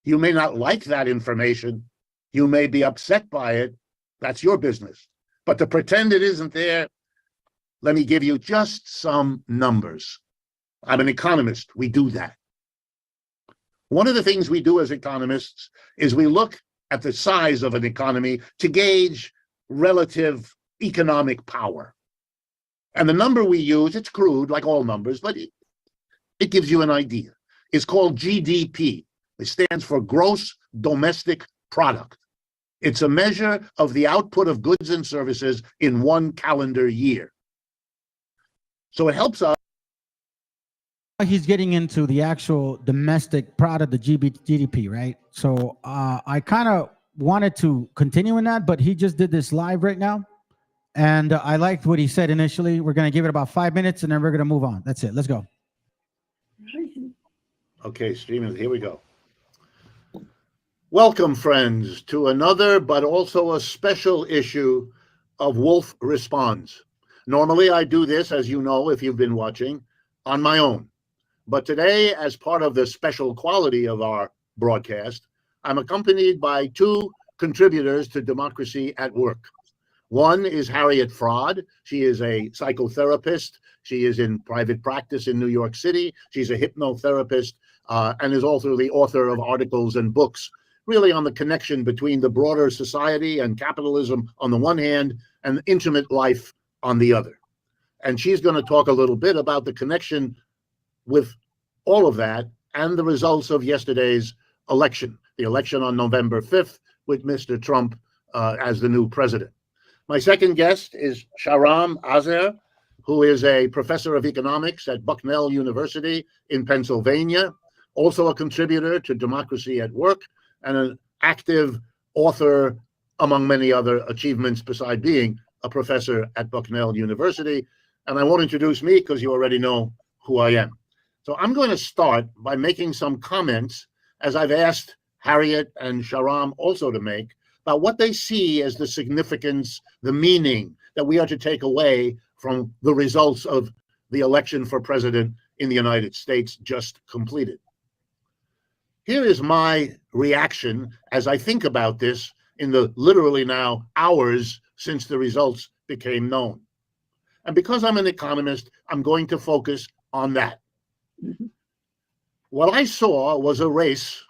Speaker 16: You may not like that information. You may be upset by it. That's your business. But to pretend it isn't there, let me give you just some numbers. I'm an economist. We do that. One of the things we do as economists is we look at the size of an economy to gauge relative economic power. And the number we use, it's crude, like all numbers, but it gives you an idea. It's called GDP. It stands for Gross Domestic product. It's a measure of the output of goods and services in one calendar year. So it helps us.
Speaker 1: He's getting into the actual domestic product, the GDP, right? So I kind of wanted to continue in that, but he just did this live right now. And I liked what he said initially. We're going to give it about 5 minutes and then we're going to move on. That's it. Let's go.
Speaker 16: Okay, streaming, here we go. Welcome, friends, to another but also a special issue of Wolf Responds. Normally, I do this, as you know, if you've been watching, on my own. But today, as part of the special quality of our broadcast, I'm accompanied by two contributors to Democracy at Work. One is Harriet Fraud. She is a psychotherapist. She is in private practice in New York City. She's a hypnotherapist and is also the author of articles and books, really on the connection between the broader society and capitalism on the one hand and intimate life on the other. And she's going to talk a little bit about the connection with all of that and the results of yesterday's election, the election on November 5th with Mr. Trump as the new president. My second guest is Shahram Azar, who is a professor of economics at Bucknell University in Pennsylvania, also a contributor to Democracy at Work, and an active author, among many other achievements, beside being a professor at Bucknell University. And I won't introduce me because you already know who I am. So I'm going to start by making some comments, as I've asked Harriet and Shahram also to make, about what they see as the significance, the meaning that we are to take away from the results of the election for president in the United States just completed. Here is my reaction as I think about this in the literally now hours since the results became known. And because I'm an economist, I'm going to focus on that. What I saw was a race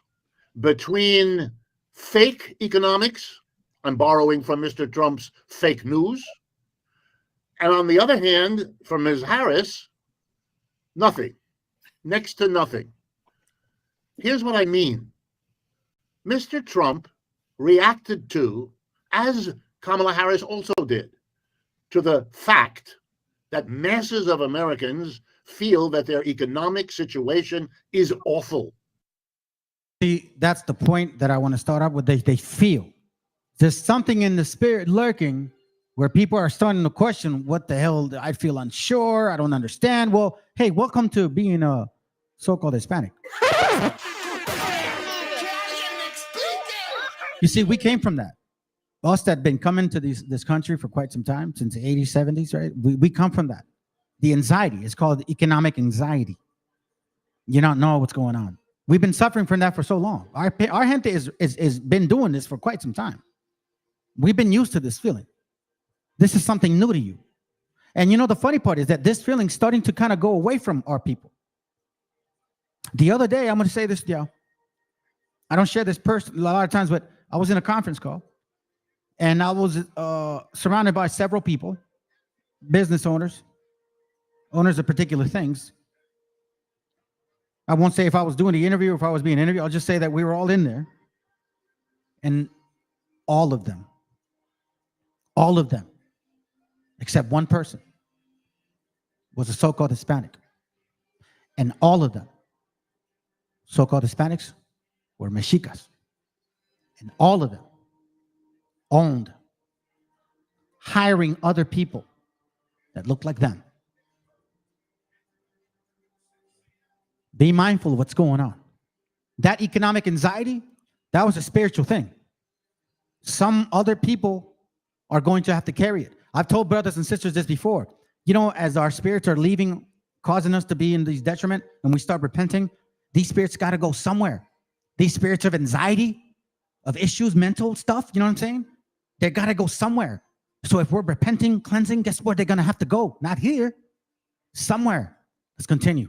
Speaker 16: between fake economics, I'm borrowing from Mr. Trump's fake news, and on the other hand, from Ms. Harris, nothing, next to nothing. Here's what I mean. Mr. Trump reacted to, as Kamala Harris also did, to the fact that masses of Americans feel that their economic situation is awful.
Speaker 1: See, that's the point that I want to start off with. They feel. There's something in the spirit lurking where people are starting to question, what the hell, I feel unsure, I don't understand. Well, hey, welcome to being a so-called Hispanic. You see, we came from that. Us that been coming to this country for quite some time, since the 80s, 70s, right? We come from that. The anxiety is called economic anxiety. You don't know what's going on. We've been suffering from that for so long. Our gente is been doing this for quite some time. We've been used to this feeling. This is something new to you. And you know, the funny part is that this feeling's starting to kind of go away from our people. The other day, I'm going to say this to y'all. I don't share this a lot of times, but I was in a conference call and I was surrounded by several people, business owners of particular things. I won't say if I was doing the interview or if I was being interviewed. I'll just say that we were all in there. And all of them, except one person, was a so-called Hispanic. And all of them, so-called Hispanics, were MESHIACHAs. And all of them owned hiring other people that looked like them. Be mindful of what's going on. That economic anxiety, that was a spiritual thing. Some other people are going to have to carry it. I've told brothers and sisters this before. You know, as our spirits are leaving, causing us to be in these detriment, and we start repenting, these spirits got to go somewhere. These spirits of anxiety, of issues, mental stuff, you know what I'm saying? They got to go somewhere. So if we're repenting, cleansing, guess where they're going to have to go? Not here, somewhere. Let's continue.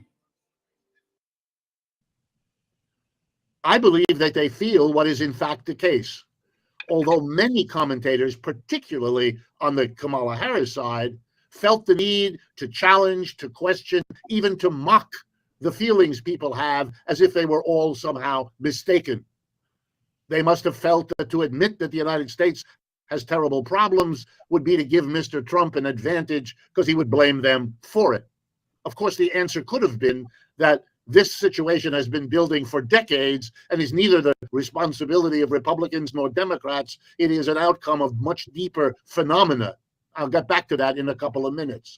Speaker 16: I believe that they feel what is in fact the case. Although many commentators, particularly on the Kamala Harris side, felt the need to challenge, to question, even to mock the feelings people have as if they were all somehow mistaken. They must have felt that to admit that the United States has terrible problems would be to give Mr. Trump an advantage because he would blame them for it. Of course, the answer could have been that this situation has been building for decades and is neither the responsibility of Republicans nor Democrats. It is an outcome of much deeper phenomena. I'll get back to that in a couple of minutes.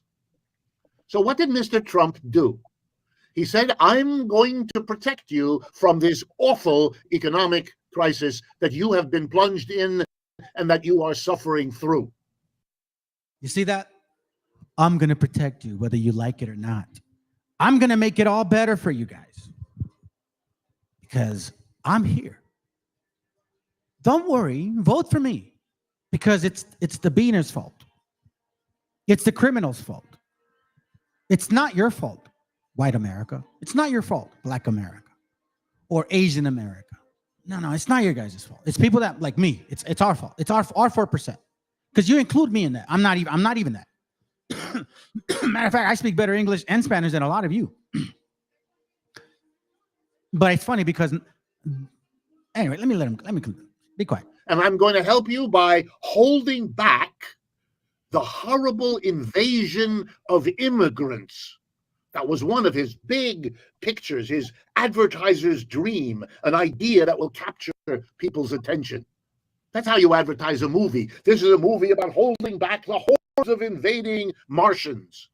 Speaker 16: So what did Mr. Trump do? He said, I'm going to protect you from this awful economic crisis that you have been plunged in and that you are suffering through.
Speaker 1: You see that? I'm going to protect you, whether you like it or not. I'm going to make it all better for you guys because I'm here. Don't worry, vote for me because it's the beaner's fault. It's the criminal's fault. It's not your fault, white America. It's not your fault, black America or Asian America. No, it's not your guys' fault. It's people that like me. It's our fault. It's our 4%. Because you include me in that. I'm not even that. Matter of fact, I speak better English and Spanish than a lot of you. But it's funny because anyway, let me be quiet.
Speaker 16: And I'm going to help you by holding back the horrible invasion of immigrants. That was one of his big pictures, his advertiser's dream, an idea that will capture people's attention. That's how you advertise a movie. This is a movie about holding back the hordes of invading Martians.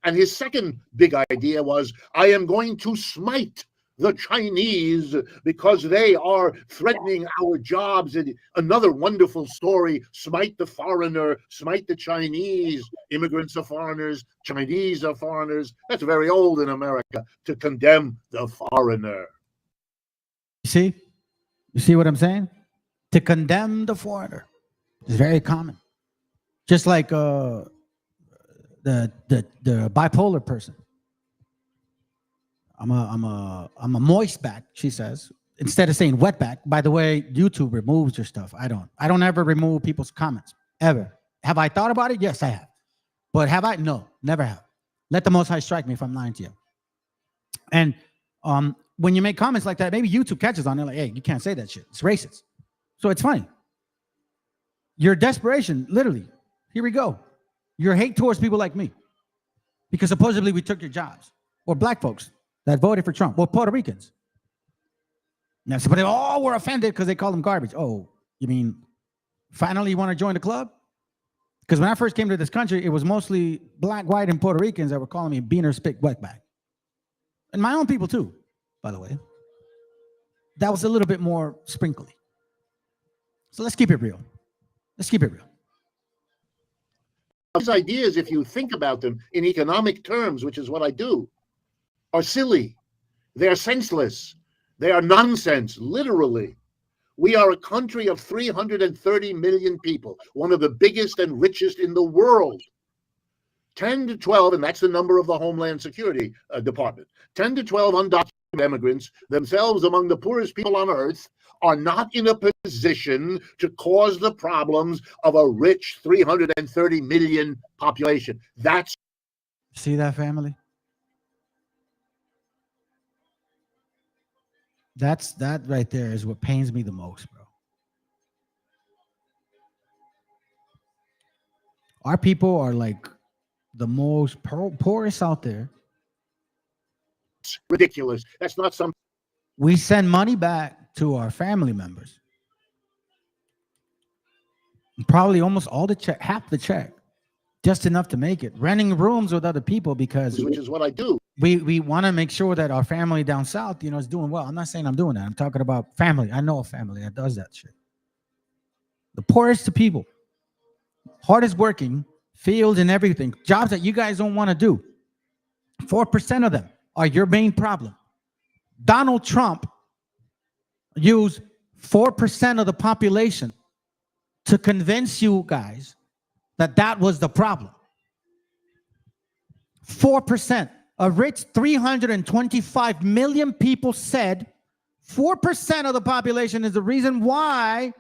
Speaker 16: And his second big idea was, I am going to smite the Chinese because they are threatening our jobs. And another wonderful story, smite the foreigner, smite the Chinese. Immigrants are foreigners, Chinese are foreigners. That's very old in America, to condemn the foreigner.
Speaker 1: You see what I'm saying? To condemn the foreigner is very common. Just like the bipolar person. I'm a moist back, she says. Instead of saying wet back. By the way, YouTube removes your stuff. I don't ever remove people's comments. Ever. Have I thought about it? Yes, I have. But have I? No, never have. Let the Most High strike me if I'm lying to you. And when you make comments like that, maybe YouTube catches on it like, hey, you can't say that shit. It's racist. So it's funny. Your desperation, literally, here we go. Your hate towards people like me. Because supposedly we took your jobs. Or black folks that voted for Trump. Or Puerto Ricans. Now somebody, we're offended because they call them garbage. Oh, you mean finally you want to join the club? Because when I first came to this country, it was mostly black, white, and Puerto Ricans that were calling me beaner, spick, wetback. And my own people too, by the way. That was a little bit more sprinkly. So let's keep it real. Let's keep it real.
Speaker 16: These ideas, if you think about them in economic terms, which is what I do, are silly. They are senseless. They are nonsense, literally. We are a country of 330 million people, one of the biggest and richest in the world. 10 to 12, and that's the number of the Homeland Security Department, 10 to 12 undocumented immigrants, themselves among the poorest people on earth, are not in a position to cause the problems of a rich 330 million population. That's...
Speaker 1: See that, family? That right there is what pains me the most, bro. Our people are like the most poorest out there.
Speaker 16: It's ridiculous. That's not something...
Speaker 1: We send money back to our family members. Probably almost all the check, half the check, just enough to make it. Renting rooms with other people because...
Speaker 16: Which is what I do.
Speaker 1: We want to make sure that our family down south, is doing well. I'm not saying I'm doing that. I'm talking about family. I know a family that does that shit. The poorest of people, hardest working, fields and everything, jobs that you guys don't want to do. 4% of them are your main problem. Donald Trump used 4% of the population to convince you guys that that was the problem. 4%. A rich 325 million people said 4% of the population is the reason why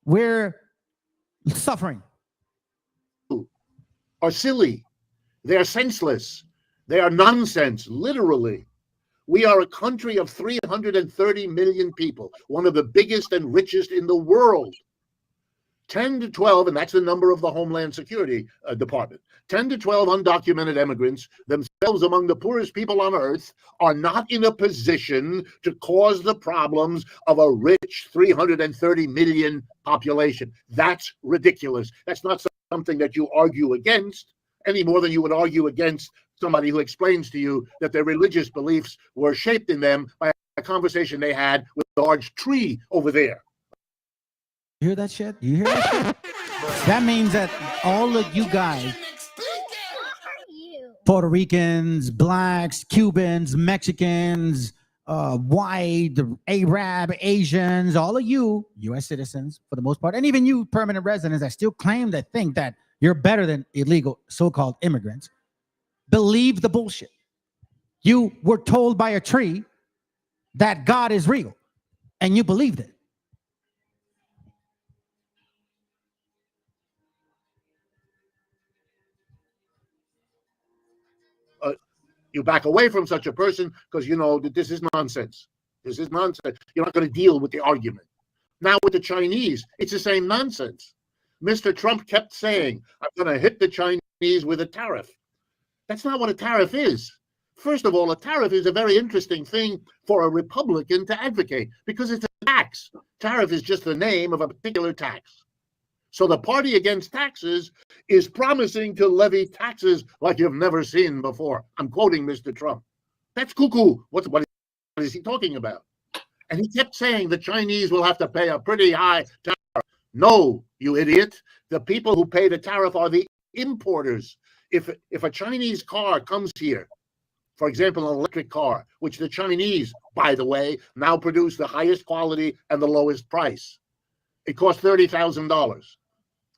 Speaker 1: we're suffering.
Speaker 16: Are silly. They are senseless. They are nonsense, literally. We are a country of 330 million people, one of the biggest and richest in the world. 10 to 12, and that's the number of the Homeland Security Department, 10 to 12 undocumented immigrants, themselves among the poorest people on earth, are not in a position to cause the problems of a rich 330 million population. That's ridiculous. That's not something that you argue against any more than you would argue against somebody who explains to you that their religious beliefs were shaped in them by a conversation they had with a large tree over there.
Speaker 1: You hear that shit? You hear that shit? That means that all of you guys, Puerto Ricans, blacks, Cubans, Mexicans, white, Arab, Asians, all of you, U.S. citizens for the most part, and even you permanent residents that still claim to think that you're better than illegal so-called immigrants, believe the bullshit. You were told by a tree that God is real, and you believed it.
Speaker 16: You back away from such a person because you know that this is nonsense. This is nonsense. You're not going to deal with the argument. Now with the Chinese, it's the same nonsense. Mr. Trump kept saying, I'm going to hit the Chinese with a tariff. That's not what a tariff is. First of all, a tariff is a very interesting thing for a Republican to advocate because it's a tax. Tariff is just the name of a particular tax. So the party against taxes is promising to levy taxes like you've never seen before. I'm quoting Mr. Trump. That's cuckoo. What is he talking about? And he kept saying the Chinese will have to pay a pretty high tariff. No, you idiot. The people who pay the tariff are the importers. If a Chinese car comes here, for example, an electric car, which the Chinese, by the way, now produce the highest quality and the lowest price, it costs $30,000.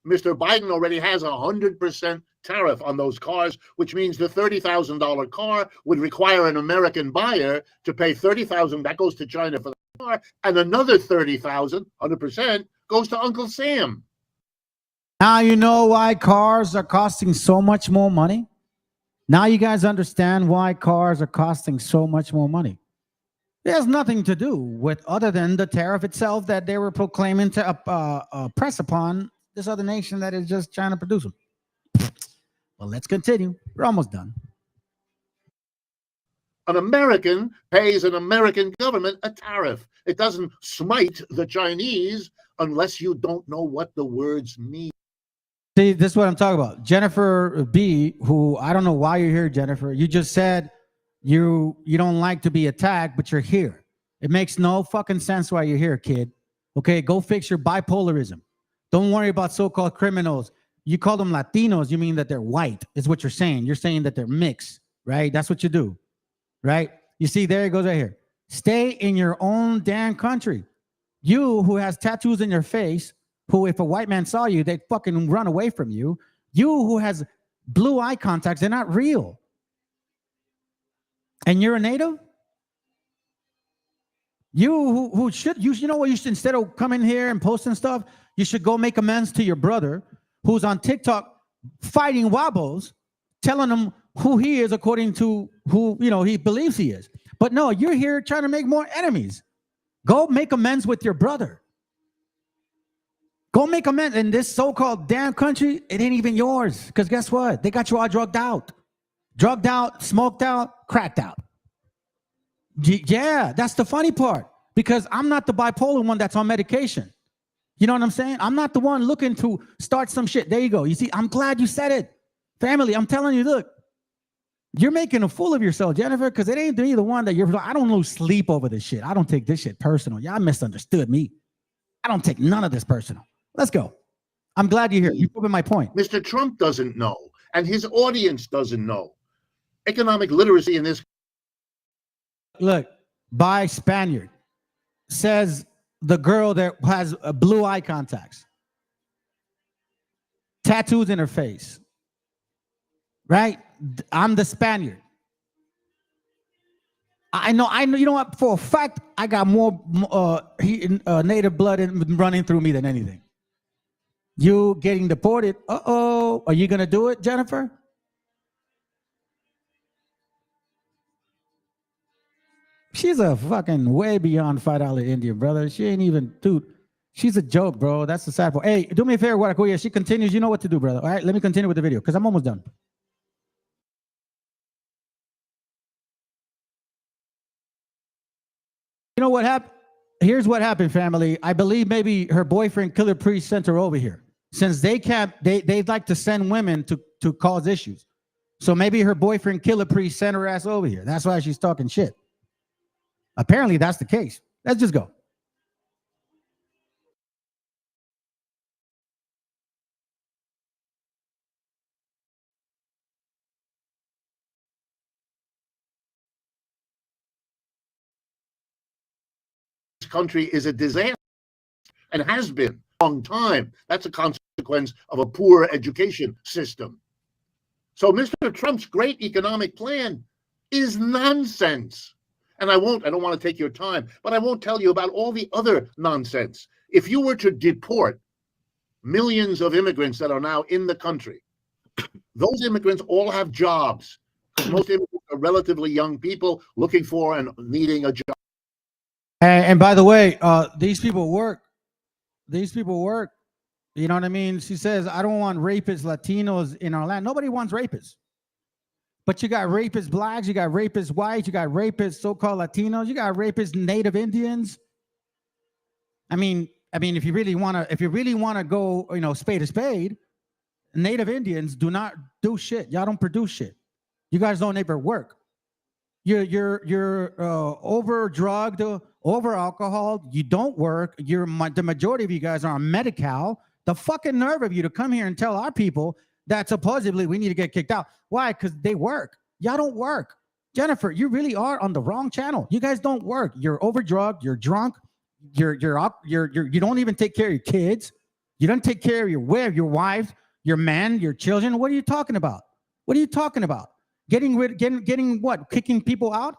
Speaker 16: Mr. Biden already has 100% tariff on those cars, which means the $30,000 car would require an American buyer to pay $30,000. That goes to China for the car, and another $30,000, 100%, goes to Uncle Sam.
Speaker 1: Now you know why cars are costing so much more money. Now you guys understand why cars are costing so much more money. It has nothing to do with other than the tariff itself that they were proclaiming to press upon this other nation that is just trying to produce them. Well, let's continue. We're almost done.
Speaker 16: An American pays an American government a tariff. It doesn't smite the Chinese unless you don't know what the words mean.
Speaker 1: See, this is what I'm talking about. Jennifer B., who I don't know why you're here, Jennifer. You just said you don't like to be attacked, but you're here. It makes no fucking sense why you're here, kid. Okay, go fix your bipolarism. Don't worry about so-called criminals. You call them Latinos, you mean that they're white, is what you're saying. You're saying that they're mixed, right? That's what you do, right? You see, there it goes right here. Stay in your own damn country. You who has tattoos in your face, who if a white man saw you, they'd fucking run away from you. You who has blue eye contacts, they're not real. And you're a native? You who should, you know what, you should, instead of coming here and posting stuff, you should go make amends to your brother who's on TikTok fighting wobbles, telling him who he is according to who, you know, he believes he is. But no, you're here trying to make more enemies. Go make amends with your brother. Go make amends. In this so-called damn country, it ain't even yours. Because guess what? They got you all drugged out. Drugged out, smoked out, cracked out. Yeah, that's the funny part. Because I'm not the bipolar one that's on medication. You know what I'm saying? I'm not the one looking to start some shit. There you go. You see, I'm glad you said it. Family, I'm telling you, look, you're making a fool of yourself, Jennifer, because it ain't the one that you're, I don't lose sleep over this shit. I don't take this shit personal. Y'all misunderstood me. I don't take none of this personal. Let's go. I'm glad you're here. You're proving my point.
Speaker 16: Mr. Trump doesn't know, and his audience doesn't know. Economic literacy in this.
Speaker 1: Look, by Spaniard, says the girl that has blue eye contacts, tattoos in her face, right? I'm the Spaniard. I know, you know what? For a fact, I got more native blood running through me than anything. You getting deported. Uh-oh. Are you going to do it, Jennifer? She's a fucking way beyond $5 Indian, brother. She ain't even, dude. She's a joke, bro. That's the sad part. Hey, do me a favor, Guaracuya. She continues. You know what to do, brother. All right, let me continue with the video because I'm almost done. You know what happened? Here's what happened, family. I believe maybe her boyfriend, Killer Priest, sent her over here. Since they can't, they'd like to send women to cause issues. So maybe her boyfriend, Killer Priest, sent her ass over here. That's why she's talking shit. Apparently, that's the case. Let's just go.
Speaker 16: Country is a disaster and has been a long time. That's a consequence of a poor education system. So Mr. Trump's great economic plan is nonsense. And I don't want to take your time, but I won't tell you about all the other nonsense. If you were to deport millions of immigrants that are now in the country, those immigrants all have jobs. Most immigrants are relatively young people looking for and needing a job.
Speaker 1: And by the way, these people work. These people work. You know what I mean? She says, I don't want rapist Latinos in our land. Nobody wants rapists. But you got rapist blacks, you got rapist whites, you got rapist so-called Latinos, you got rapist Native Indians. I mean, if you really want to go, you know, spade to spade, Native Indians do not do shit. Y'all don't produce shit. You guys don't ever work. You're over drugged, over alcohol. You don't work. The majority of you guys are on Medi-Cal. The fucking nerve of you to come here and tell our people that supposedly we need to get kicked out. Why? Because they work. Y'all don't work. Jennifer, you really are on the wrong channel. You guys don't work. You're over drugged. You're drunk. You don't even take care of your kids. You don't take care of your wife, your man, your children. What are you talking about? What are you talking about? Getting what? Kicking people out?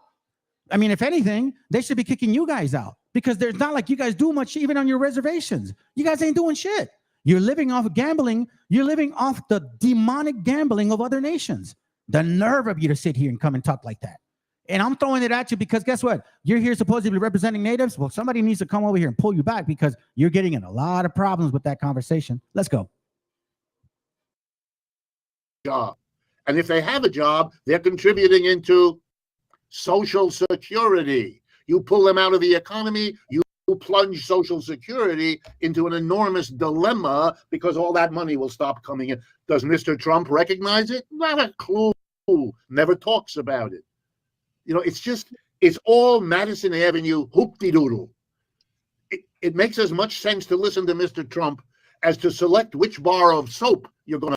Speaker 1: I mean, if anything, they should be kicking you guys out because there's not like you guys do much even on your reservations. You guys ain't doing shit. You're living off of gambling. You're living off the demonic gambling of other nations. The nerve of you to sit here and come and talk like that. And I'm throwing it at you because guess what? You're here supposedly representing natives. Well, somebody needs to come over here and pull you back because you're getting in a lot of problems with that conversation. Let's go.
Speaker 16: Job. And if they have a job, they're contributing into Social Security. You pull them out of the economy, you plunge Social Security into an enormous dilemma because all that money will stop coming in. Does Mr. Trump recognize it? Not a clue. Never talks about it. You know, it's all Madison Avenue hoop-de-doodle. It makes as much sense to listen to Mr. Trump as to select which bar of soap you're going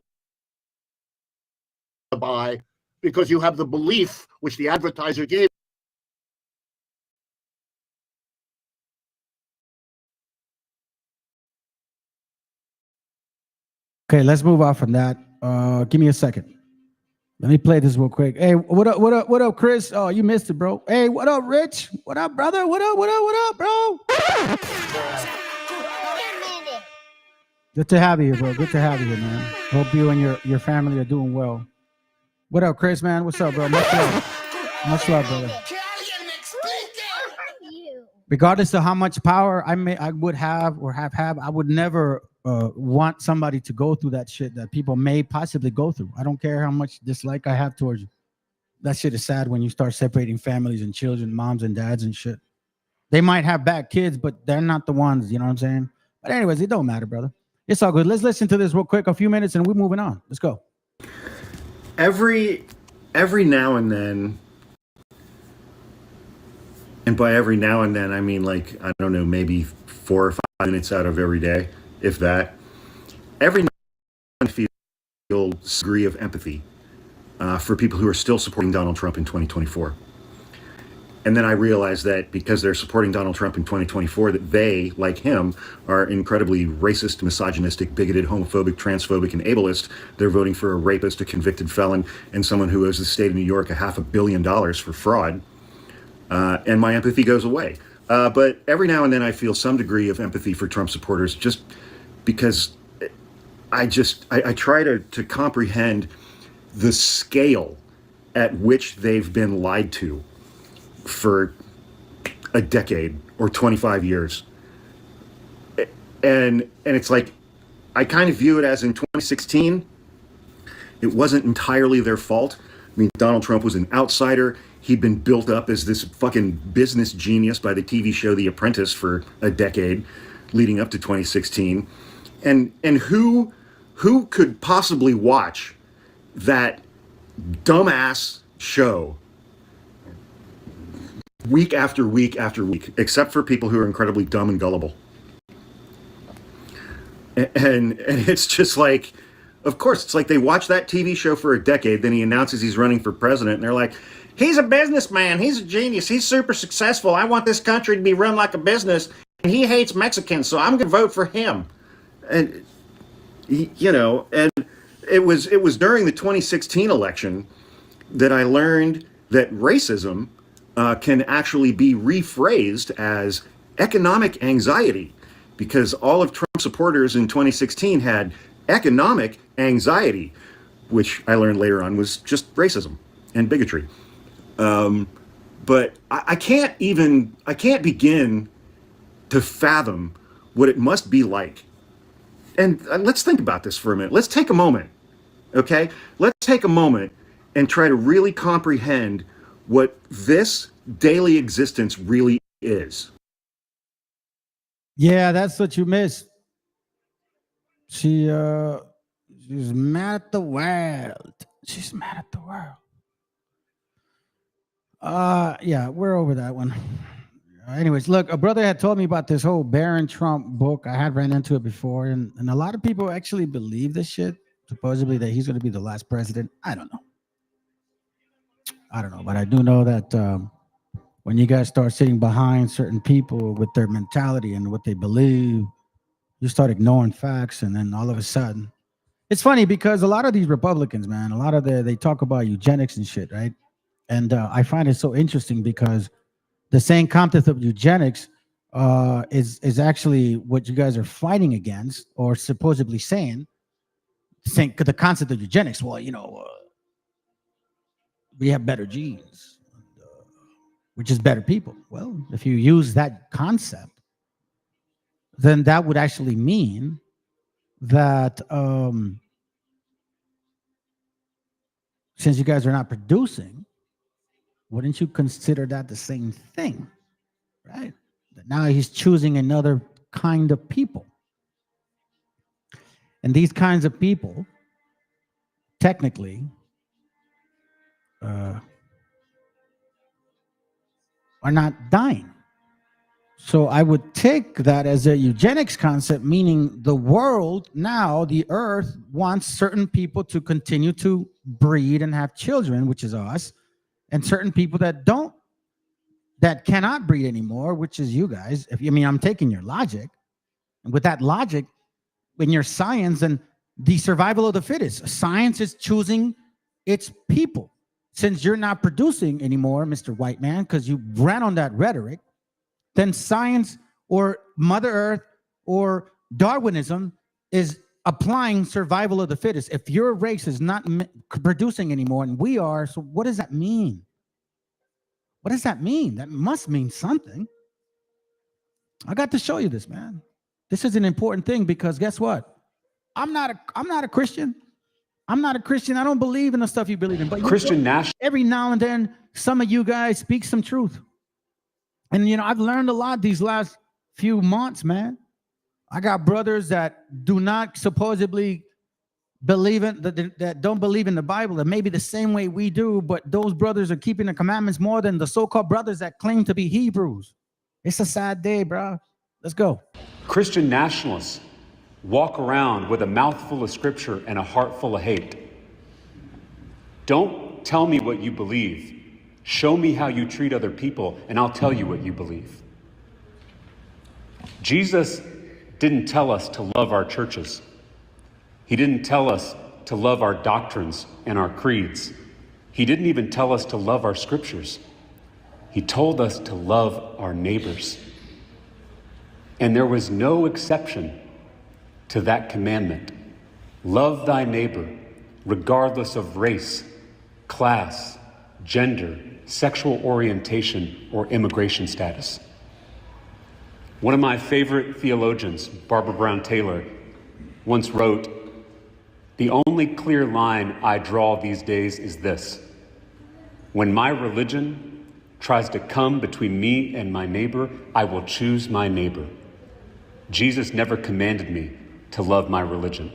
Speaker 16: to buy because you have the belief which the advertiser gave.
Speaker 1: Okay, let's move on from that. Give me a second. Let me play this real quick. Hey, what up, Chris? Oh, you missed it, bro. Hey, what up, Rich? What up, brother? What up, bro? Good to have you here, bro. Good to have you here, man. Hope you and your family are doing well. What up, Chris, man? What's up, bro? Much love, brother. Regardless of how much power I would have or have, I would never want somebody to go through that shit that people may possibly go through. I don't care how much dislike I have towards you. That shit is sad when you start separating families and children, moms and dads and shit. They might have bad kids, but they're not the ones, you know what I'm saying? But anyways, it don't matter, brother. It's all good. Let's listen to this real quick, a few minutes, and we're moving on. Let's go.
Speaker 18: Every now and then, and by every now and then, I mean, like, I don't know, maybe 4 or 5 minutes out of every day, if that, every now and then I feel a degree of empathy for people who are still supporting Donald Trump in 2024. And then I realize that because they're supporting Donald Trump in 2024, that they, like him, are incredibly racist, misogynistic, bigoted, homophobic, transphobic, and ableist. They're voting for a rapist, a convicted felon, and someone who owes the state of New York $500 million for fraud. And my empathy goes away. But every now and then I feel some degree of empathy for Trump supporters just because I try to comprehend the scale at which they've been lied to for a decade or 25 years. And it's like, I kind of view it as in 2016, it wasn't entirely their fault. I mean, Donald Trump was an outsider. He'd been built up as this fucking business genius by the TV show The Apprentice for a decade leading up to 2016. And who could possibly watch that dumbass show week after week after week, except for people who are incredibly dumb and gullible? And it's just like, of course, it's like they watch that TV show for a decade, then he announces he's running for president, and they're like, he's a businessman, he's a genius, he's super successful, I want this country to be run like a business, and he hates Mexicans, so I'm going to vote for him. And, you know, and it was during the 2016 election that I learned that racism can actually be rephrased as economic anxiety, because all of Trump supporters in 2016 had economic anxiety, which I learned later on was just racism and bigotry. But I can't begin to fathom what it must be like. And let's think about this for a minute. Let's take a moment, okay? Let's take a moment and try to really comprehend what this daily existence really is.
Speaker 1: Yeah, that's what you missed. She's mad at the world. She's mad at the world. Yeah, we're over that one. Anyways, look, a brother had told me about this whole Barron Trump book. I had ran into it before, and a lot of people actually believe this shit, supposedly that he's going to be the last president. I don't know, but I do know that when you guys start sitting behind certain people with their mentality and what they believe, you start ignoring facts, and then all of a sudden, it's funny because a lot of these Republicans, man, they talk about eugenics and shit, right? And I find it so interesting because the same concept of eugenics is actually what you guys are fighting against, or supposedly saying the concept of eugenics. Well, you know, we have better genes, which is better people. Well, if you use that concept, then that would actually mean that since you guys are not producing, wouldn't you consider that the same thing, right? That now he's choosing another kind of people. And these kinds of people, technically, are not dying. So I would take that as a eugenics concept, meaning the world now, the earth, wants certain people to continue to breed and have children, which is us, and certain people that cannot breed anymore, which is you guys. I'm taking your logic, and with that logic, in your science and the survival of the fittest, science is choosing its people. Since you're not producing anymore, Mr. White Man, because you ran on that rhetoric, then science or Mother Earth or Darwinism is applying survival of the fittest. If your race is not producing anymore and we are, so what does that mean? What does that mean? That must mean something. I got to show you this, man. This is an important thing because guess what? I'm not a Christian. I'm not a Christian. I don't believe in the stuff you believe in. But
Speaker 19: Christian Nash.
Speaker 1: Every now and then, some of you guys speak some truth. And, I've learned a lot these last few months, man. I got brothers that do not supposedly believe in, that don't believe in the Bible, that maybe the same way we do, but those brothers are keeping the commandments more than the so-called brothers that claim to be Hebrews. It's a sad day, bro. Let's go.
Speaker 19: Christian nationalists walk around with a mouth full of scripture and a heart full of hate. Don't tell me what you believe. Show me how you treat other people, and I'll tell you what you believe. Jesus didn't tell us to love our churches. He didn't tell us to love our doctrines and our creeds. He didn't even tell us to love our scriptures. He told us to love our neighbors. And there was no exception to that commandment. Love thy neighbor, regardless of race, class, gender, sexual orientation, or immigration status. One of my favorite theologians, Barbara Brown Taylor, once wrote, "The only clear line I draw these days is this: when my religion tries to come between me and my neighbor, I will choose my neighbor. Jesus never commanded me to love my religion."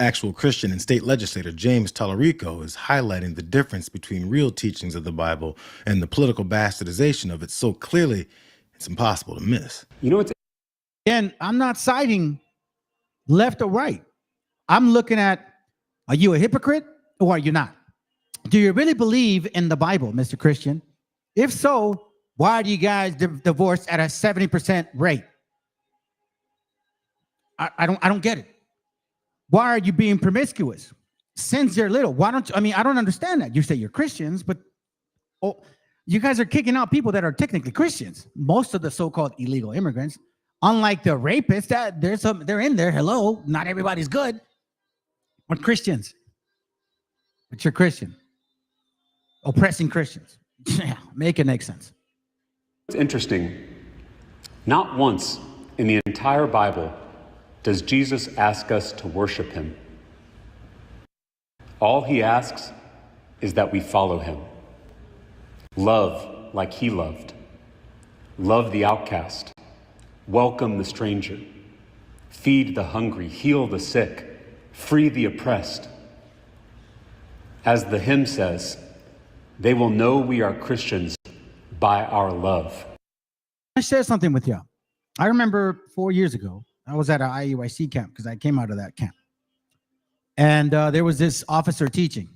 Speaker 20: Actual Christian and state legislator James Tallarico is highlighting the difference between real teachings of the Bible and the political bastardization of it so clearly it's impossible to miss.
Speaker 19: You know,
Speaker 1: again, I'm not siding left or right. I'm looking at, are you a hypocrite or are you not? Do you really believe in the Bible, Mr. Christian? If so, why do you guys divorce at a 70% rate? I don't get it. Why are you being promiscuous? Since they're little. Why don't you? I mean, I don't understand that. You say you're Christians, but you guys are kicking out people that are technically Christians. Most of the so-called illegal immigrants, unlike the rapists, that they're in there. Hello, not everybody's good. But Christians, but you're Christian, oppressing Christians. Yeah, make it make sense.
Speaker 19: It's interesting. Not once in the entire Bible does Jesus ask us to worship him. All he asks is that we follow him. Love like he loved. Love the outcast. Welcome the stranger. Feed the hungry. Heal the sick. Free the oppressed. As the hymn says, they will know we are Christians by our love.
Speaker 1: I share something with you. I remember 4 years ago, I was at an IUIC camp because I came out of that camp. And there was this officer teaching.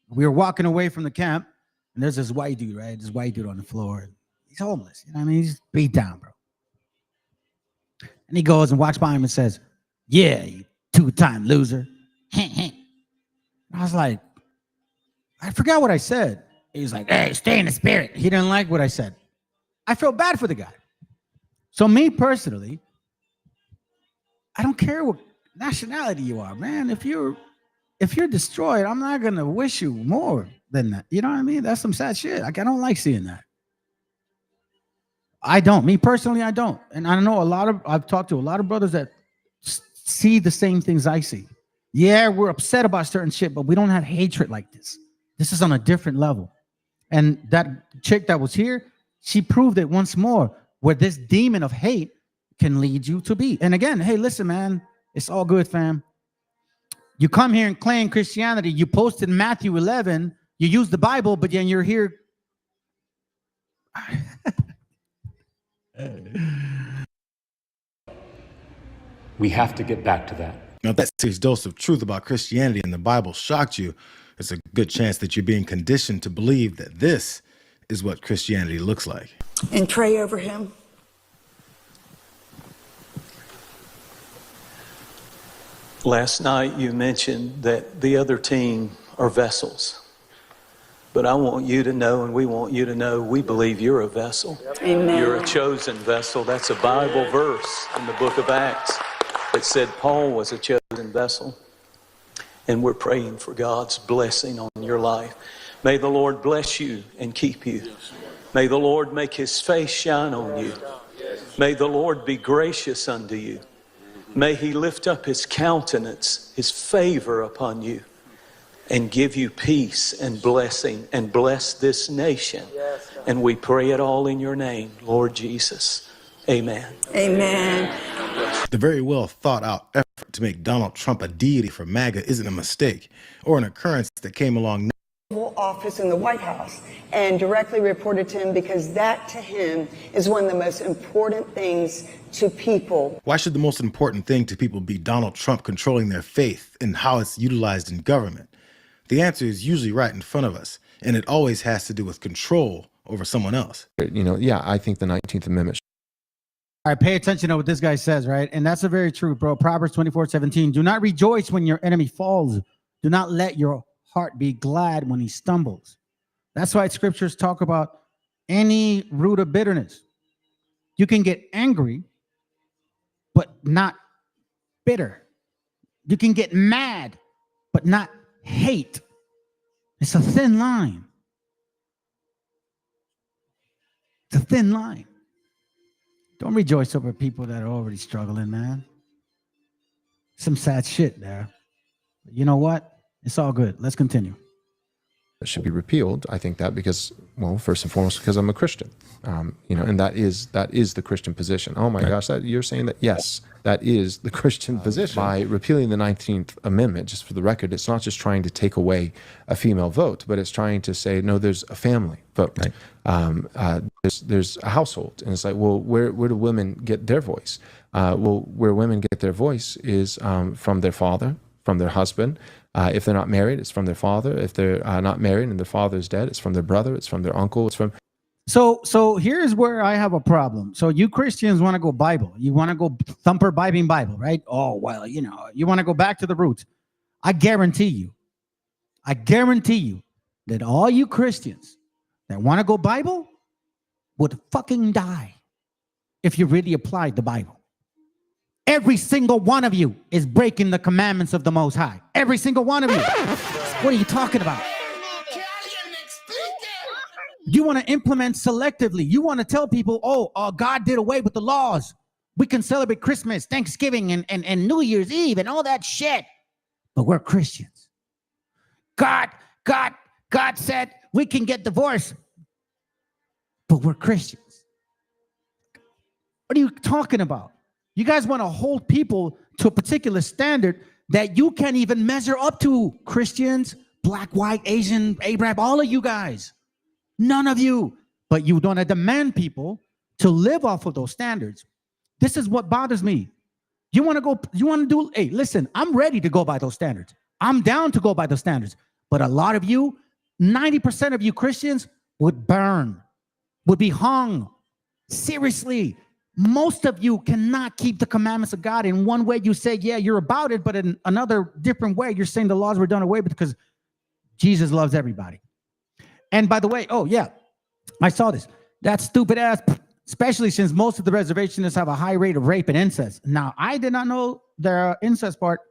Speaker 1: We were walking away from the camp, and there's this white dude, right? This white dude on the floor. He's homeless. You know what I mean? He's beat down, bro. And he goes and walks by him and says, "Yeah, you two-time loser." I was like, I forgot what I said. He was like, "Hey, stay in the spirit." He didn't like what I said. I felt bad for the guy. So me personally, I don't care what nationality you are, man. If you're destroyed, I'm not gonna wish you more than that. You know what I mean? That's some sad shit. Like, I don't like seeing that. I don't. Me personally, I don't. And I know I've talked to a lot of brothers that see the same things I see. Yeah, we're upset about certain shit, but we don't have hatred like this. This is on a different level. And that chick that was here, she proved it once more, where this demon of hate can lead you to be. And again, hey, listen, man, it's all good, fam. You come here and claim Christianity. You posted Matthew 11. You use the Bible, but then you're here.
Speaker 19: We have to get back to that.
Speaker 20: Now, if that serious dose of truth about Christianity and the Bible shocked you, there's a good chance that you're being conditioned to believe that this is what Christianity looks like.
Speaker 21: And pray over him.
Speaker 22: Last night you mentioned that the other team are vessels. But I want you to know, and we want you to know, we believe you're a vessel.
Speaker 21: Amen.
Speaker 22: You're a chosen vessel. That's a Bible verse in the book of Acts that said Paul was a chosen vessel. And we're praying for God's blessing on your life. May the Lord bless you and keep you. May the Lord make his face shine on you. May the Lord be gracious unto you. May he lift up his countenance, his favor upon you, and give you peace and blessing, and bless this nation. And we pray it all in your name, Lord Jesus. Amen.
Speaker 21: Amen.
Speaker 20: The very well thought out effort to make Donald Trump a deity for MAGA isn't a mistake or an occurrence that came along
Speaker 21: Office in the White House and directly reported to him, because that to him is one of the most important things to people.
Speaker 20: Why should the most important thing to people be Donald Trump controlling their faith and how it's utilized in government? The answer is usually right in front of us, and it always has to do with control over someone else.
Speaker 23: You know, yeah, I think the 19th Amendment.
Speaker 1: All right, pay attention to what this guy says, right? And that's a very true, bro. Proverbs 24:17. Do not rejoice when your enemy falls. Do not let your heart be glad when he stumbles. That's why scriptures talk about any root of bitterness. You can get angry, but not bitter. You can get mad, but not hate. It's a thin line. It's a thin line. Don't rejoice over people that are already struggling, man. Some sad shit there. But you know what? It's all good. Let's continue.
Speaker 23: It should be repealed. I think that because, well, first and foremost, because I'm a Christian, and that is the Christian position. Oh my gosh, you're saying that? Yes, that is the Christian position. By repealing the 19th Amendment, just for the record, it's not just trying to take away a female vote, but it's trying to say, no, there's a family vote. Right. There's a household, and it's like, well, where do women get their voice? Where women get their voice is from their father, from their husband. If they're not married, it's from their father. If they're not married and their father is dead, it's from their brother, it's from their uncle, it's from...
Speaker 1: So here's where I have a problem. So you Christians want to go Bible. You want to go thumper Bible, right? Oh, well, you want to go back to the roots. I guarantee you that all you Christians that want to go Bible would fucking die if you really applied the Bible. Every single one of you is breaking the commandments of the Most High. Every single one of you. What are you talking about? You want to implement selectively. You want to tell people, oh, God did away with the laws. We can celebrate Christmas, Thanksgiving, and New Year's Eve and all that shit. But we're Christians. God said we can get divorced. But we're Christians. What are you talking about? You guys want to hold people to a particular standard that you can't even measure up to. Christians, black, white, Asian, Arab, all of you guys. None of you. But you want to demand people to live off of those standards. This is what bothers me. Hey, listen, I'm ready to go by those standards. I'm down to go by those standards. But a lot of you, 90% of you Christians would burn, would be hung. Seriously. Most of you cannot keep the commandments of God. In one way, you say, yeah, you're about it, but in another different way, you're saying the laws were done away with because Jesus loves everybody. And by the way, oh, yeah, I saw this. That stupid ass, especially since most of the reservationists have a high rate of rape and incest. Now, I did not know the incest part.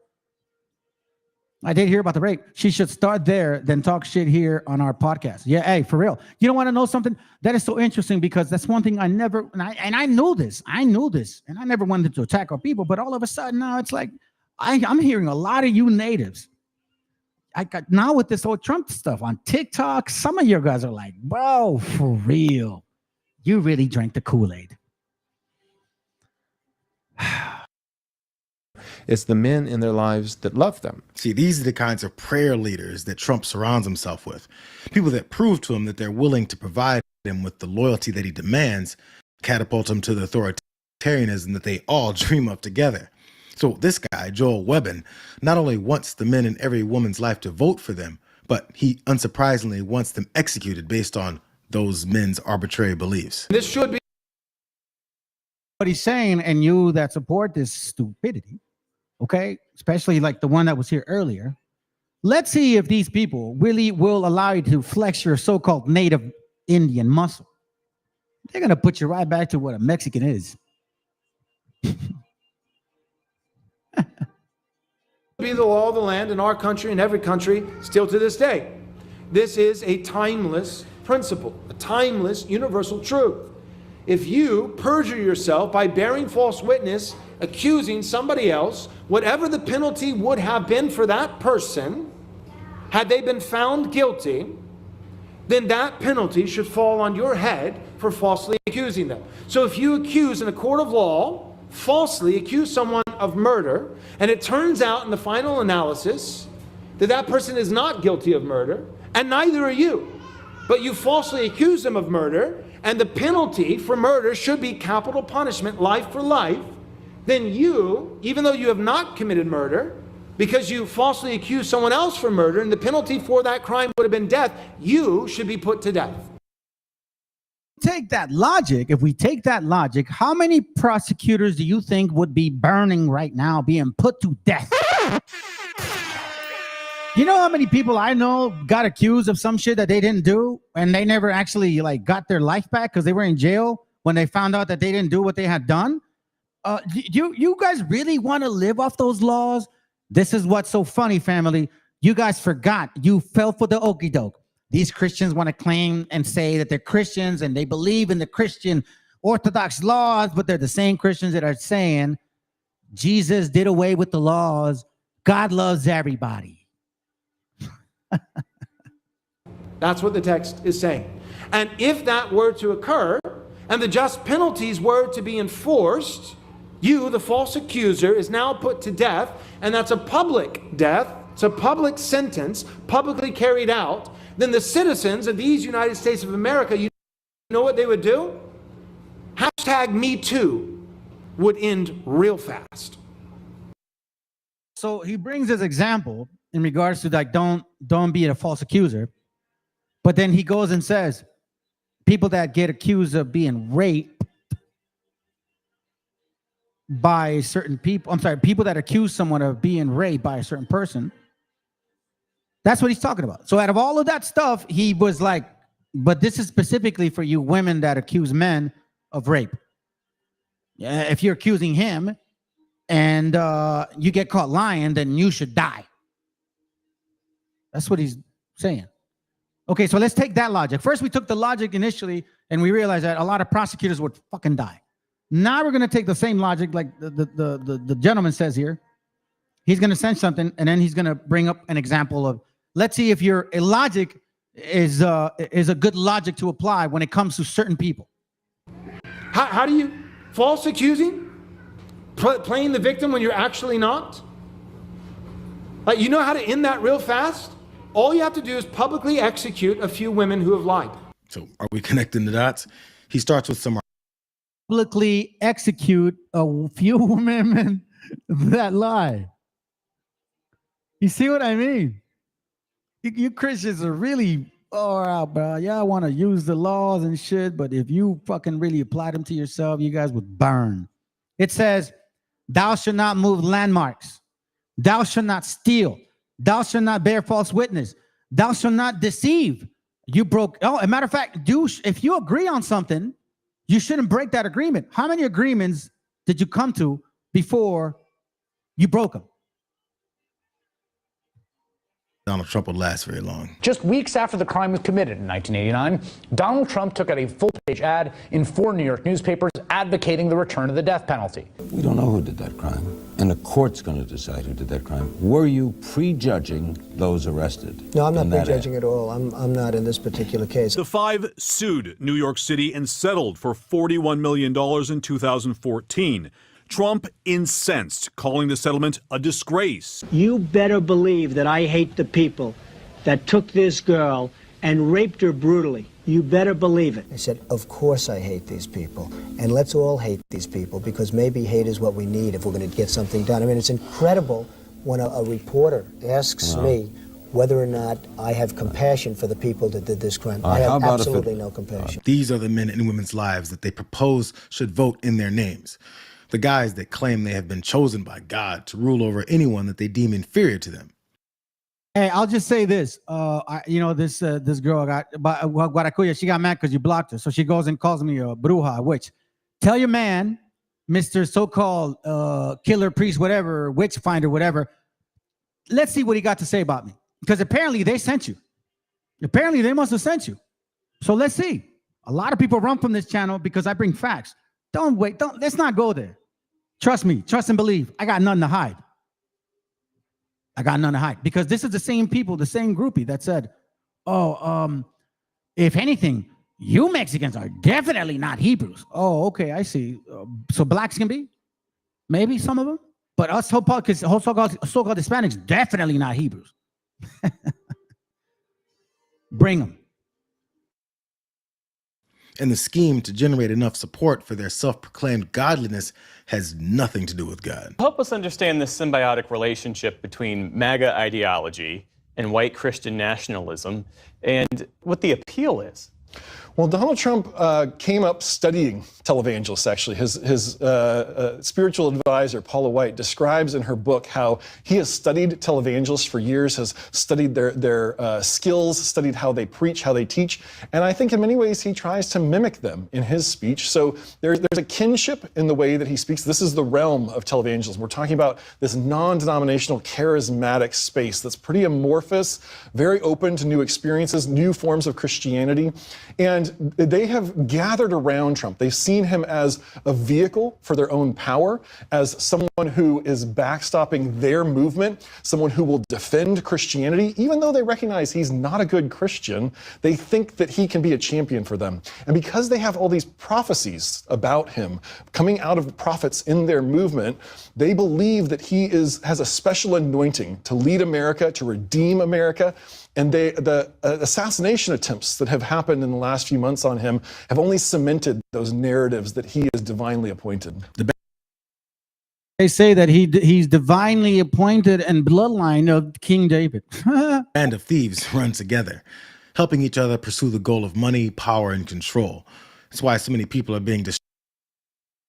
Speaker 1: I did hear about the rape. She should start there, then talk shit here on our podcast. Yeah, hey, for real. You don't want to know something? That is so interesting because that's one thing I never, and I knew this, and I never wanted to attack our people, but all of a sudden now it's like, I'm hearing a lot of you natives. Now with this whole Trump stuff on TikTok, some of you guys are like, bro, for real. You really drank the Kool-Aid.
Speaker 23: It's the men in their lives that love them.
Speaker 20: See, these are the kinds of prayer leaders that Trump surrounds himself with. People that prove to him that they're willing to provide him with the loyalty that he demands, catapult him to the authoritarianism that they all dream of together. So this guy, Joel Webbin, not only wants the men in every woman's life to vote for them, but he unsurprisingly wants them executed based on those men's arbitrary beliefs.
Speaker 1: This should be what he's saying, and you that support this stupidity, okay, especially like the one that was here earlier. Let's see if these people really will allow you to flex your so-called native Indian muscle. They're going to put you right back to what a Mexican is.
Speaker 2: Be the law of the land in our country and every country still to this day. This is a timeless principle, a timeless universal truth. If you perjure yourself by bearing false witness, accusing somebody else, whatever the penalty would have been for that person, had they been found guilty, then that penalty should fall on your head for falsely accusing them. So if you accuse in a court of law, falsely accuse someone of murder, and it turns out in the final analysis that that person is not guilty of murder, and neither are you, but you falsely accuse them of murder, and the penalty for murder should be capital punishment, life for life, then you, even though you have not committed murder, because you falsely accused someone else for murder, and the penalty for that crime would have been death, you should be put to death.
Speaker 1: Take that logic. If we take that logic, how many prosecutors do you think would be burning right now, being put to death? You know how many people I know got accused of some shit that they didn't do, and they never actually got their life back because they were in jail when they found out that they didn't do what they had done? You guys really want to live off those laws? This is what's so funny, family. You guys forgot. You fell for the okie doke. these Christians want to claim and say that they're Christians and they believe in the Christian Orthodox laws, but they're the same Christians that are saying Jesus did away with the laws. God loves everybody.
Speaker 2: That's what the text is saying. And if that were to occur, and the just penalties were to be enforced, you, the false accuser, is now put to death, and that's a public death. It's a public sentence, publicly carried out. Then the citizens of these United States of America, you know what they would do? Hashtag Me Too would end real fast.
Speaker 1: So he brings this example in regards to like, don't be a false accuser. But then he goes and says, people that get accused of being raped by certain people, people that accuse someone of being raped by a certain person. That's what he's talking about. So out of all of that stuff, he was like, but this is specifically for you women that accuse men of rape. If you're accusing him and you get caught lying, then you should die. That's what he's saying. Okay, so let's take that logic. First, we took the logic initially, and we realized that a lot of prosecutors would fucking die. Now we're going to take the same logic like the gentleman says here. He's going to send something, and then he's going to bring up an example of, let's see if your logic is a good logic to apply when it comes to certain people.
Speaker 2: How do you false accusing? Playing the victim when you're actually not? Like, you know how to end that real fast? All you have to do is publicly execute a few women who have lied.
Speaker 20: So are we connecting the dots? He starts with some
Speaker 1: publicly execute a few women that lie. You see what I mean? You Christians are really, bro. Y'all want to use the laws and shit, but if you fucking really apply them to yourself, you guys would burn. It says, thou shalt not move landmarks. Thou shalt not steal. Thou shalt not bear false witness. Thou shalt not deceive. You broke. Oh, as a matter of fact, if you agree on something, you shouldn't break that agreement. How many agreements did you come to before you broke them?
Speaker 20: Donald Trump would last very long.
Speaker 6: Just weeks after the crime was committed in 1989, Donald Trump took out a full-page ad in 4 New York newspapers advocating the return of the death penalty.
Speaker 7: We don't know who did that crime, and the court's going to decide who did that crime. Were you prejudging those arrested?
Speaker 8: No, I'm not prejudging at all. I'm not in this particular case.
Speaker 24: The 5 sued New York City and settled for $41 million in 2014. Trump incensed, calling the settlement a disgrace.
Speaker 25: You better believe that I hate the people that took this girl and raped her brutally. You better believe it.
Speaker 8: I said, of course I hate these people. And let's all hate these people, because maybe hate is what we need if we're going to get something done. I mean, it's incredible when a reporter asks me whether or not I have compassion for the people that did this crime. I have absolutely no compassion.
Speaker 20: These are the men and women's lives that they propose should vote in their names. The guys that claim they have been chosen by God to rule over anyone that they deem inferior to them.
Speaker 1: Hey, I'll just say this. This girl got Guaracuya. She got mad because you blocked her, so she goes and calls me a bruja, a witch. Tell your man, Mr. So-called killer, priest, whatever, witch finder, whatever. Let's see what he got to say about me, because apparently they sent you. Apparently they must have sent you. So let's see. A lot of people run from this channel because I bring facts. Let's not go there. Trust me, trust and believe. I got nothing to hide. Because this is the same people, the same groupie that said, if anything, you Mexicans are definitely not Hebrews. Oh, okay, I see. So blacks can be? Maybe some of them. But us so-called Hispanics, definitely not Hebrews. Bring them.
Speaker 20: And the scheme to generate enough support for their self-proclaimed godliness has nothing to do with God.
Speaker 26: Help us understand this symbiotic relationship between MAGA ideology and white Christian nationalism and what the appeal is.
Speaker 4: Well, Donald Trump came up studying televangelists, actually. His spiritual advisor, Paula White, describes in her book how he has studied televangelists for years, has studied their skills, studied how they preach, how they teach. And I think in many ways he tries to mimic them in his speech. So there's a kinship in the way that he speaks. This is the realm of televangelism. We're talking about this non-denominational, charismatic space that's pretty amorphous, very open to new experiences, new forms of Christianity. And they have gathered around Trump. They've seen him as a vehicle for their own power, as someone who is backstopping their movement, someone who will defend Christianity. Even though they recognize he's not a good Christian, they think that he can be a champion for them. And because they have all these prophecies about him coming out of prophets in their movement, they believe that he has a special anointing to lead America, to redeem America. And the assassination attempts that have happened in the last few months on him have only cemented those narratives that he is divinely appointed.
Speaker 1: They say that he's divinely appointed and bloodline of King David.
Speaker 20: Band of thieves run together, helping each other pursue the goal of money, power, and control. That's why so many people are being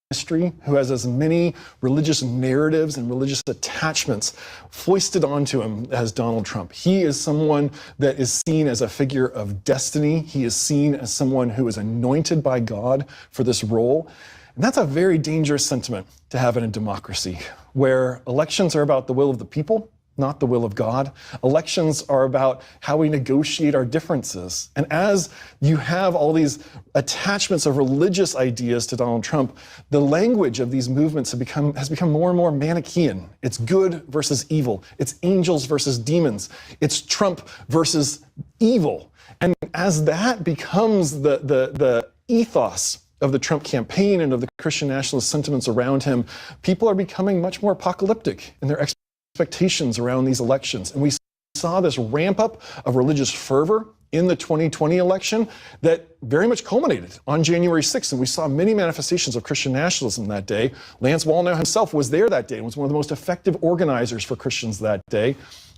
Speaker 4: History who has as many religious narratives and religious attachments foisted onto him as Donald Trump. He is someone that is seen as a figure of destiny. He is seen as someone who is anointed by God for this role. And that's a very dangerous sentiment to have in a democracy, where elections are about the will of the people, not the will of God. Elections are about how we negotiate our differences. And as you have all these attachments of religious ideas to Donald Trump, the language of these movements has become more and more Manichaean. It's good versus evil. It's angels versus demons. It's Trump versus evil. And as that becomes the ethos of the Trump campaign and of the Christian nationalist sentiments around him, people are becoming much more apocalyptic in their expectations around these elections. And we saw this ramp up of religious fervor in the 2020 election that very much culminated on January 6th. And we saw many manifestations of Christian nationalism that day. Lance Wallnau himself was there that day and was one of the most effective organizers for Christians that day.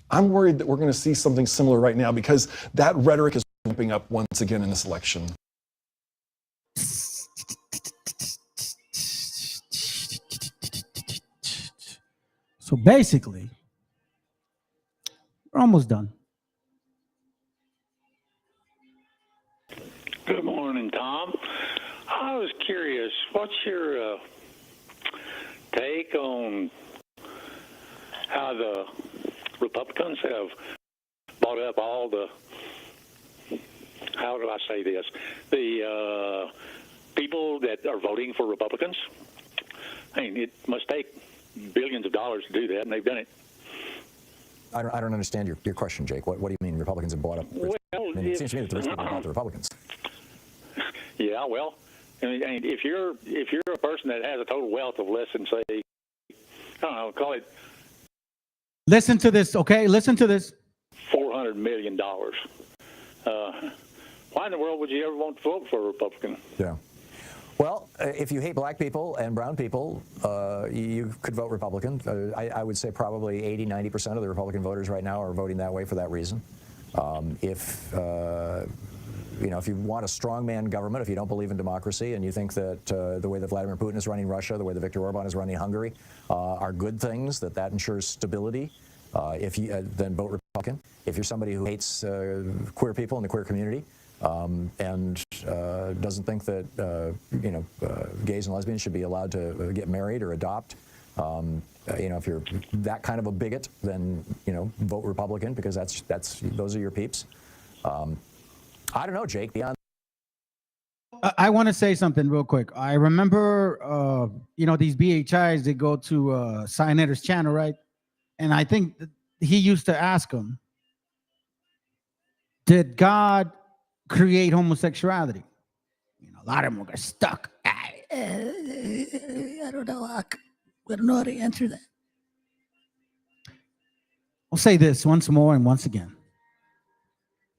Speaker 4: I'm worried that we're going to see something similar right now because that rhetoric is ramping up once again in this election.
Speaker 1: So basically, we're almost done.
Speaker 5: Good morning, Tom. I was curious, what's your take on how the Republicans have bought up all the, how do I say this, the people that are voting for Republicans? I mean, it must take billions of dollars to do that, and they've done it.
Speaker 9: I don't understand your question, Jake. What do you mean Republicans have bought up?
Speaker 5: Well,
Speaker 9: I mean, it seems to me that the rich people bought the Republicans.
Speaker 5: Yeah, well, I mean, if you're a person that has a total wealth of less than, say, I don't know, call it.
Speaker 1: Listen to this, okay? Listen to this.
Speaker 5: $400 million. Why in the world would you ever want to vote for a Republican?
Speaker 9: Yeah. Well, if you hate black people and brown people, you could vote Republican. I would say probably 80–90% of the Republican voters right now are voting that way for that reason. If you want a strongman government, if you don't believe in democracy and you think that the way that Vladimir Putin is running Russia, the way that Viktor Orban is running Hungary are good things, that ensures stability, then vote Republican. If you're somebody who hates queer people in the queer community, and doesn't think that gays and lesbians should be allowed to get married or adopt. If you're that kind of a bigot, then vote Republican because those are your peeps. I don't know, Jake.
Speaker 1: I want to say something real quick. I remember, these BHIs, they go to Sinators channel, right? And I think he used to ask him, did God create homosexuality? A lot of them are stuck. I don't know. I don't know how to answer that. I'll say this once more and once again.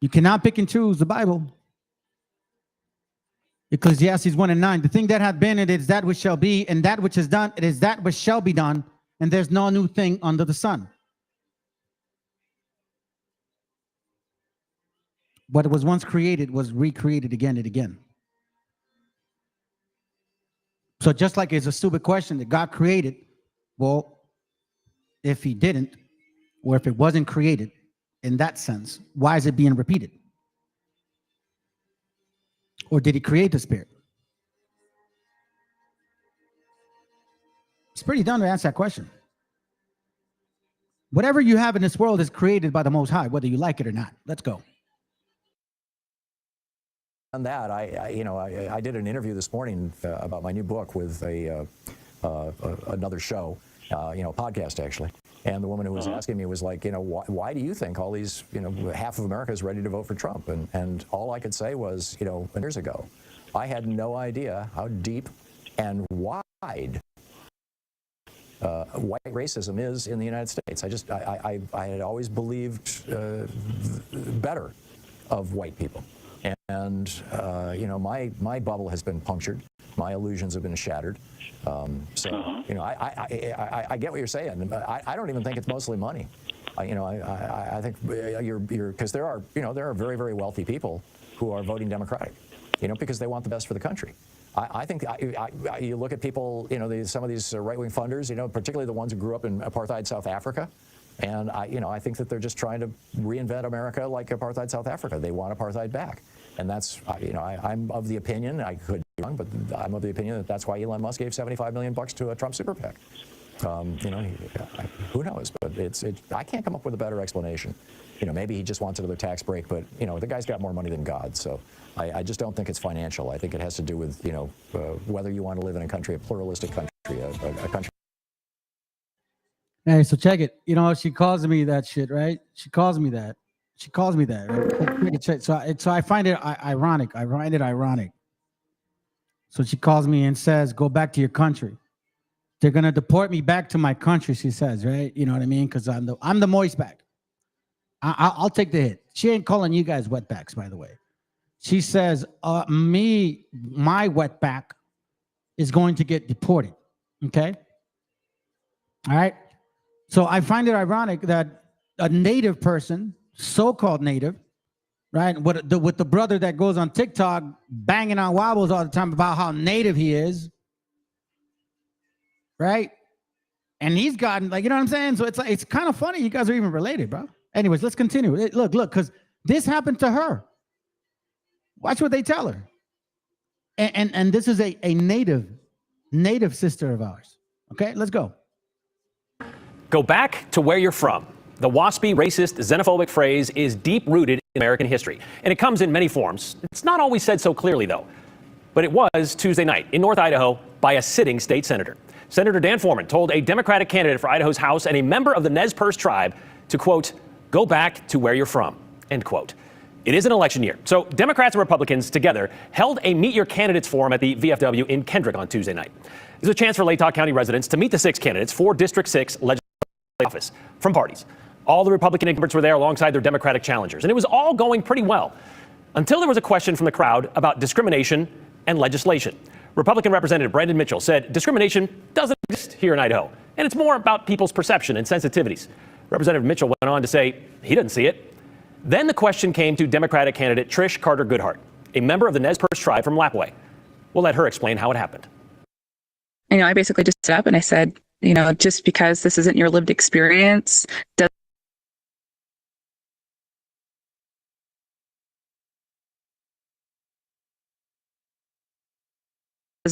Speaker 1: You cannot pick and choose the Bible. Ecclesiastes 1:9. The thing that hath been, it is that which shall be, and that which is done, it is that which shall be done, and there's no new thing under the sun. What was once created was recreated again and again. So just like it's a stupid question that God created, well, if he didn't, or if it wasn't created in that sense, why is it being repeated? Or did he create the spirit? It's pretty dumb to answer that question. Whatever you have in this world is created by the Most High, whether you like it or not. Let's go.
Speaker 9: On that, I did an interview this morning about my new book with another show, podcast actually. And the woman who was asking me was like, why do you think all these, half of America is ready to vote for Trump? And all I could say was, years ago, I had no idea how deep and wide white racism is in the United States. I had always believed better of white people. And, my bubble has been punctured. My illusions have been shattered. I get what you're saying. I don't even think it's mostly money. I think because there are very, very wealthy people who are voting Democratic, because they want the best for the country. I think you look at people, some of these right-wing funders, particularly the ones who grew up in apartheid South Africa. And I think that they're just trying to reinvent America like apartheid South Africa. They want apartheid back. And that's, I'm of the opinion, I could be wrong, but I'm of the opinion that that's why Elon Musk gave $75 million to a Trump super PAC. Who knows? But I can't come up with a better explanation. Maybe he just wants another tax break, but, the guy's got more money than God. So I just don't think it's financial. I think it has to do with, whether you want to live in a country, a pluralistic country, a country.
Speaker 1: Hey, so check it. She calls me that shit, right? She calls me that. Right? So I find it ironic. I find it ironic. So she calls me and says, "Go back to your country. They're gonna deport me back to my country." She says, right? You know what I mean? Because I'm the moist back. I'll take the hit. She ain't calling you guys wetbacks, by the way. She says, my wetback is going to get deported. Okay. All right. So I find it ironic that a native person, so-called native, right, with the brother that goes on TikTok banging on wobbles all the time about how native he is, right? And he's gotten, you know what I'm saying? So it's kind of funny you guys are even related, bro. Anyways, let's continue. Look, because this happened to her. Watch what they tell her. And this is a native sister of ours. Okay, let's go.
Speaker 10: Go back to where you're from. The waspy, racist, xenophobic phrase is deep-rooted in American history, and it comes in many forms. It's not always said so clearly, though. But it was Tuesday night in North Idaho by a sitting state senator. Senator Dan Foreman told a Democratic candidate for Idaho's House and a member of the Nez Perce tribe to, quote, go back to where you're from, end quote. It is an election year, so Democrats and Republicans together held a Meet Your Candidates forum at the VFW in Kendrick on Tuesday night. It was a chance for Latah County residents to meet the 6 candidates for District 6 legislative office from parties. All the Republican incumbents were there alongside their Democratic challengers, and it was all going pretty well until there was a question from the crowd about discrimination and legislation. Republican Representative Brandon Mitchell said discrimination doesn't exist here in Idaho, and it's more about people's perception and sensitivities. Representative Mitchell went on to say he doesn't see it. Then the question came to Democratic candidate Trish Carter Goodhart, a member of the Nez Perce tribe from Lapwai. We'll let her explain how it happened.
Speaker 11: I basically just stood up and I said, just because this isn't your lived experience does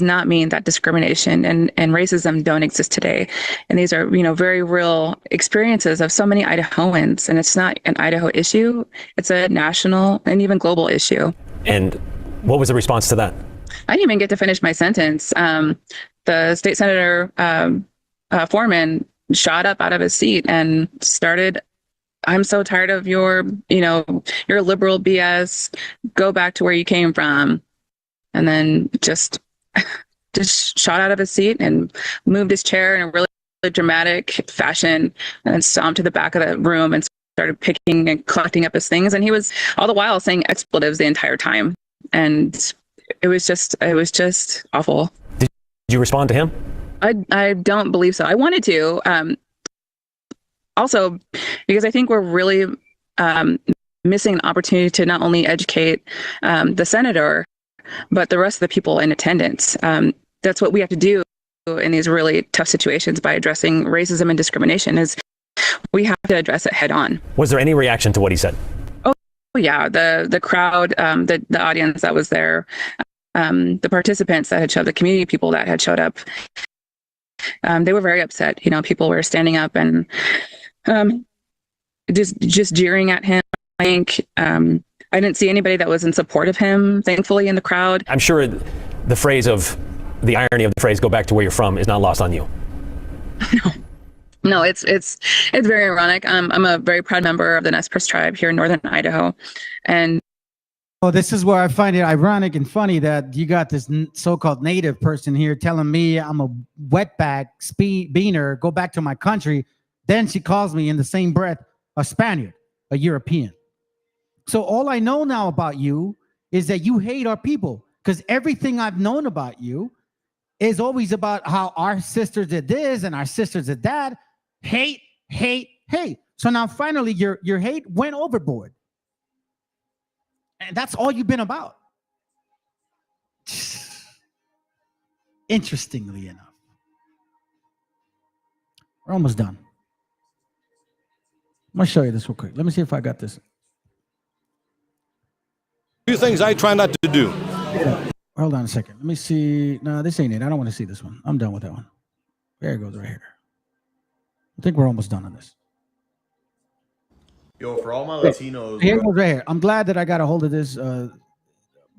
Speaker 11: not mean that discrimination and racism don't exist today. And these are, very real experiences of so many Idahoans. And it's not an Idaho issue. It's a national and even global issue.
Speaker 10: And what was the response to that?
Speaker 11: I didn't even get to finish my sentence. The state senator, Foreman, shot up out of his seat and started, I'm so tired of your liberal BS. Go back to where you came from. And then just shot out of his seat and moved his chair in a really dramatic fashion and then stomped to the back of the room and started picking and collecting up his things. And he was all the while saying expletives the entire time. And it was just awful.
Speaker 10: Did you respond to him?
Speaker 11: I don't believe so. I wanted to, also because I think we're really missing an opportunity to not only educate the senator, but the rest of the people in attendance. That's what we have to do in these really tough situations by addressing racism and discrimination, is we have to address it head on.
Speaker 10: Was there any reaction to what he said?
Speaker 11: Oh yeah, the crowd, the audience that was there, the participants that had showed, the community people that had showed up, they were very upset. You know, people were standing up and just jeering at him. I think I didn't see anybody that was in support of him, thankfully, in the crowd.
Speaker 10: I'm sure the irony of the phrase "go back to where you're from" is not lost on you.
Speaker 11: No, it's very ironic. I'm a very proud member of the Nez Perce tribe here in northern Idaho, and
Speaker 1: this is where I find it ironic and funny that you got this so-called native person here telling me I'm a wetback beaner, go back to my country. Then she calls me in the same breath a Spaniard, a European. So all I know now about you is that you hate our people, because everything I've known about you is always about how our sisters did this and our sisters did that. Hate, hate, hate. So now finally your hate went overboard. And that's all you've been about. Interestingly enough. We're almost done. I'm going to show you this real quick. Let me see if I got this.
Speaker 3: Two things I try not to do.
Speaker 1: Hold on a second. Let me see. No, this ain't it. I don't want to see this one. I'm done with that one. There it goes right here. I think we're almost done on this.
Speaker 12: Yo, for all my Latinos.
Speaker 1: Here it goes right here. I'm glad that I got a hold of this.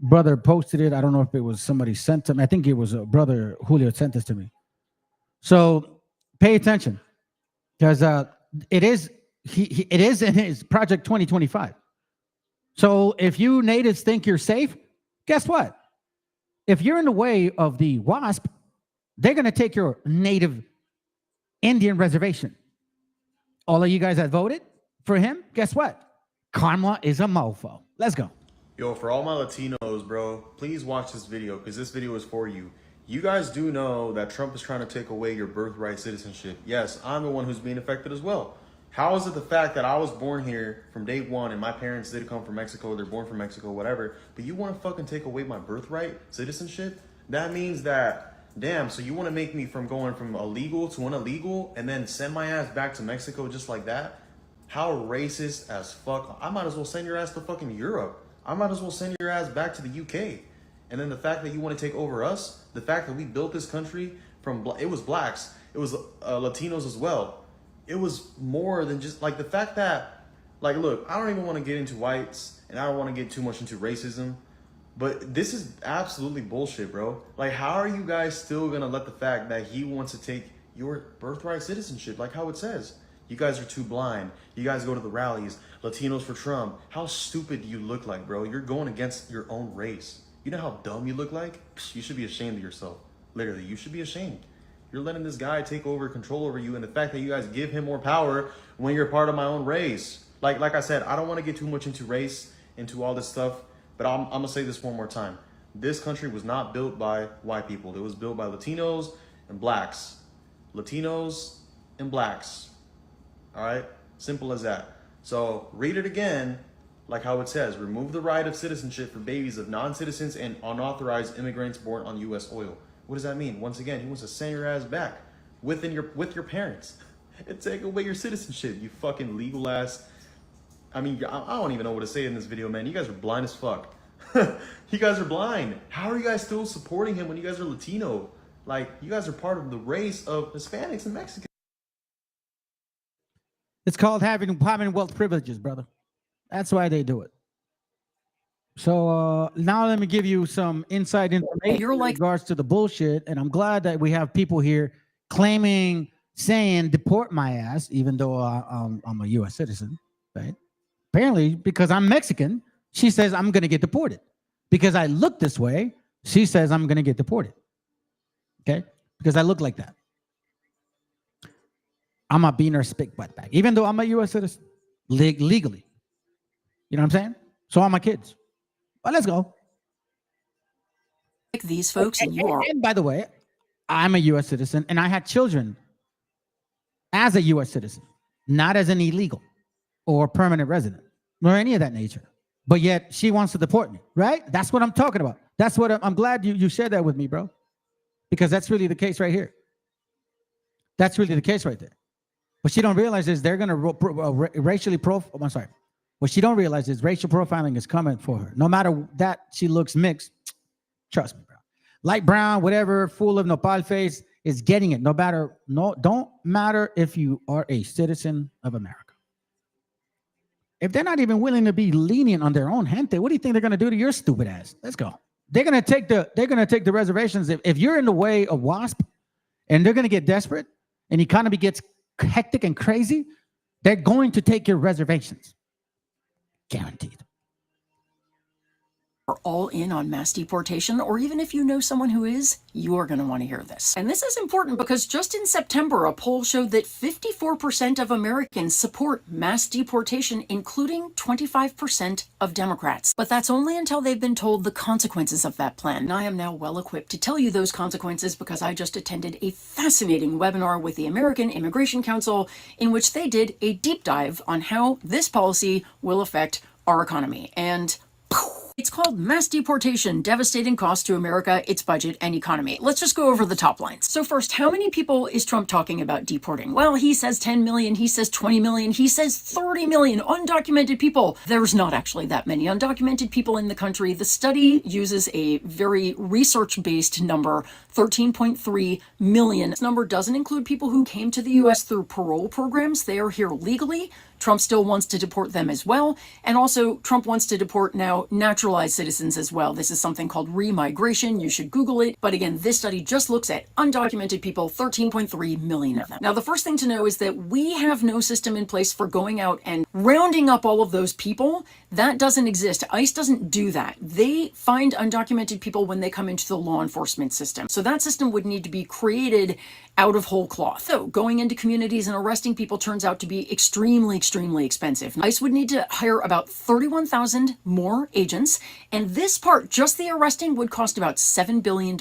Speaker 1: Brother posted it. I don't know if it was somebody sent to me. I think it was a brother, Julio, sent this to me. So pay attention, because it is in his Project 2025. So if you natives think you're safe, guess what? If you're in the way of the WASP, they're going to take your native Indian reservation. All of you guys that voted for him, guess what? Karma is a mofo. Let's go.
Speaker 12: Yo, for all my Latinos, bro, please watch this video, because this video is for you. You guys do know that Trump is trying to take away your birthright citizenship. Yes, I'm the one who's being affected as well. How is it the fact that I was born here from day one and my parents did come from Mexico, they're born from Mexico, whatever, but you want to fucking take away my birthright citizenship? That means that, damn, so you want to make me from going from illegal to an illegal and then send my ass back to Mexico just like that? How racist as fuck. I might as well send your ass to fucking Europe. I might as well send your ass back to the UK. And then the fact that you want to take over us, the fact that we built this country from, it was blacks, it was Latinos as well. It was more than just, like, the fact that, like, look, I don't even want to get into whites and I don't want to get too much into racism, but this is absolutely bullshit, bro. Like, how are you guys still going to let the fact that he wants to take your birthright citizenship, like how it says? You guys are too blind. You guys go to the rallies, Latinos for Trump. How stupid do you look like, bro? You're going against your own race. You know how dumb you look like? You should be ashamed of yourself. Literally, you should be ashamed. You're letting this guy take over control over you, and the fact that you guys give him more power when you're part of my own race. Like I said, I don't want to get too much into race, into all this stuff, but I'm going to say this one more time. This country was not built by white people. It was built by Latinos and blacks. Latinos and blacks. All right? Simple as that. So read it again, like how it says, remove the right of citizenship for babies of non-citizens and unauthorized immigrants born on U.S. oil. What does that mean? Once again, he wants to send your ass back with your parents and take away your citizenship, you fucking legal ass. I mean, I don't even know what to say in this video, man. You guys are blind as fuck. You guys are blind. How are you guys still supporting him when you guys are Latino? Like, you guys are part of the race of Hispanics and Mexicans.
Speaker 1: It's called having Commonwealth privileges, brother. That's why they do it. So now let me give you some inside information in regards to the bullshit. And I'm glad that we have people here saying deport my ass, even though I'm a U.S. citizen, right? Apparently, because I'm Mexican, she says I'm going to get deported. Because I look this way, she says I'm going to get deported. Okay? Because I look like that. I'm a beaner spick butt back, even though I'm a U.S. citizen legally. You know what I'm saying? So are my kids. But let's go.
Speaker 13: Like these folks in Europe.
Speaker 1: And by the way, I'm a U.S. citizen, and I had children as a U.S. citizen, not as an illegal or permanent resident. nor any of that nature. But yet she wants to deport me, right? That's what I'm talking about. That's what I'm glad you shared that with me, bro. Because that's really the case right here. That's really the case right there. What she don't realize is they're going to racially I'm sorry. What she don't realize is racial profiling is coming for her. No matter that she looks mixed, trust me, bro. Light brown, whatever, full of nopal face is getting it. Don't matter if you are a citizen of America. If they're not even willing to be lenient on their own gente, what do you think they're going to do to your stupid ass? Let's go. They're going to take the reservations. If you're in the way of WASP and they're going to get desperate and economy gets hectic and crazy, they're going to take your reservations. Guaranteed.
Speaker 13: Are all in on mass deportation, or even if you know someone who is, you're going to want to hear this. And this is important because just in September, a poll showed that 54% of Americans support mass deportation, including 25% of Democrats. But that's only until they've been told the consequences of that plan. And I am now well equipped to tell you those consequences because I just attended a fascinating webinar with the American Immigration Council in which they did a deep dive on how this policy will affect our economy. And it's called Mass Deportation, Devastating Cost to America, Its Budget, and Economy. Let's just go over the top lines. So first, how many people is Trump talking about deporting? Well, he says 10 million, he says 20 million, he says 30 million undocumented people. There's not actually that many undocumented people in the country. The study uses a very research-based number, 13.3 million. This number doesn't include people who came to the U.S. through parole programs. They are here legally. Trump still wants to deport them as well. And also, Trump wants to deport now naturalized citizens as well. This is something called remigration. You should Google it. But again, this study just looks at undocumented people, 13.3 million of them. Now, the first thing to know is that we have no system in place for going out and rounding up all of those people. That doesn't exist. ICE doesn't do that. They find undocumented people when they come into the law enforcement system. So that system would need to be created out of whole cloth. So going into communities and arresting people turns out to be extremely expensive. ICE would need to hire about 31,000 more agents, and this part, just the arresting, would cost about $7 billion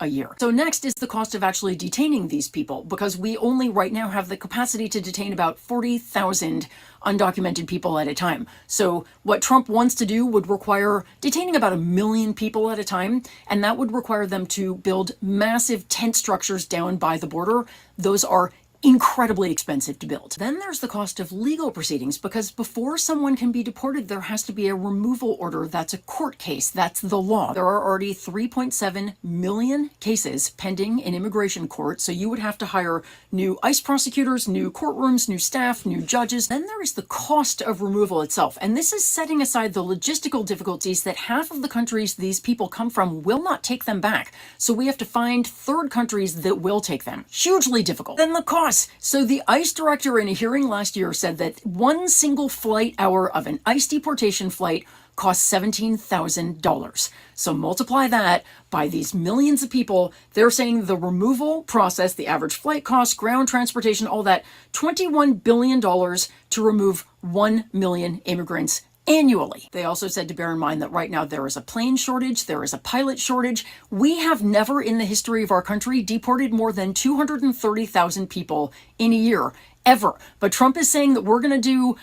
Speaker 13: a year. So next is the cost of actually detaining these people, because we only right now have the capacity to detain about 40,000 undocumented people at a time. So what Trump wants to do would require detaining about 1 million people at a time, and that would require them to build massive tent structures down by the border. Those are incredibly expensive to build. Then there's the cost of legal proceedings, because before someone can be deported, there has to be a removal order. That's a court case. That's the law. There are already 3.7 million cases pending in immigration court, so you would have to hire new ICE prosecutors, new courtrooms, new staff, new judges. Then there is the cost of removal itself, and this is setting aside the logistical difficulties that half of the countries these people come from will not take them back. So we have to find third countries that will take them. Hugely difficult. Then the cost. So the ICE director in a hearing last year said that one single flight hour of an ICE deportation flight costs $17,000. So multiply that by these millions of people. They're saying the removal process, the average flight cost, ground transportation, all that, $21 billion to remove 1 million immigrants annually. They also said to bear in mind that right now there is a plane shortage, there is a pilot shortage. We have never in the history of our country deported more than 230,000 people in a year, ever. But Trump is saying that we're going to do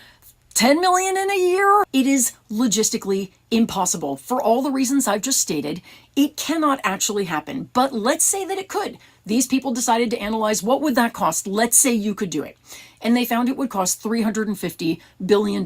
Speaker 13: 10 million in a year? It is logistically impossible. For all the reasons I've just stated, it cannot actually happen. But let's say that it could. These people decided to analyze what would that cost. Let's say you could do it. And they found it would cost $350 billion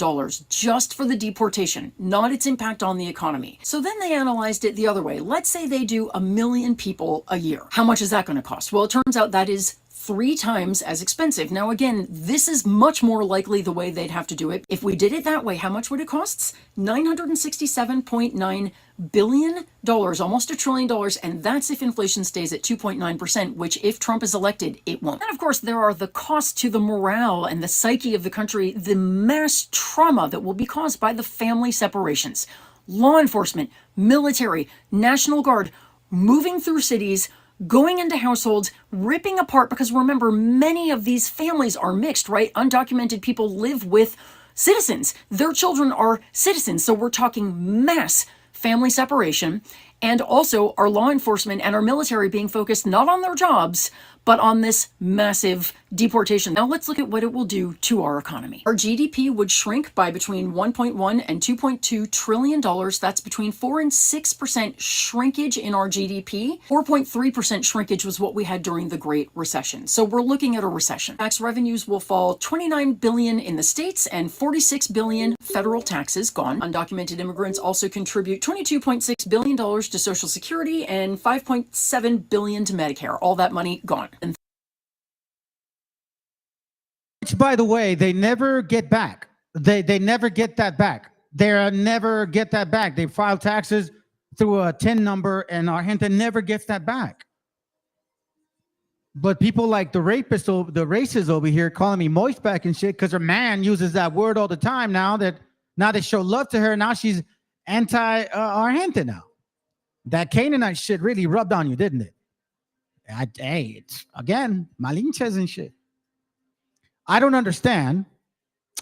Speaker 13: just for the deportation, not its impact on the economy. So then they analyzed it the other way. Let's say they do 1 million people a year. How much is that going to cost? Well, it turns out that is 3 times as expensive. Now, again, this is much more likely the way they'd have to do it. If we did it that way, how much would it cost? $967.9 billion, almost $1 trillion, and that's if inflation stays at 2.9%, which if Trump is elected, it won't. And of course, there are the costs to the morale and the psyche of the country, the mass trauma that will be caused by the family separations. Law enforcement, military, National Guard, moving through cities, going into households, ripping apart, because remember, many of these families are mixed, right? Undocumented people live with citizens. Their children are citizens. So we're talking mass family separation, and also our law enforcement and our military being focused not on their jobs, but on this massive deportation. Now let's look at what it will do to our economy. Our GDP would shrink by between 1.1 and 2.2 trillion dollars. That's between 4 and 6% shrinkage in our GDP. 4.3% shrinkage was what we had during the Great Recession. So we're looking at a recession. Tax revenues will fall 29 billion in the states and 46 billion federal taxes gone. Undocumented immigrants also contribute $22.6 billion to Social Security and $5.7 billion to Medicare. All that money gone. And
Speaker 1: which, by the way, they never get back. They never get that back. They never get that back. They file taxes through a TIN number, and our gente never gets that back. But people like the racists over here calling me moist back and shit because her man uses that word all the time now they show love to her. Now she's anti our gente now. That Canaanite shit really rubbed on you, didn't it? Hey, it's, again, malinches and shit. I don't understand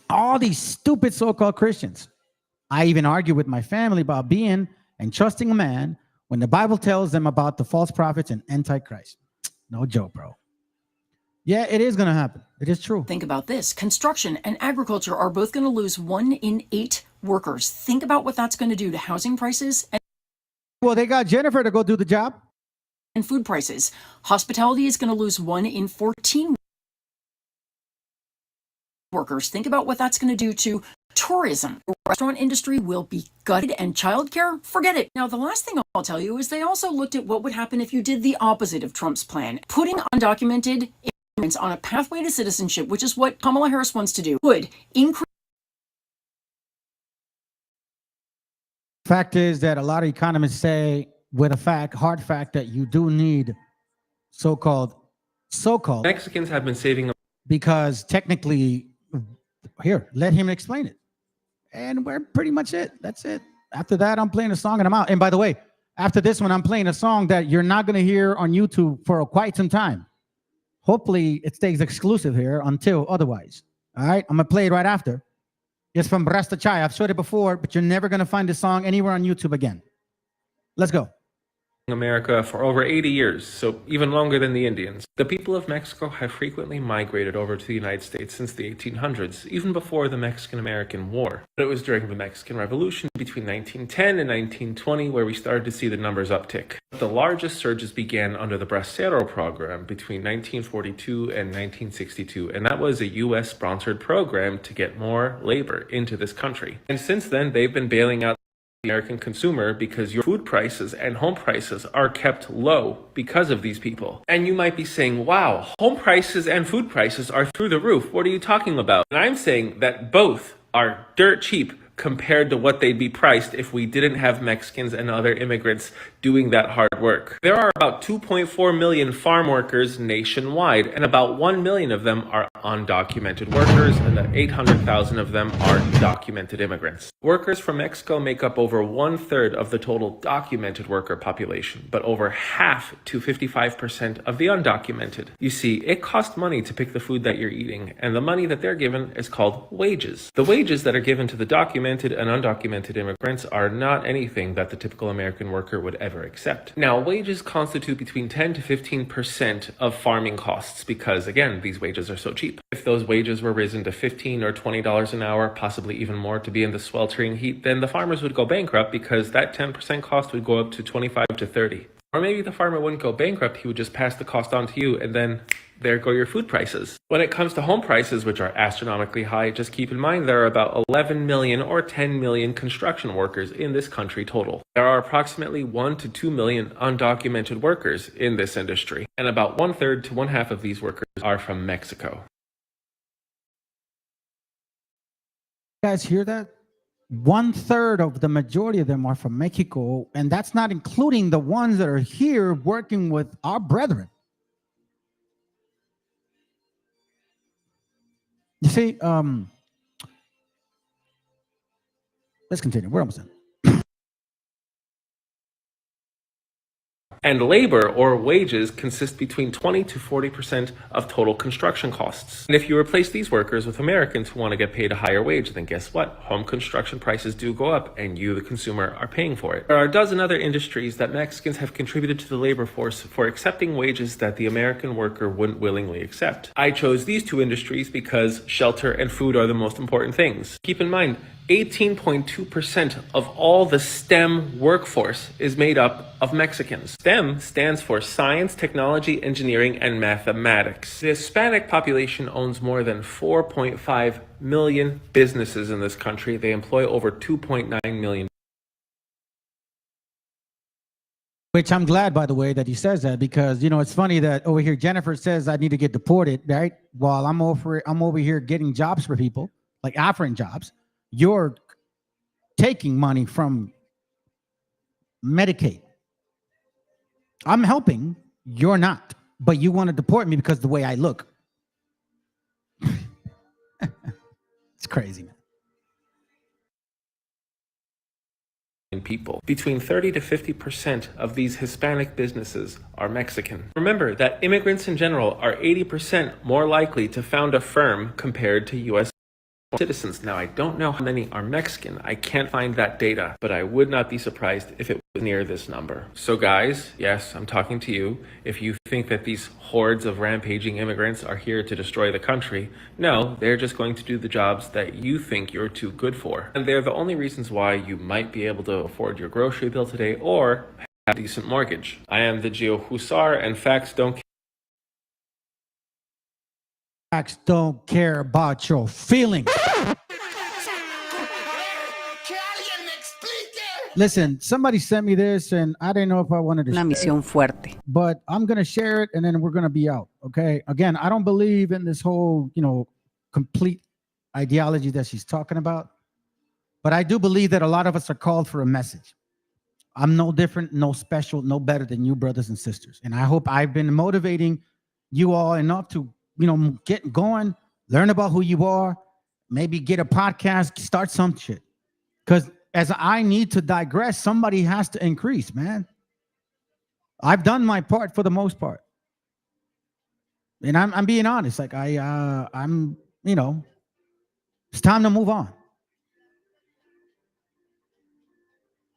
Speaker 1: all these stupid so-called Christians. I even argue with my family about being and trusting a man when the Bible tells them about the false prophets and Antichrist. No joke, bro. Yeah, it is going to happen. It is true.
Speaker 13: think about this. Construction and agriculture are both going to lose 1 in 8 workers. Think about what that's going to do to housing prices.
Speaker 1: Well, they got Jennifer to go do the job.
Speaker 13: And food prices. Hospitality is going to lose 1 in 14 workers. Think about what that's going to do to tourism. The restaurant industry will be gutted, and childcare, forget it. Now, the last thing I'll tell you is they also looked at what would happen if you did the opposite of Trump's plan. Putting undocumented immigrants on a pathway to citizenship, which is what Kamala Harris wants to do, would increase.
Speaker 1: Fact is that a lot of economists say with a hard fact that you do need so-called
Speaker 14: Mexicans have been saving
Speaker 1: because technically, here, let him explain it. And we're pretty much it. That's it. After that, I'm playing a song and I'm out. And by the way, after this one, I'm playing a song that you're not going to hear on YouTube for quite some time. Hopefully, it stays exclusive here until otherwise. All right? I'm going to play it right after. It's from Rasta Chai. I've showed it before, but you're never going to find this song anywhere on YouTube again. Let's go.
Speaker 14: America for over 80 years, so even longer than the Indians. The people of Mexico have frequently migrated over to the United States since the 1800s, even before the Mexican-American War. But it was during the Mexican Revolution between 1910 and 1920 where we started to see the numbers uptick. The largest surges began under the Bracero program between 1942 and 1962, and that was a U.S.-sponsored program to get more labor into this country. And since then, they've been bailing out the American consumer because your food prices and home prices are kept low because of these people. And you might be saying, wow, home prices and food prices are through the roof. What are you talking about? And I'm saying that both are dirt cheap compared to what they'd be priced if we didn't have Mexicans and other immigrants doing that hard work. There are about 2.4 million farm workers nationwide, and about 1 million of them are undocumented workers, and 800,000 of them are documented immigrants. Workers from Mexico make up over 1/3 of the total documented worker population, but over half to 55% of the undocumented. You see, it costs money to pick the food that you're eating, and the money that they're given is called wages. The wages that are given to the documented and undocumented immigrants are not anything that the typical American worker would ever accept. Now, wages constitute between 10 to 15% of farming costs because, again, these wages are so cheap. If those wages were risen to $15 or $20 an hour, possibly even more to be in the sweltering heat, then the farmers would go bankrupt because that 10% cost would go up to 25 to 30. Or maybe the farmer wouldn't go bankrupt, he would just pass the cost on to you, and then there go your food prices. When it comes to home prices, which are astronomically high, just keep in mind there are about 11 million or 10 million construction workers in this country total. There are approximately 1 to 2 million undocumented workers in this industry, and about 1/3 to 1/2 of these workers are from Mexico.
Speaker 1: You guys hear that? 1/3 of the majority of them are from Mexico, and that's not including the ones that are here working with our brethren. You see, let's continue. We're almost done.
Speaker 14: And labor, or wages, consist between 20 to 40% of total construction costs. And if you replace these workers with Americans who want to get paid a higher wage, then guess what? Home construction prices do go up, and you, the consumer, are paying for it. There are a dozen other industries that Mexicans have contributed to the labor force for accepting wages that the American worker wouldn't willingly accept. I chose these two industries because shelter and food are the most important things. Keep in mind, 18.2% of all the STEM workforce is made up of Mexicans. STEM stands for Science, Technology, Engineering, and Mathematics. The Hispanic population owns more than 4.5 million businesses in this country. They employ over 2.9 million.
Speaker 1: Which I'm glad, by the way, that he says that, because, you know, it's funny that over here Jennifer says I need to get deported, right? While I'm over here getting jobs for people, like offering jobs. You're taking money from Medicaid. I'm helping, you're not. But you want to deport me because of the way I look. It's crazy, man.
Speaker 14: People. Between 30 to 50% of these Hispanic businesses are Mexican. Remember that immigrants in general are 80% more likely to found a firm compared to U.S. citizens. Now, I don't know how many are Mexican. I can't find that data, but I would not be surprised if it was near this number. So guys, yes, I'm talking to you. If you think that these hordes of rampaging immigrants are here to destroy the country, no, they're just going to do the jobs that you think you're too good for. And they're the only reasons why you might be able to afford your grocery bill today or have a decent mortgage. I am the Geo Husar, and facts don't
Speaker 1: Facts don't care about your feelings. Listen, somebody sent me this and I didn't know if I wanted to share
Speaker 15: misión fuerte.
Speaker 1: But I'm going to share it and then we're going to be out, okay? Again, I don't believe in this whole, you know, complete ideology that she's talking about. But I do believe that a lot of us are called for a message. I'm no different, no special, no better than you brothers and sisters. And I hope I've been motivating you all enough to, you know, get going, learn about who you are, maybe get a podcast, start some shit. Because as I need to digress, somebody has to increase, man. I've done my part for the most part. And I'm being honest. Like I'm, you know, it's time to move on.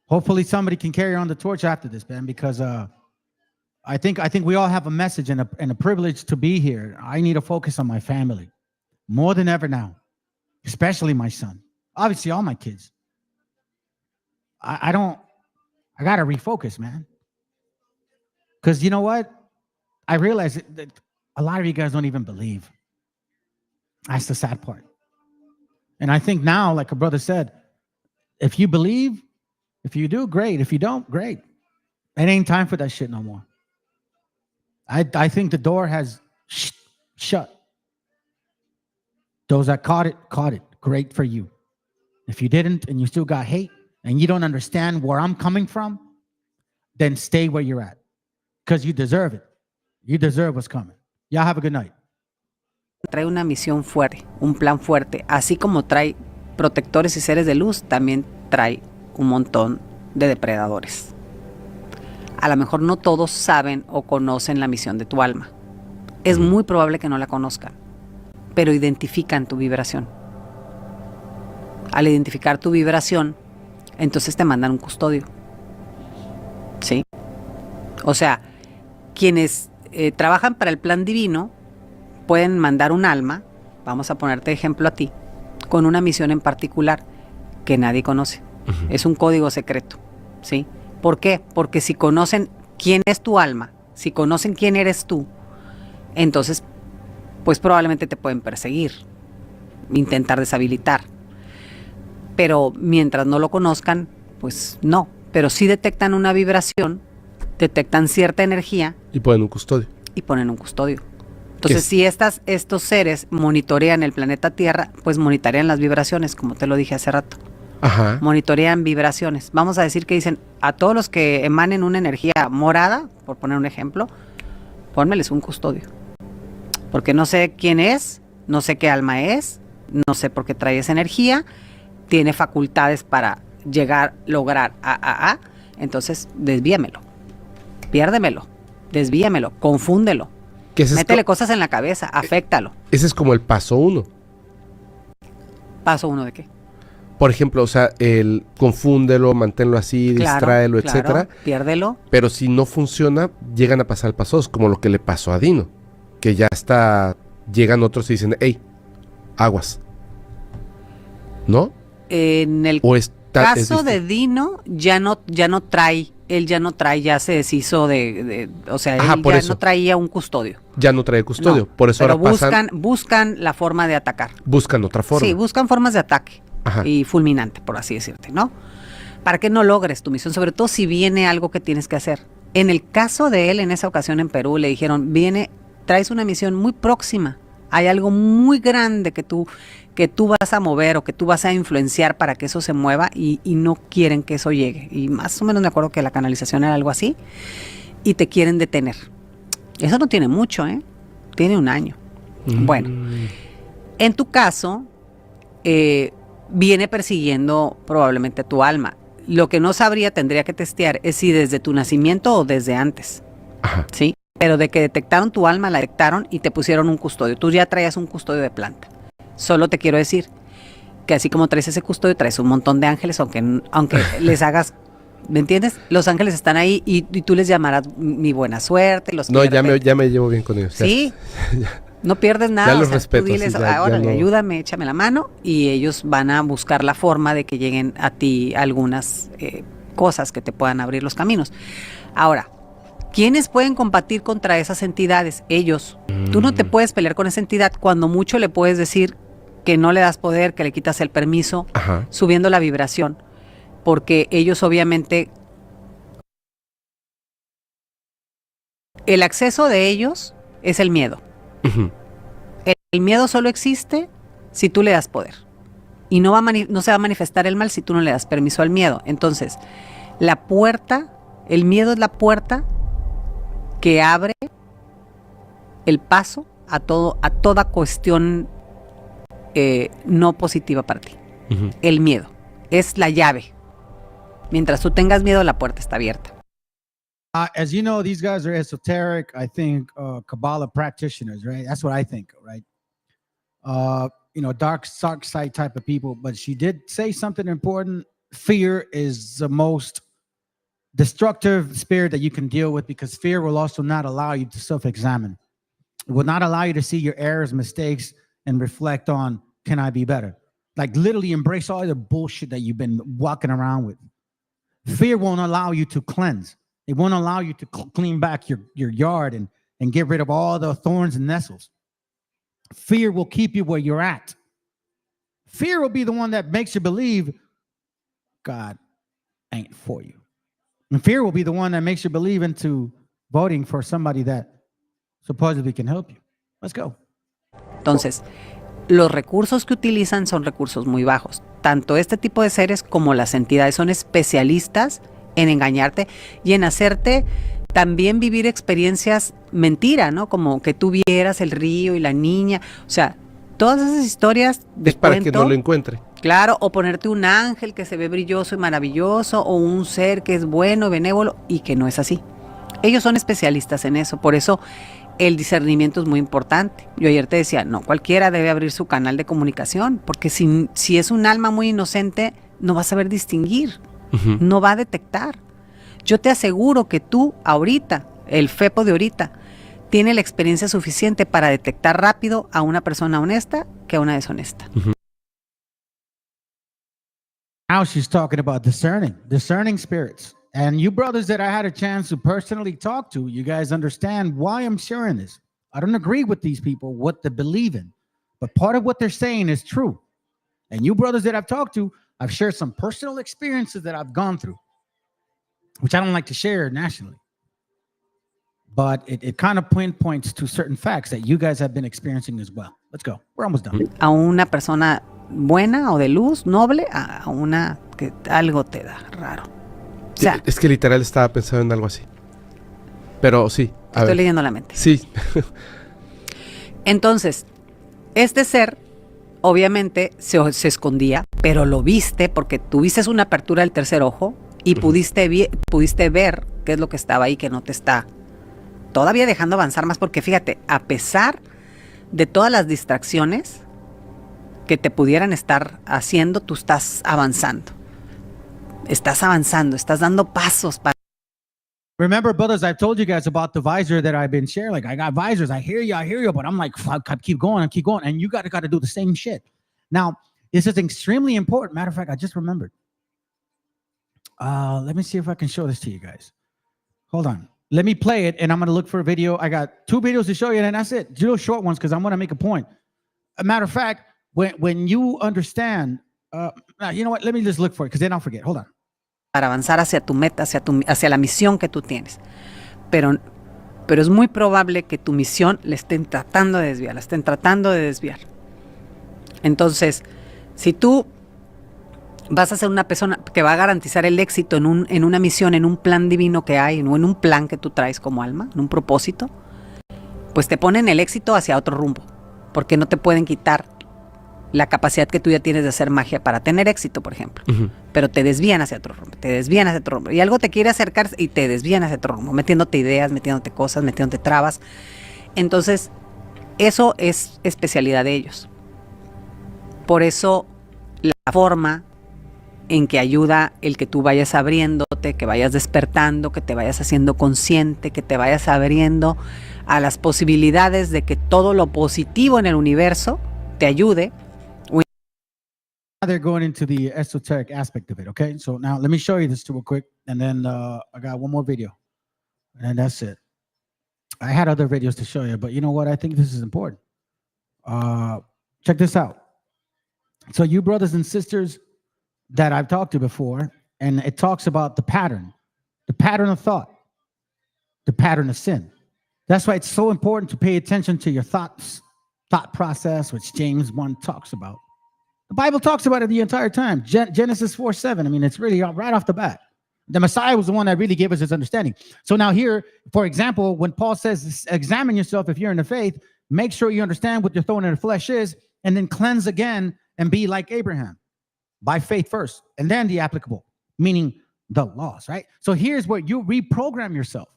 Speaker 1: Hopefully somebody can carry on the torch after this, man, because I think we all have a message and a privilege to be here. I need to focus on my family more than ever now, especially my son. Obviously, all my kids. I got to refocus, man. Because you know what? I realize that a lot of you guys don't even believe. That's the sad part. And I think now, like a brother said, if you believe, if you do, great. If you don't, great. It ain't time for that shit no more. I think the door has shut. Those that caught it, great for you. If you didn't and you still got hate and you don't understand where I'm coming from, then stay where you're at. Because you deserve it. You deserve what's coming. Y'all have a good night.
Speaker 15: Trae una misión fuerte, un plan fuerte. Así como trae protectores y seres de luz, también trae un montón de depredadores. A lo mejor no todos saben o conocen la misión de tu alma. Es muy probable que no la conozcan, pero identifican tu vibración. Al identificar tu vibración, entonces te mandan un custodio. ¿Sí? O sea, quienes trabajan para el plan divino pueden mandar un alma, vamos a ponerte ejemplo a ti, con una misión en particular que nadie conoce. Es un código secreto. ¿Sí? ¿Por qué? Porque si conocen quién es tu alma, si conocen quién eres tú, entonces, pues probablemente te pueden perseguir, intentar deshabilitar. Pero mientras no lo conozcan, pues no. Pero sí detectan una vibración, detectan cierta energía.
Speaker 16: Y ponen un custodio.
Speaker 15: Y ponen un custodio. Entonces, si estos seres monitorean el planeta Tierra, pues monitorean las vibraciones, como te lo dije hace rato.
Speaker 16: Ajá.
Speaker 15: Monitorean vibraciones. Vamos a decir que dicen a todos los que emanen una energía morada, por poner un ejemplo, pónmeles un custodio. Porque no sé quién es, no sé qué alma es, no sé por qué trae esa energía, tiene facultades para lograr entonces desvíamelo. piérdemelo, desvíamelo, confúndelo, métele cosas en la cabeza, aféctalo.
Speaker 16: Ese es como el paso 1.
Speaker 15: ¿Paso 1 de qué?
Speaker 16: Por ejemplo, o sea, el confúndelo, manténlo así, distráelo, etcétera.
Speaker 15: Piérdelo.
Speaker 16: Pero si no funciona, llegan a pasar al paso 2, como lo que le pasó a Dino, que ya está, llegan otros y dicen, hey, aguas. ¿No?
Speaker 15: En el caso de Dino, ya no trae, él ya no trae, ya se deshizo o sea, él ya no traía un custodio.
Speaker 16: Ya no trae custodio,
Speaker 15: No,
Speaker 16: por eso
Speaker 15: pero
Speaker 16: ahora
Speaker 15: buscan la forma de atacar.
Speaker 16: Buscan otra forma.
Speaker 15: Sí, buscan formas de ataque.
Speaker 16: Ajá.
Speaker 15: Y fulminante, por así decirte, ¿no? Para que no logres tu misión, sobre todo si viene algo que tienes que hacer. En el caso de él, en esa ocasión en Perú, le dijeron, traes una misión muy próxima, hay algo muy grande que tú vas a mover o que tú vas a influenciar para que eso se mueva y no quieren que eso llegue. Y más o menos me acuerdo que la canalización era algo así, y te quieren detener. Eso no tiene mucho, ¿eh? Tiene 1 año. Bueno, en tu caso, viene persiguiendo probablemente tu alma. Lo que no sabría, tendría que testear, es si desde tu nacimiento o desde antes.
Speaker 16: Ajá.
Speaker 15: ¿Sí? Pero de que detectaron tu alma, la detectaron y te pusieron un custodio. Tú ya traías un custodio de planta. Solo te quiero decir que así como traes ese custodio, traes un montón de ángeles, aunque les hagas, ¿me entiendes? Los ángeles están ahí y tú les llamarás mi buena suerte.
Speaker 16: No, ya me llevo bien con ellos.
Speaker 15: Sí. No pierdes nada.
Speaker 16: Ya los respeto.
Speaker 15: Tú diles,
Speaker 16: sí,
Speaker 15: órale, ayúdame, échame la mano, y ellos van a buscar la forma de que lleguen a ti algunas cosas que te puedan abrir los caminos. Ahora, ¿quiénes pueden combatir contra esas entidades? Ellos. Tú no te puedes pelear con esa entidad. Cuando mucho le puedes decir que no le das poder, que le quitas el permiso, subiendo la vibración, porque ellos obviamente, el acceso de ellos es el miedo. El miedo solo existe si tú le das poder. Y no se va a manifestar el mal si tú no le das permiso al miedo. Entonces, el miedo es la puerta que abre el paso a toda cuestión no positiva para ti. El miedo es la llave. Mientras tú tengas miedo, la puerta está abierta.
Speaker 1: As you know, these guys are esoteric, I think, Kabbalah practitioners, right? That's what I think, right? Dark side type of people. But she did say something important. Fear is the most destructive spirit that you can deal with, because fear will also not allow you to self-examine. It will not allow you to see your errors, mistakes, and reflect on, can I be better? Like literally embrace all the bullshit that you've been walking around with. Fear won't allow you to cleanse. It won't allow you to clean back your yard and get rid of all the thorns and nettles. Fear will keep you where you're at. Fear will be the one that makes you believe God ain't for you. And fear will be the one that makes you believe into voting for somebody that supposedly can help you. Let's go.
Speaker 15: Entonces, los recursos que utilizan son recursos muy bajos. Tanto este tipo de seres como las entidades son especialistas en engañarte y en hacerte también vivir experiencias mentira, ¿no? Como que tú vieras el río y la niña. O sea, todas esas historias de
Speaker 16: es para
Speaker 15: cuento,
Speaker 16: que no lo encuentre.
Speaker 15: Claro, o ponerte un ángel que se ve brilloso y maravilloso, o un ser que es bueno, benévolo, y que no es así. Ellos son especialistas en eso, por eso el discernimiento es muy importante. Yo ayer te decía, no cualquiera debe abrir su canal de comunicación, porque si es un alma muy inocente, no va a saber distinguir, no va a detectar. Yo te aseguro que tú ahorita, el FEPO de ahorita, tiene la experiencia suficiente para detectar rápido a una persona honesta que a una deshonesta.
Speaker 1: Now she's talking about discerning spirits. And you brothers that I had a chance to personally talk to, you guys understand why I'm sharing this. I don't agree with these people, what they believe in, but part of what they're saying is true. And you brothers that I've talked to, I've shared some personal experiences that I've gone through, which I don't like to share nationally. But it kind of pinpoints to certain facts that you guys have been experiencing as well. Let's go. We're almost done.
Speaker 15: A una persona buena o de luz, noble, a una que algo te da raro. O sea,
Speaker 16: es que literal estaba pensando en algo así. Pero sí.
Speaker 15: Estoy leyendo la mente.
Speaker 16: Sí.
Speaker 15: Entonces, este ser, obviamente, se escondía, pero lo viste porque tuviste una apertura del tercer ojo y pudiste ver qué es lo que estaba ahí que no te está todavía dejando avanzar más, porque fíjate, a pesar de todas las distracciones que te pudieran estar haciendo, tú estás avanzando, estás dando pasos para.
Speaker 1: Remember, brothers, I've told you guys about the visor that I've been sharing. Like, I got visors. I hear you, but I'm like, fuck, I keep going. And you got to do the same shit. Now, this is extremely important. Matter of fact, I just remembered. Let me see if I can show this to you guys. Hold on. Let me play it, and I'm going to look for a video. I got 2 videos to show you, and that's it. 2 short ones, because I'm going to make a point. A matter of fact, when you understand, you know what? Let me just look for it, because then I'll forget. Hold on.
Speaker 15: Para avanzar hacia tu meta, hacia la misión que tú tienes. Pero es muy probable que tu misión la estén tratando de desviar, Entonces, si tú vas a ser una persona que va a garantizar el éxito en una misión, en un plan divino que hay, o en un plan que tú traes como alma, en un propósito, pues te ponen el éxito hacia otro rumbo, porque no te pueden quitar la capacidad que tú ya tienes de hacer magia para tener éxito, por ejemplo. Pero te desvían hacia otro rumbo, y algo te quiere acercar y te desvían hacia otro rumbo, metiéndote ideas, metiéndote cosas, metiéndote trabas. Entonces, eso es especialidad de ellos. Por eso, la forma en que ayuda el que tú vayas abriéndote, que vayas despertando, que te vayas haciendo consciente, que te vayas abriendo a las posibilidades de que todo lo positivo en el universo te ayude.
Speaker 1: They're going into the esoteric aspect of it, okay? So now let me show you this real quick, and then I got one more video, and that's it. I had other videos to show you, but you know what? I think this is important. Check this out. So you brothers and sisters that I've talked to before, and it talks about the pattern of thought, the pattern of sin. That's why it's so important to pay attention to your thought process, which James 1 talks about. The Bible talks about it the entire time. Genesis 4:7. I mean, it's really right off the bat. The Messiah was the one that really gave us his understanding. So now here, for example, when Paul says, examine yourself if you're in the faith, make sure you understand what your thorn in the flesh is, and then cleanse again and be like Abraham. By faith first, and then the applicable, meaning the laws, right? So here's where you reprogram yourself.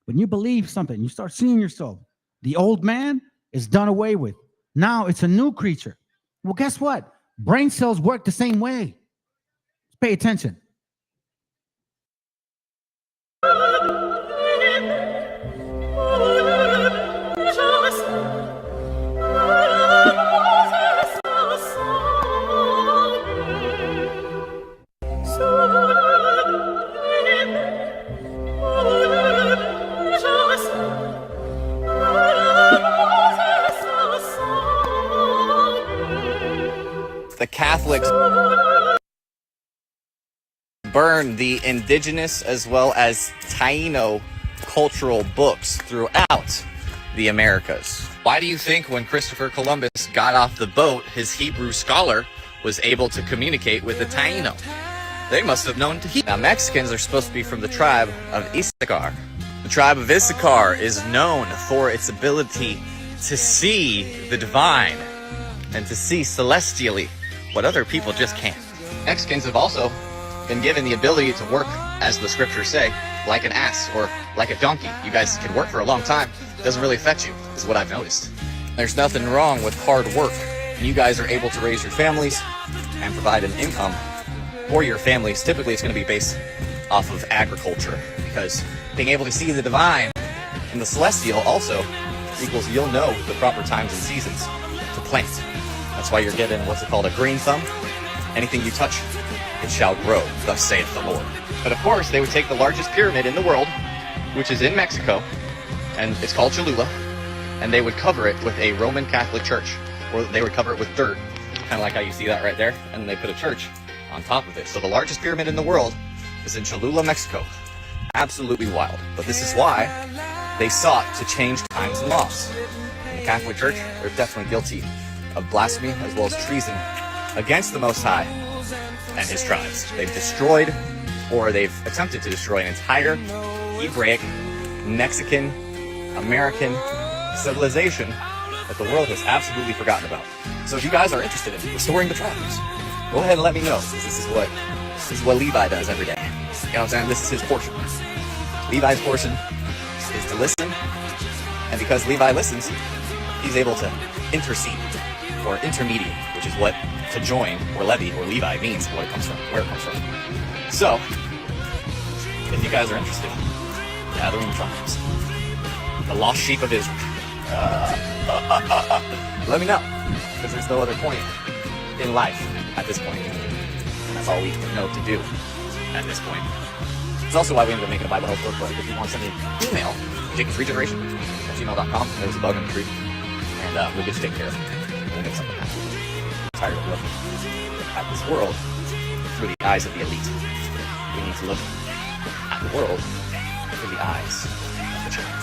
Speaker 1: When you believe something, you start seeing yourself. The old man is done away with. Now it's a new creature. Well, guess what? Brain cells work the same way. Pay attention.
Speaker 17: The Catholics burned the indigenous as well as Taino cultural books throughout the Americas. Why do you think when Christopher Columbus got off the boat, his Hebrew scholar was able to communicate with the Taino? They must have known Tahiti. Now, Mexicans are supposed to be from the tribe of Issachar. The tribe of Issachar is known for its ability to see the divine and to see celestially what other people just can't. Mexicans have also been given the ability to work, as the scriptures say, like an ass or like a donkey. You guys can work for a long time. It doesn't really affect you, is what I've noticed. There's nothing wrong with hard work. And you guys are able to raise your families and provide an income for your families. Typically, it's going to be based off of agriculture, because being able to see the divine and the celestial also equals you'll know the proper times and seasons to plant. That's why you're getting what's it called, a green thumb. Anything you touch, it shall grow, thus saith the Lord. But of course, they would take the largest pyramid in the world, which is in Mexico, and it's called Cholula, and they would cover it with a Roman Catholic church, or they would cover it with dirt, kind of like how you see that right there, and they put a church on top of it. So the largest pyramid in the world is in Cholula, Mexico. Absolutely wild. But this is why they sought to change times and laws. In the Catholic Church, they're definitely guilty of blasphemy as well as treason against the Most High and his tribes. They've destroyed, or they've attempted to destroy, an entire Hebraic, Mexican, American civilization that the world has absolutely forgotten about. So if you guys are interested in restoring the tribes, go ahead and let me know, because this is what Levi does every day. know what I'm saying? This is his portion. Levi's portion is to listen, and because Levi listens, he's able to intercede or intermediate, which is what to join or levy or Levi means, what it comes from, where it comes from. So, if you guys are interested, gathering tribes, the lost sheep of Israel, let me know, because there's no other point in life at this point. That's all we know to do at this point. It's also why we ended up making a Bible Health Workbook. If you want to send me an email, jacobsregeneration@gmail.com. There's a bug on the tree, and we'll get you taken care of. We'll make something happen. I'm tired of looking at this world through the eyes of the elite. We need to look at the world through the eyes of the child.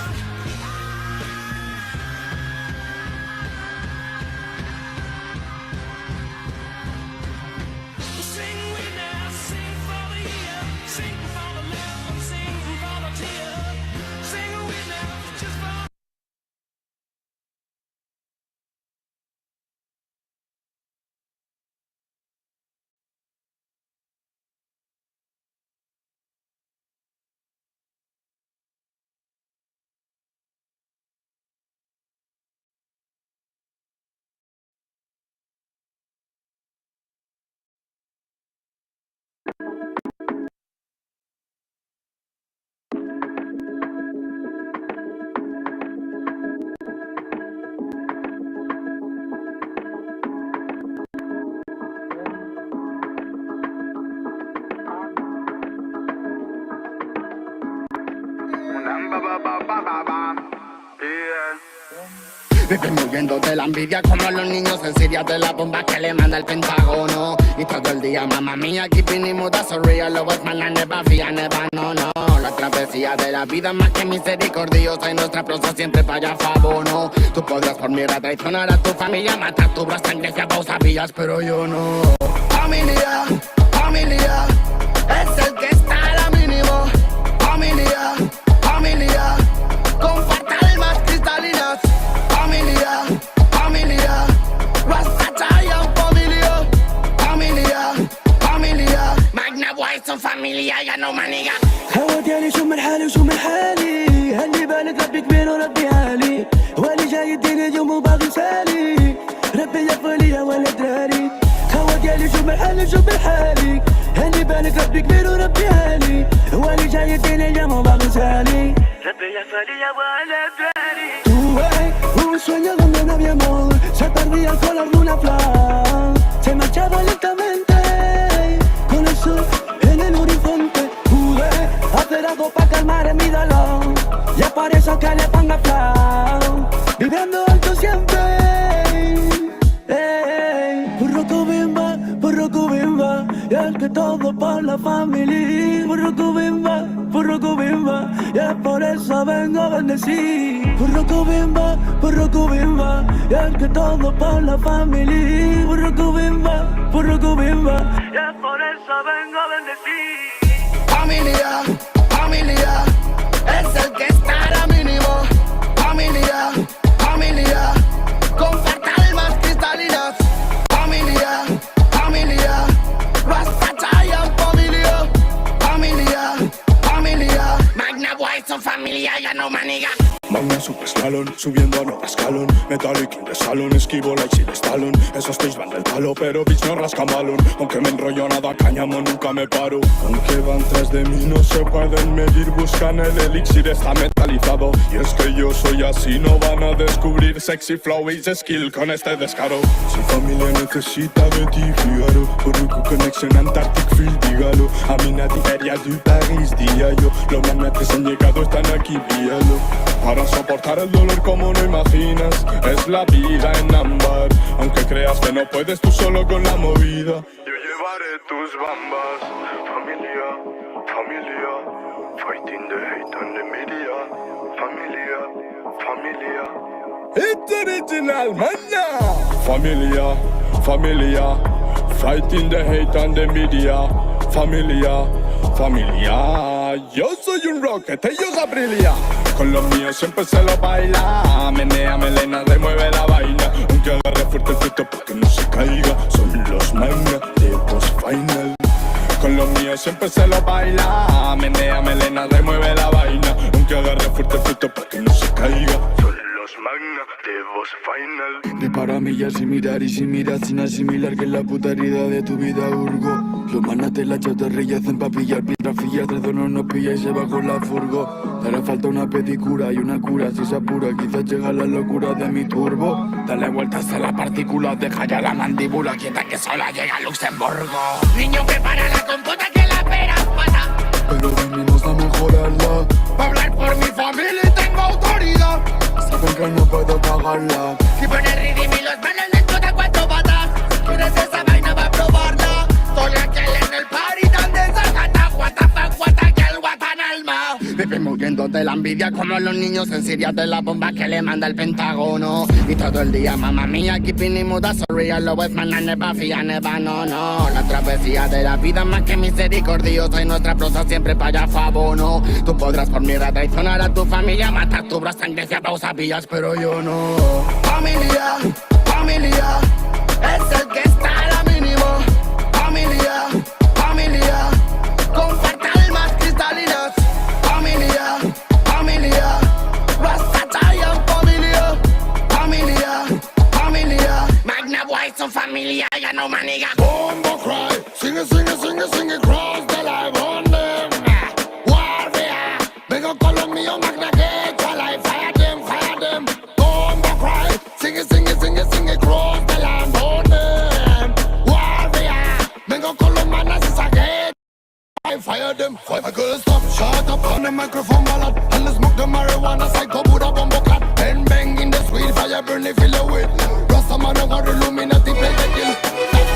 Speaker 2: Viven muriendo de la envidia como los niños en Siria de la bomba que le manda el Pentágono. Y todo el día, mamá mía, keeping it that's so real. Lo was man, never fear, never no. La travesía de la vida más que misericordiosa y nuestra prosa siempre para fabono. Tú podrás por mierda traicionar a tu familia, matar tu bro, sangre que vos sabías, pero yo no. Familia, familia, es el que está a la mínimo. Familia, familia, comparte almas cristalinas. Familia, familia, Rastachaya, familia, familia, familia, Magna White son familia, ya no maniga.
Speaker 18: هوا ديالي شو من حالي وشو من حالي هاللي بالك ربي كبير وربي عالي هو اللي جاي يديني اليوم وباغي سالي ربي يغفر لي ولا دراري هوا ديالي شو من حالي وشو من حالي هاللي بالك ربي كبير وربي عالي هو اللي جاي يديني اليوم وباغي سالي ربي يغفر لي ولا دراري un sueño donde no había amor, se perdía el color de una flor, se marchaba lentamente, con el sol en el horizonte, pude hacer algo para calmar en mi dolor, y es por eso que le pongo flow, viviendo alto siempre, Burruco bimba, y es que todo por la familia, Burruco bimba, y es por eso vengo a bendecir, Burruco bimba, y es que todo por la familia, Burruco bimba, y es por eso vengo a bendecir.
Speaker 2: Familia, familia, es el que está a la mínimo. Familia, familia, comparte almas cristalinas. Familia, familia, Rastachaya, familia, familia, familia, Magna White son familia, ya no maniga.
Speaker 19: Magna super slalom, subiendo a nueva escalón. Metallic in the salon, esquivo like sin estalón. Esos tics van del palo, pero bitch no rascan balón. Aunque me enrollo nada cáñamo, nunca me paro. Aunque van tras de mí, no se pueden medir. Buscan el elixir, está metalizado. Y es que yo soy así, no van a descubrir sexy flow y skill con este descaro. Si familia necesita de ti, fíjalo. Burruco Connection Antarctic Field, dígalo. A mi nativeria de París, día yo. Los magnates han llegado, están aquí, víalo. Para soportar el dolor como no imaginas, es la vida en ámbar. Aunque creas que no puedes tú solo con la movida, yo llevaré tus bambas. Familia, familia, fighting the hate and the media. Familia, familia, it's original, man. Familia, familia, fighting the hate and the media. Familia, familia, yo soy un rocket, ellos abrilia. Con los míos siempre se lo baila. Menea melena, remueve la vaina. Aunque agarre fuerte el fruto para que no se caiga. Son los magna de post final. Con los míos siempre se lo baila. menea melena, remueve la vaina. Aunque agarre fuerte pa' que no se caiga. Los magna de voz final. Dispara millas sin mirar y sin mirar sin asimilar que es la puta herida de tu vida hurgo. Los manas de la chatarrilla hacen pa' pillar piedra filla, tres no nos pilla y se va con la furgo. Le hará falta una pedicura y una cura si se apura, quizás llega la locura de mi turbo. Dale vueltas a la partícula, deja ya la mandíbula quieta que sola llega a Luxemburgo.
Speaker 2: Niño que para la compota que la pera pasa.
Speaker 19: Pero vinimos a mejorarla.
Speaker 2: Pa' hablar por mi familia y tengo autoridad.
Speaker 19: Saben que no puedo pagarla.
Speaker 2: Si pones ritmo y los manos les toca 4 patas. ¿Quieres esa vaina va a probarla? Soy aquel en el party donde sacata. Guata que el guatan alma. Vivimos huyendo de la envidia como los niños en Siria de la bomba que le manda el Pentágono. Y todo el día, mamá mía, keeping it mood, so real, lo es man, never fear, never, no. La travesía de la vida más que misericordiosa y nuestra prosa siempre para abono. Tú podrás por mierda traicionar a tu familia, matar tu brazo en vez vos sabías, pero yo no.
Speaker 19: Familia, familia,
Speaker 2: es el que está a la mínimo.
Speaker 19: familia, familia,
Speaker 2: Comparte almas cristalinas.
Speaker 19: familia, familia,
Speaker 2: Rasta Giant familia.
Speaker 19: familia, familia.
Speaker 2: Magna Boy, su familia, ya no maniga.
Speaker 19: Bombo cry, sing it, sing it, sing it, sing it, cross the line on them.
Speaker 2: Warrior,
Speaker 19: Vengo con los míos, Magna get your life, fire them. Bombo cry, sing it, sing it, sing it, sing it, cross the line on them.
Speaker 2: warrior.
Speaker 19: Vengo con los manas y saqué. I fire them, I could stop, shut up on the microphone ballad. And let's smoke the marijuana, psycho Buddha bombo clap. And bang in the sweet fire, burn it, fill it with. Rasta man, I got Illuminati, play the kill.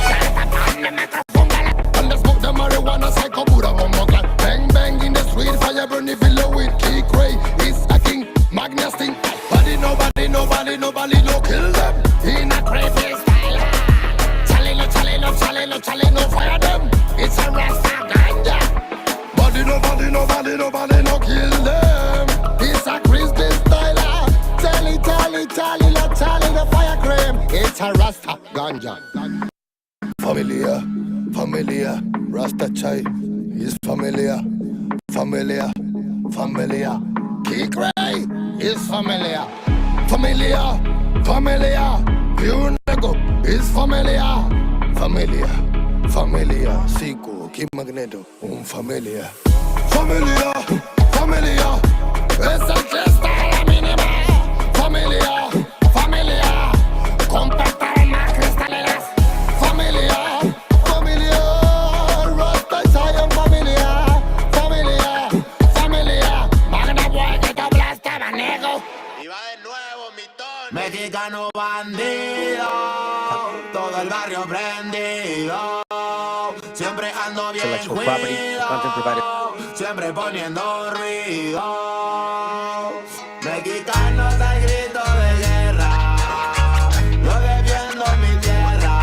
Speaker 2: Shut up on the microphone ballad.
Speaker 19: And let's smoke the marijuana, psycho Buddha bombo clap. Bang bang in the sweet fire, burn it, fill it with. Kick Ray is a king, Magnus thing. Nobody, no kill them.
Speaker 2: In a crazy style. Chale, no fire them. It's a Rasta ganja.
Speaker 19: Nobody, no kill them.
Speaker 2: It's a crispy style. Tally, the fire cream. It's a Rasta ganja.
Speaker 19: Familia, Rasta chai is familia.
Speaker 2: Kick Ray is familiar.
Speaker 19: Familia, pure nego is familia. Familia, Sico, Kim Magneto, familia. Familia,
Speaker 2: Es el que está a la mínima. Familia. Comparte almas cristalinas.
Speaker 19: familia, Rasta Zion familia.
Speaker 2: Magna Boy que te hablaste, manego.
Speaker 6: Mexicano bandido, todo el barrio prendido. Siempre ando bien cuido, siempre poniendo ruido. Mexicanos al grito de guerra, yo defiendo mi tierra.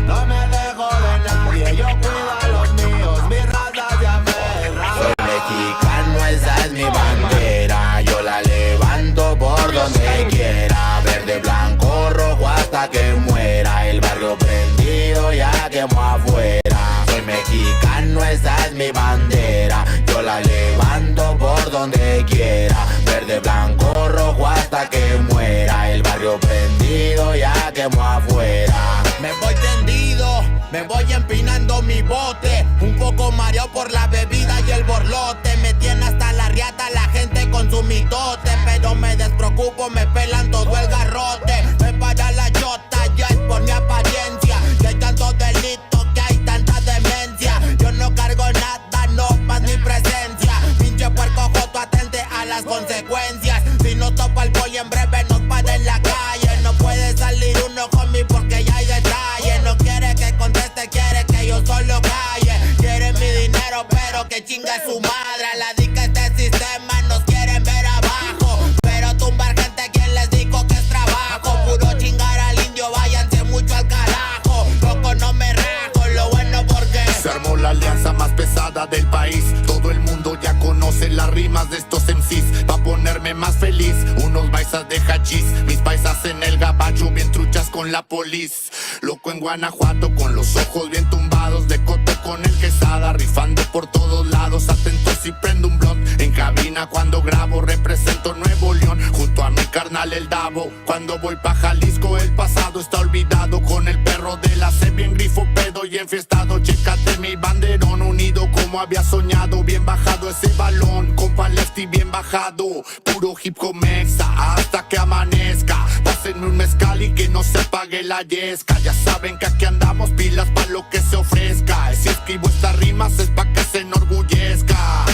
Speaker 6: No me dejo de nadie, yo cuido a los míos, mi raza se aferra.
Speaker 2: Soy mexicano, esa es mi bandera. Yo la levanto por donde quiera. Verde, blanco, rojo hasta que muera. El barrio prendido ya quemó afuera. Soy mexicano, esa es mi bandera. Yo la levanto por donde quiera. Verde, blanco, rojo hasta que muera. El barrio prendido ya quemó afuera.
Speaker 6: Me voy tendido, me voy empinando mi bote. Un poco mareado por la bebida y el borlote. Me tiene hasta la riata la gente con su mitote. Pero me despreocupo, me pelan todo el garrote. Me para la chota, ya es por mi apariencia. Que hay tantos delitos, que hay tanta demencia. Yo no cargo nada, no más mi presencia. Pinche puerco joto, atente a las consecuencias. Si no topa el boy en breve nos para en la calle. No puede salir uno conmigo porque ya hay detalle. No quiere que conteste, quiere que yo solo calle. Quiere mi dinero pero que chinga su madre. A la dica este sistema nos quieren ver abajo. Pero tumbar gente, quien les dijo que es trabajo. Puro chingar al indio, váyanse mucho al carajo. Loco no me rajo, lo bueno porque
Speaker 19: se armó la alianza más pesada del país. Todo el mundo ya conoce las rimas de estos MCs. Pa' ponerme más feliz, unos paisas de hachís. Mis paisas en el gabacho bien truchas
Speaker 2: con la polis. Loco en Guanajuato con los ojos bien tumbados, de coto con el Quesada, rifando por todos lados. Atento si prendo un blunt en cabina cuando grabo. Represento Nuevo León junto a mi carnal el Davo. Cuando voy pa' Jalisco el pasado está olvidado. Con el perro de la C bien grifo, pedo y enfiestado. Chécate mi banderón unido como había soñado. Bien bajado ese balón, compa lefty bien bajado. Puro hip hop mexa hasta que amanezca. Pásenme un mezcal y que no se pague la yesca. Ya saben que aquí andamos pilas pa' lo que se ofrezca. Si escribo estas rimas es pa' que se enorgullezca.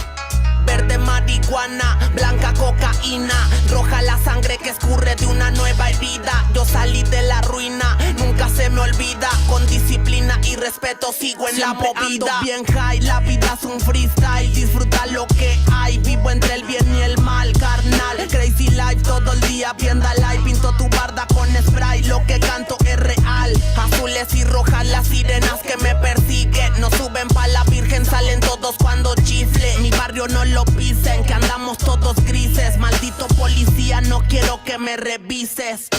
Speaker 6: Verde marihuana, blanca cocaína, roja la sangre que escurre de una nueva herida. Yo salí de la ruina, nunca se me olvida. Con disciplina y respeto sigo en siempre la movida. Ando bien high, la vida es un freestyle. Disfruta lo que hay, vivo entre el bien y el mal, carnal. Crazy life todo el día, vienda live. Pinto tu barda con spray, lo que canto es real. Azules y rojas las sirenas que me persiguen. No suben pa' la virgen, salen todos cuando chifle. Mi barrio no lo pisen, que andamos todos grises. Maldito policía, no quiero que me revises.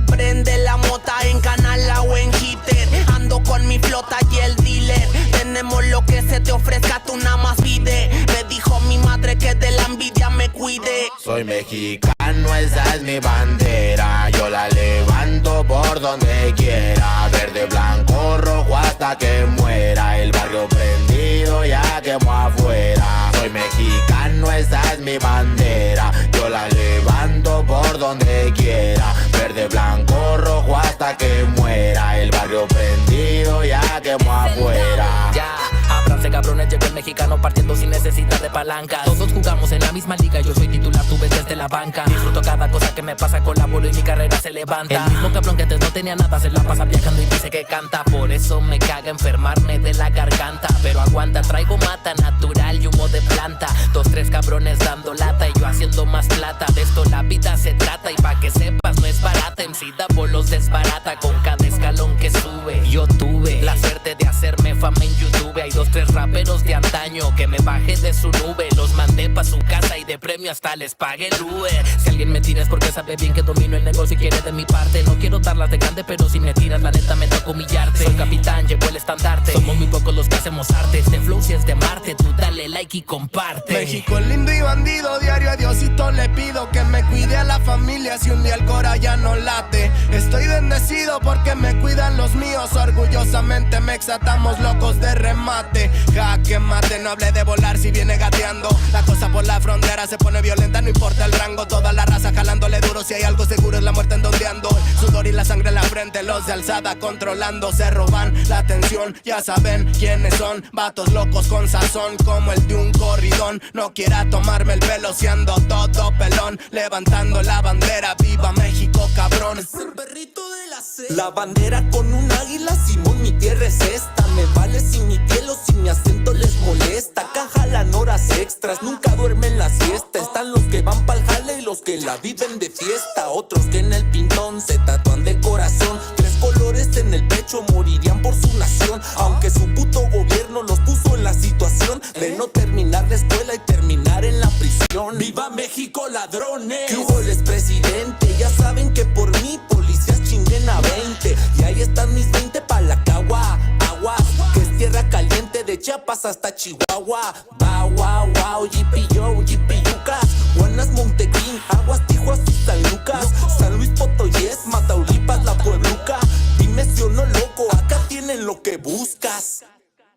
Speaker 6: Prende la mota en Canala o en Hitter. Ando con mi flota y el dealer. Tenemos lo que se te ofrezca, tú nada más pide. Me dijo mi madre que de la envidia me cuide. Soy mexicano, esa es mi bandera. Yo la levanto por donde quiera. Verde, blanco, rojo hasta que muera. El barrio prendido ya quemó afuera. Soy mexicano, esa es mi bandera. Yo la levanto por donde quiera. Verde, blanco, rojo hasta que muera. El barrio prendido ya quemó afuera.
Speaker 7: Ya, ábranse cabrones, llegó el mexicano partiendo sin necesidad de palancas. Todos jugamos en la misma liga, yo soy titular, tú ves desde la banca. Disfruto cada cosa que me pasa, colaboro y mi carrera se levanta. El mismo cabrón que antes no tenía nada, se la pasa viajando y dice que canta. Por eso me caga enfermarme de la garganta. Pero aguanta, traigo mata natural y humo de planta. 2, 3 cabrones dando lata y yo haciendo más plata. De esto la vida se trata y pa' que sepas no es barata. MC Davo los desbarata con cada escalón que sube. Yo tuve la suerte de hacerme fama en YouTube. Hay 2, 3 raperos de antaño que me bajé de su nube. Los mandé pa' su casa y de premio hasta les pagué el Uber. Si alguien me tira es porque sabe bien que domino el negocio y quiere de mi parte. No quiero darlas de grande, pero si me tiras la neta me toca humillarte. Soy capitán, llevo el estandarte. Somos muy pocos los que hacemos arte. Este flow si es de Marte, tú dale like y comparte.
Speaker 18: México es lindo y bandido, diario a Diosito le pido que me cuide a la familia si un día el cora ya no late. Estoy bendecido porque me cuidan los míos. Orgullosamente me exatamos locos de remate. Jaque mate, no hable de volar si viene gateando. La cosa por la frontera se pone violenta, no importa el rango. Toda la raza jalándole duro, si hay algo seguro es la muerte en donde ando. El sudor y la sangre en la frente, los de alzada controlando. Se roban la atención, ya saben quiénes son. Vatos locos con sazón como el de un corridón. No quiera tomarme el pelo si ando todo pelón. Levantando la bandera, viva México cabrón. Es el perrito de la C. La bandera con un águila, Simón, mi tierra es esta. Me vale si mi piel o si mi acento les molesta. Acá jalan horas extras, nunca duermen la siesta. Están los que van pa'l jale y los que la viven de fiesta. Otros que en el pintón se tatúan de corazón. 3 colores en el pecho, morirían por su nación. Aunque su puto gobierno los puso en la situación de no terminar la escuela y terminar en la prisión. ¡Viva México, ladrones! ¿Qué hubo el expresidente? Ya saben que por mí policías chinguen a 20. Y ahí están mis 20 pa' la cagua. Aguas, que es tierra caliente de Chiapas hasta Chihuahua. Wow, wow, wow, yipi-yo, yipi-yucas. Guanas, Montequín, Aguas, Tijuas y San Lucas. San Luis Potoyes, Mataulipas, La Puebluca. Dime si o no, loco, acá tienen lo que buscas.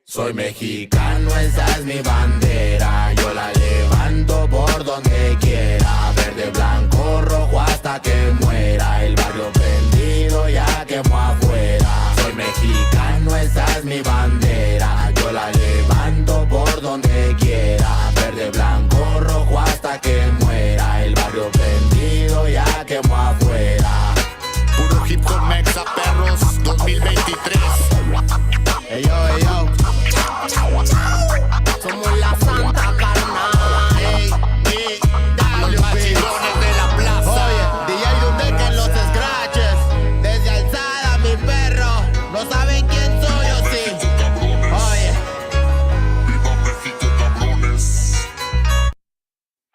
Speaker 6: Soy mexicano, esa es mi bandera. Yo la levanto por donde quiera. Verde, blanco, rojo hasta que muera. El barrio prendido ya quemó afuera. Soy mexicano, esa es mi bandera. Yo la levanto por donde quiera. Verde, blanco, rojo hasta que muera. El barrio prendido ya quemó afuera.
Speaker 2: Puro hip hop mexa, perros, 2023. Ey yo, ey yo.
Speaker 6: Somos la santa carnal.
Speaker 2: Ey, ey, dale, los chilones de la plaza. Oye, DJ Dundee que en los scratches. Desde alzada, mi perro. No saben quién soy o sí. Oye.
Speaker 21: Viva México, cabrones.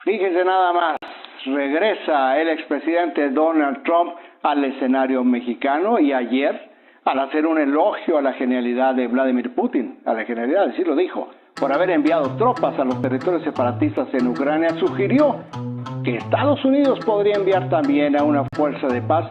Speaker 22: Fíjense nada más. Regresa el expresidente Donald Trump
Speaker 8: al escenario mexicano y ayer, al hacer un elogio a la genialidad de Vladimir Putin, a la genialidad, así lo dijo, por haber enviado tropas a los territorios separatistas en Ucrania, sugirió que Estados Unidos podría enviar también a una fuerza de paz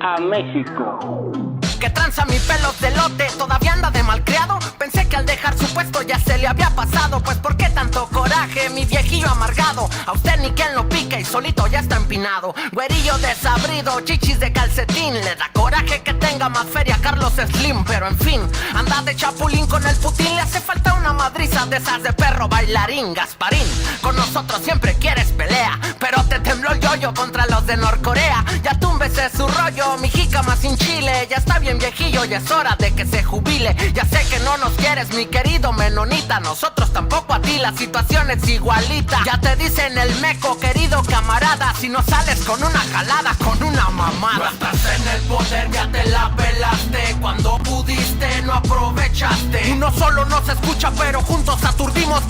Speaker 8: a México.
Speaker 7: Que tranza mi pelo de lote, todavía anda de malcriado. Pensé que al dejar su puesto ya se le había pasado. Pues ¿por qué tanto coraje, mi viejillo amargado? A usted ni quien lo pique y solito ya está empinado. Güerillo desabrido, chichis de calcetín. Le da coraje que tenga más feria Carlos Slim. Pero en fin, anda de chapulín con el Putin. Le hace falta una madriza de esas de perro bailarín. Gasparín, con nosotros siempre quieres pelea, pero te tembló el yoyo contra los de Norcorea. Ya túmbese su rollo, mi jícama sin chile. Ya está bien viejillo, ya es hora de que se jubile. Ya sé que no nos quieres, mi querido menonita. Nosotros tampoco a ti, la situación es igualita. Ya te dicen el meco, querido camarada. Si no sales con una jalada, con una mamada. No estás en el poder, ya te la pelaste. Cuando pudiste, no aprovechaste. Uno solo no se escucha, pero juntos aturdimos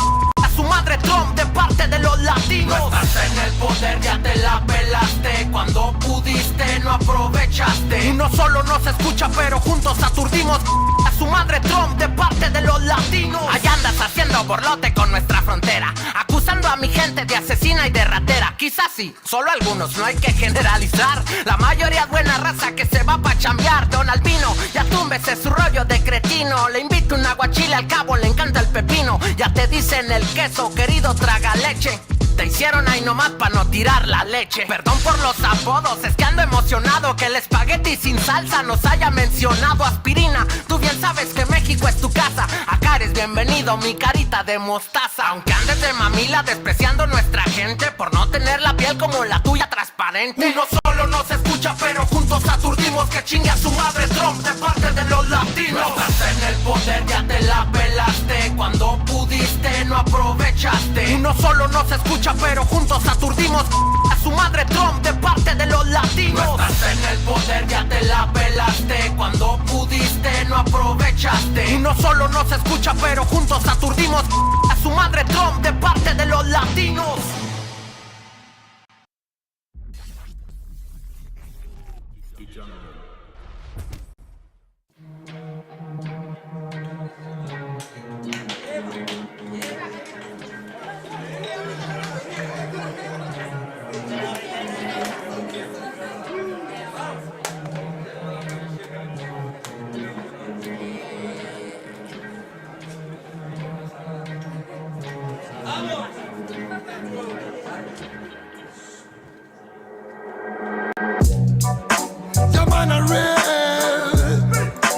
Speaker 7: a su madre Trump de parte de los latinos. No estás en el poder, ya te la pelaste. Cuando pudiste, no aprovechaste. Uno solo no se escucha, pero juntos aturdimos a su madre Trump de parte de los latinos. Allá andas haciendo borlote con nuestra frontera, acusando a mi gente de asesina y de ratera. Quizás sí, solo algunos, no hay que generalizar. La mayoría es buena raza que se va pa' chambear. Don Albino, ya túmbese su rollo de cretino. Le invito un aguachile, al cabo le encanta el pepino. Ya te dicen el queso, querido traga leche. Te hicieron ahí nomás pa' no tirar la leche. Perdón por los apodos, es que ando emocionado que el espagueti sin salsa nos haya mencionado. Aspirina, tú bien sabes que México es tu casa. Acá eres bienvenido, mi carita de mostaza. Aunque andes de mamila despreciando nuestra gente por no tener la piel como la tuya transparente. Uno solo no se escucha, pero juntos aturdimos. Que chingue a su madre Trump de parte de los latinos. No estás en el poder, ya te la pelaste. Cuando pudiste, no aprovechaste. Uno solo no se escucha, pero juntos aturdimos a su madre Trump de parte de los latinos. No estás en el poder, ya te la pelaste. Cuando pudiste, no aprovechaste. Uno solo no se escucha, pero juntos aturdimos a su madre Trump de parte de los latinos.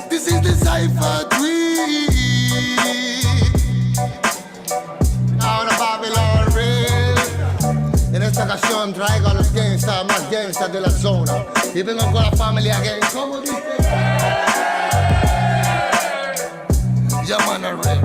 Speaker 21: This is the Cypher 3. Ahora Babylon Real. En esta ocasión traigo a los gangsters más gangsters de la zona. Y vengo con la familia gang. ¿Cómo dice? Llaman a Real.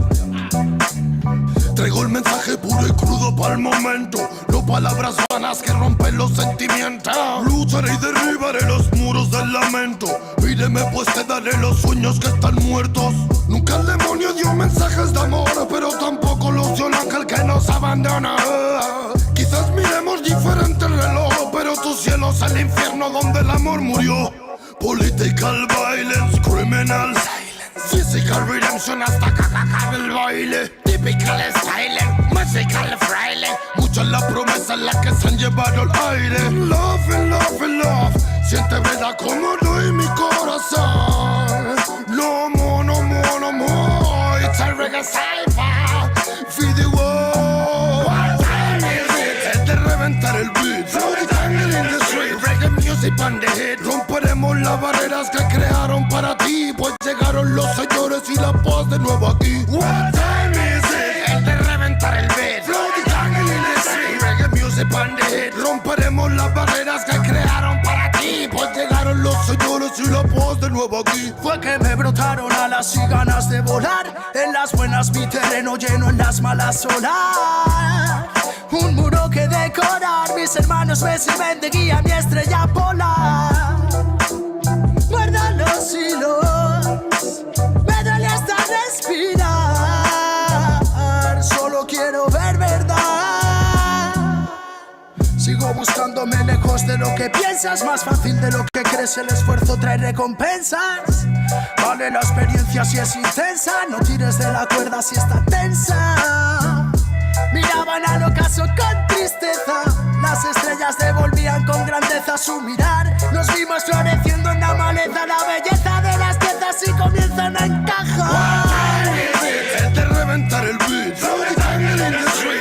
Speaker 21: Traigo el mensaje puro y crudo para el momento. No palabras vanas que rompen los sentimientos. Lucharé y derribaré los muros del lamento. Pídeme pues te daré los sueños que están muertos. Nunca el demonio dio mensajes de amor, pero tampoco los dio el ángel que nos abandona. Quizás miremos diferente el reloj, pero tu cielo es el infierno donde el amor murió. Political violence, criminal physical redemption hasta cacaca del baile. Typical style, musical fraile. Mucha es la promesa en la que se han llevado el aire. Love, love, love. Siente verdad como doy mi corazón. No more, no more, no more. It's a reggae cypher. Feed the world. What time is it? Es de reventar el beat. Throw the tangle in the street. Reggae music on the hit. Romperemos las barreras que crearon para ti, pues llegaron los señores y la paz de nuevo aquí. What time is it? Es de reventar el beat. Throw the tangle in the street. Reggae music on the hit. Romperemos las barreras que crearon para ti, pues llegaron los señores y la paz de nuevo aquí.
Speaker 22: Fue que me brotaron alas y ganas de volar. En las buenas mi terreno lleno, en las malas solar. Un muro que decorar, mis hermanos me sirven de guía, mi estrella polar. Guarda los hilos, me duele hasta respirar. Solo quiero ver verdad. Sigo buscándome lejos menos de lo que piensas, más fácil de lo que crees, el esfuerzo trae recompensas. Vale la experiencia si es intensa, no tires de la cuerda si está tensa. Miraban al ocaso con tristeza, las estrellas devolvían con grandeza su mirar. Nos vimos floreciendo en la maleza, la belleza de las piezas y comienzan a encajar.
Speaker 21: Es de reventar el beat,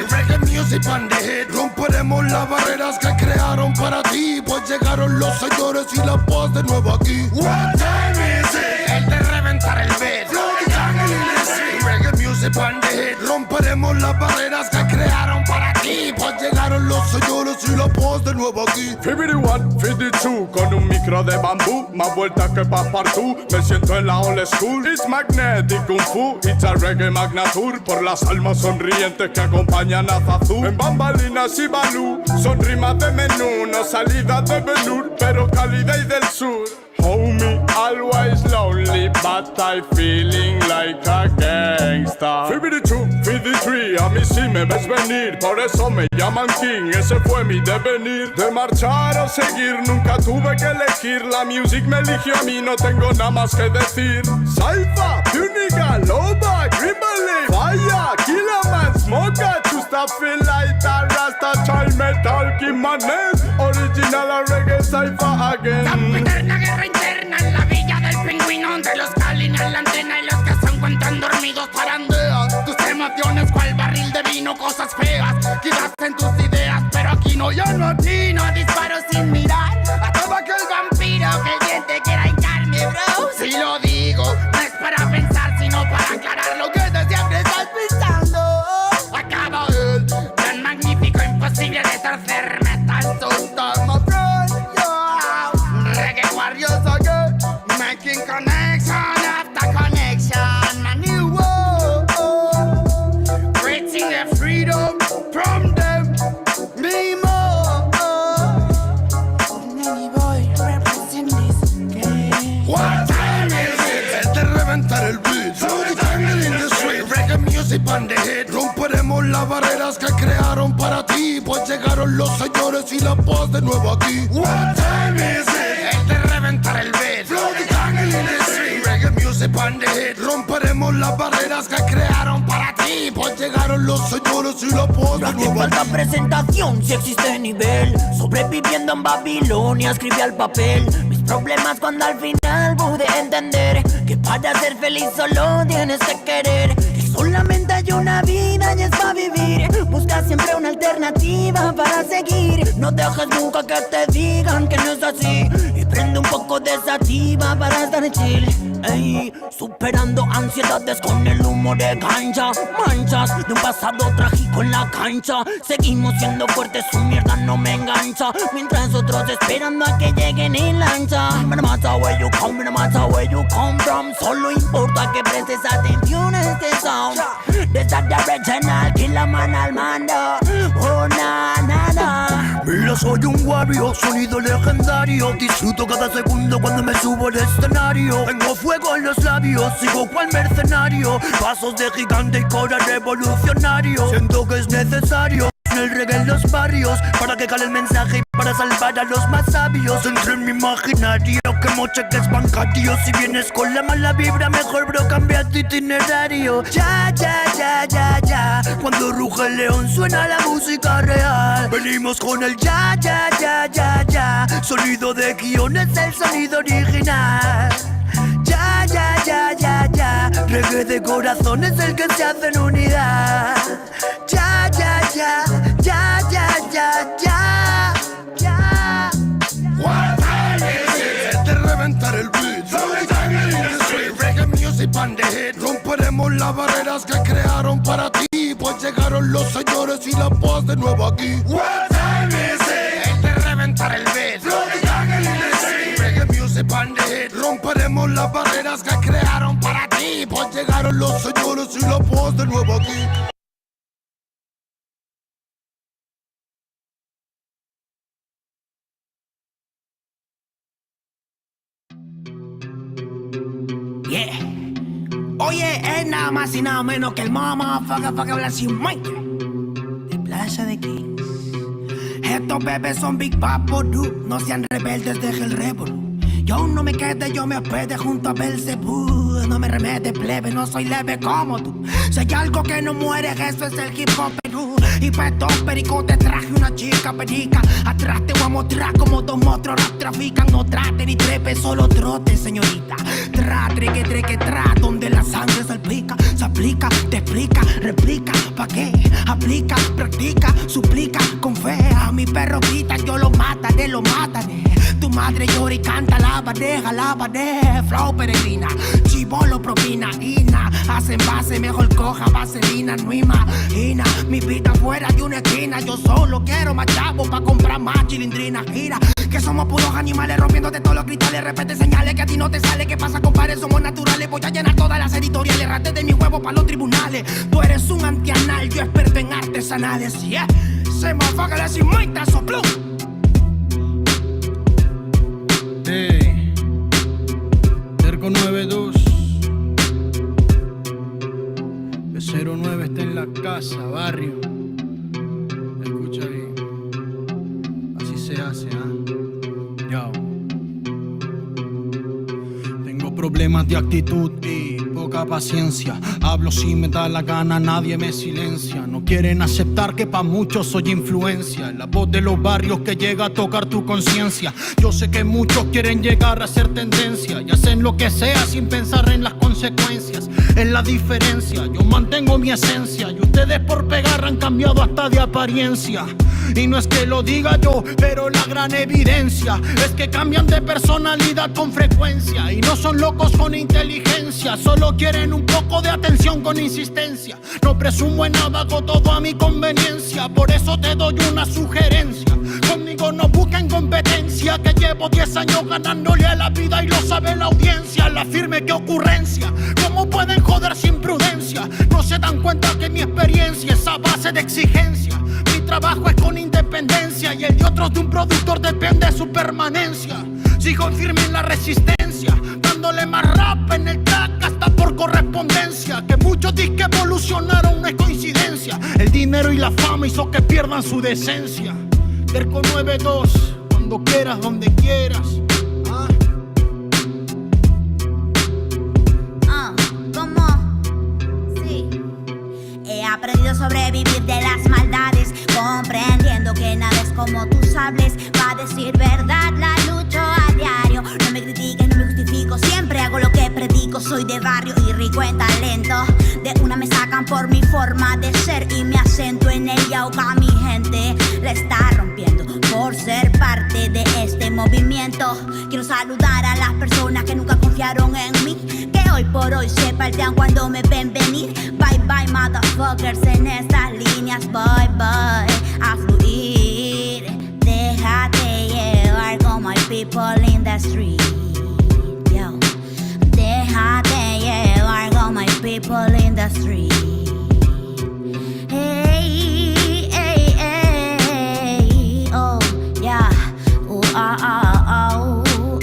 Speaker 21: reggae music on the hit. Romperemos las barreras que crearon para ti, pues llegaron los señores y la paz de nuevo aquí. What time is it? Es de reventar el beat, reggae music on the hit. Romperemos las barreras que crearon para ti, pues llegaron los señores y la paz de nuevo aquí.
Speaker 19: 51, 52, con un micro de bambú, más vueltas que Passepartout. Me siento en la old school. It's magnetic kung fu, it's a reggae magnatur. Por las almas sonrientes que acompañan a Zazú. En bambalinas y balú, son rimas de menú, no salidas de Benur, pero cálida y del sur. Homie, always lonely, but I feeling like a gangsta. 52, 53, a mí sí me ves venir, por eso me llaman King, ese fue mi devenir. De marchar o seguir, nunca tuve que elegir, la music me eligió a mí, no tengo nada más que decir. Saifa, Púnica, Loba, Grimble, Fire, Killerman, Smoker, Chusta, Feel Light, Rasta, Child Metal, Kimanes, Original Reggae, Saifa again.
Speaker 2: Guerra interna en la villa del pingüino, entre los que alinean la antena y los que se encuentran dormidos zarandean tus emociones cual barril de vino, cosas feas quizás en tus ideas, pero aquí no, yo no atino, disparo sin mirar a todo aquel vampiro que el diente quiera hincarme, bro. Si lo digo, no es para pensar, sino para aclarar lo que de siempre estás pensando. Acaba el tan magnífico, imposible de torcer metal, so start my friend, yo. Reggae warriors again, making connection after connection, my new world, creating the freedom from them, me more. Nanny boy, represent this game.
Speaker 21: What time is it? Es de reventar el beat, jungle in the street, reggae music on the hit. Romperemos las barreras que crearon para ti, pues llegaron los señores y la paz de nuevo aquí. What time is it? Es de reventar el beat, jungle in the street, reggae music on the hit. Romperemos las barreras que crearon para ti, pues llegaron los señores y la paz de nuevo aquí.
Speaker 4: Falta presentación si existe nivel. Sobreviviendo en Babilonia escribí al papel mis problemas cuando al final pude entender que para ser feliz solo tienes que querer, que solamente hay una vida y es para vivir. Busca siempre una alternativa para seguir. No dejes nunca que te digan que no es así, y prende un poco de sativa para estar chill. Ey, superando ansiedades con el humo de cancha, manchas de un pasado trágico en la cancha. Seguimos siendo fuertes, su mierda no me engancha, mientras otros esperando a que lleguen en lancha. No matter where you come, no matter where you come from, solo importa que prestes atención a este sound. Desde the original, Killer Man al mando. Oh na na na.
Speaker 22: Mira, soy un warrior, sonido legendario. Disfruto cada segundo cuando me subo al escenario. Tengo fuego en los labios, sigo cual mercenario. Pasos de gigante y cora revolucionario. Siento que es necesario el reggae en los barrios para que cale el mensaje y para salvar a los más sabios. Entre en mi imaginario, quemo cheques bancarios. Si vienes con la mala vibra, mejor bro, cambia tu itinerario. Ya, ya, ya, ya, ya. Cuando ruge el león suena la música real. Venimos con el ya, ya, ya, ya, ya. Sonido de guión es el sonido original. Ya, ya, ya, ya, ya. Reggae de corazón es el que se hace en unidad. Ya, ya, ya, ya, ya, ya, ya, ya.
Speaker 21: What time is it? Es de reventar el beat, jungle in the street, reggae music on the hit. Romperemos las barreras que crearon para ti, pues llegaron los señores y la paz de nuevo aquí. What time is it? Es de reventar el beat, jungle in the street, reggae music on the hit. Romperemos las barreras que crearon para ti, pues llegaron los señores y la paz de nuevo aquí.
Speaker 22: Yeah. Oye, es nada más y nada menos que el motherfucker Blasio Mike de Plaza de Kings. estos bebés son Big Papo, no sean rebeldes, deje el revolú. Yo aún no me quede, yo me hospede junto a Belzebú. No me remete, plebe, no soy leve como tú. Si hay algo que no muere, eso es el hip hop Perú. Y para estos pericotes traje una chica perica. Atrás te voy a mostrar como dos monstruos rap trafican. No trate ni trepe, solo trote, señorita. Treque, tra, donde la sangre salpica. Se aplica, te explica, replica, ¿pa' qué? Aplica, practica, suplica, con fe. A mi perro grita, yo lo mataré. Tu madre llora y canta la bandeja, flow peregrina, chivolo propina, ina, hacen base, mejor coja vaselina, no imagina, mi vida fuera de una esquina, yo solo quiero más chavo pa' comprar más chilindrina, gira, que somos puros animales rompiéndote todos los cristales, repete señales que a ti no te sale, ¿qué pasa compadre? Somos naturales, voy a llenar todas las editoriales, rate de mi huevo pa' los tribunales, tú eres un antianal, yo experto en artesanales, yeah, se me afaga la cimuita, soplum. Terco 92 B09 está en la casa, barrio. Escucha bien. Así se hace, Yo. Tengo problemas de actitud y poca paciencia. Hablo si me da la gana, nadie me silencia. No quieren aceptar que pa' muchos soy influencia. La voz de los barrios que llega a tocar tu conciencia. Yo sé que muchos quieren llegar a ser tendencia y hacen lo que sea sin pensar en las consecuencias. Es la diferencia, yo mantengo mi esencia y ustedes por pegar han cambiado hasta de apariencia. Y no es que lo diga yo, pero la gran evidencia es que cambian de personalidad con frecuencia. Y no son locos con inteligencia, solo quieren un poco de atención con insistencia. No presumo en nada, hago todo a mi conveniencia. Por eso te doy una sugerencia. Conmigo no busquen competencia, que llevo 10 años ganándole a la vida y lo sabe la audiencia. La firme que ocurrencia, ¿cómo pueden joder sin prudencia? No se dan cuenta que mi experiencia es a base de exigencia. Mi trabajo es con independencia y el de otros de un productor depende de su permanencia. Sigo firme en la resistencia, dándole más rap en el track hasta por correspondencia. Que muchos disques evolucionaron, no es coincidencia. El dinero y la fama hizo que pierdan su decencia. Terco 92, cuando quieras, donde quieras.
Speaker 5: ¿Cómo? Sí. He aprendido a sobrevivir de las maldades, comprendiendo que nada es como tú sabes. Pa' decir verdad la lucho a diario. No me critiquen, no me justifico, siempre hago lo que predico. Soy de barrio y rico en talento. De una me sacan por mi forma de ser y mi acento en el yauca. Mi gente la está rompiendo por ser parte de este movimiento. Quiero saludar a las personas que nunca confiaron en mí, que hoy por hoy se paltean cuando me ven venir. Bye bye motherfuckers en estas líneas. Bye bye a fluir. Déjate llevar como hay people in the street. Yo. Déjate llevar como hay people in the street. Hey, hey, hey. Oh, yeah.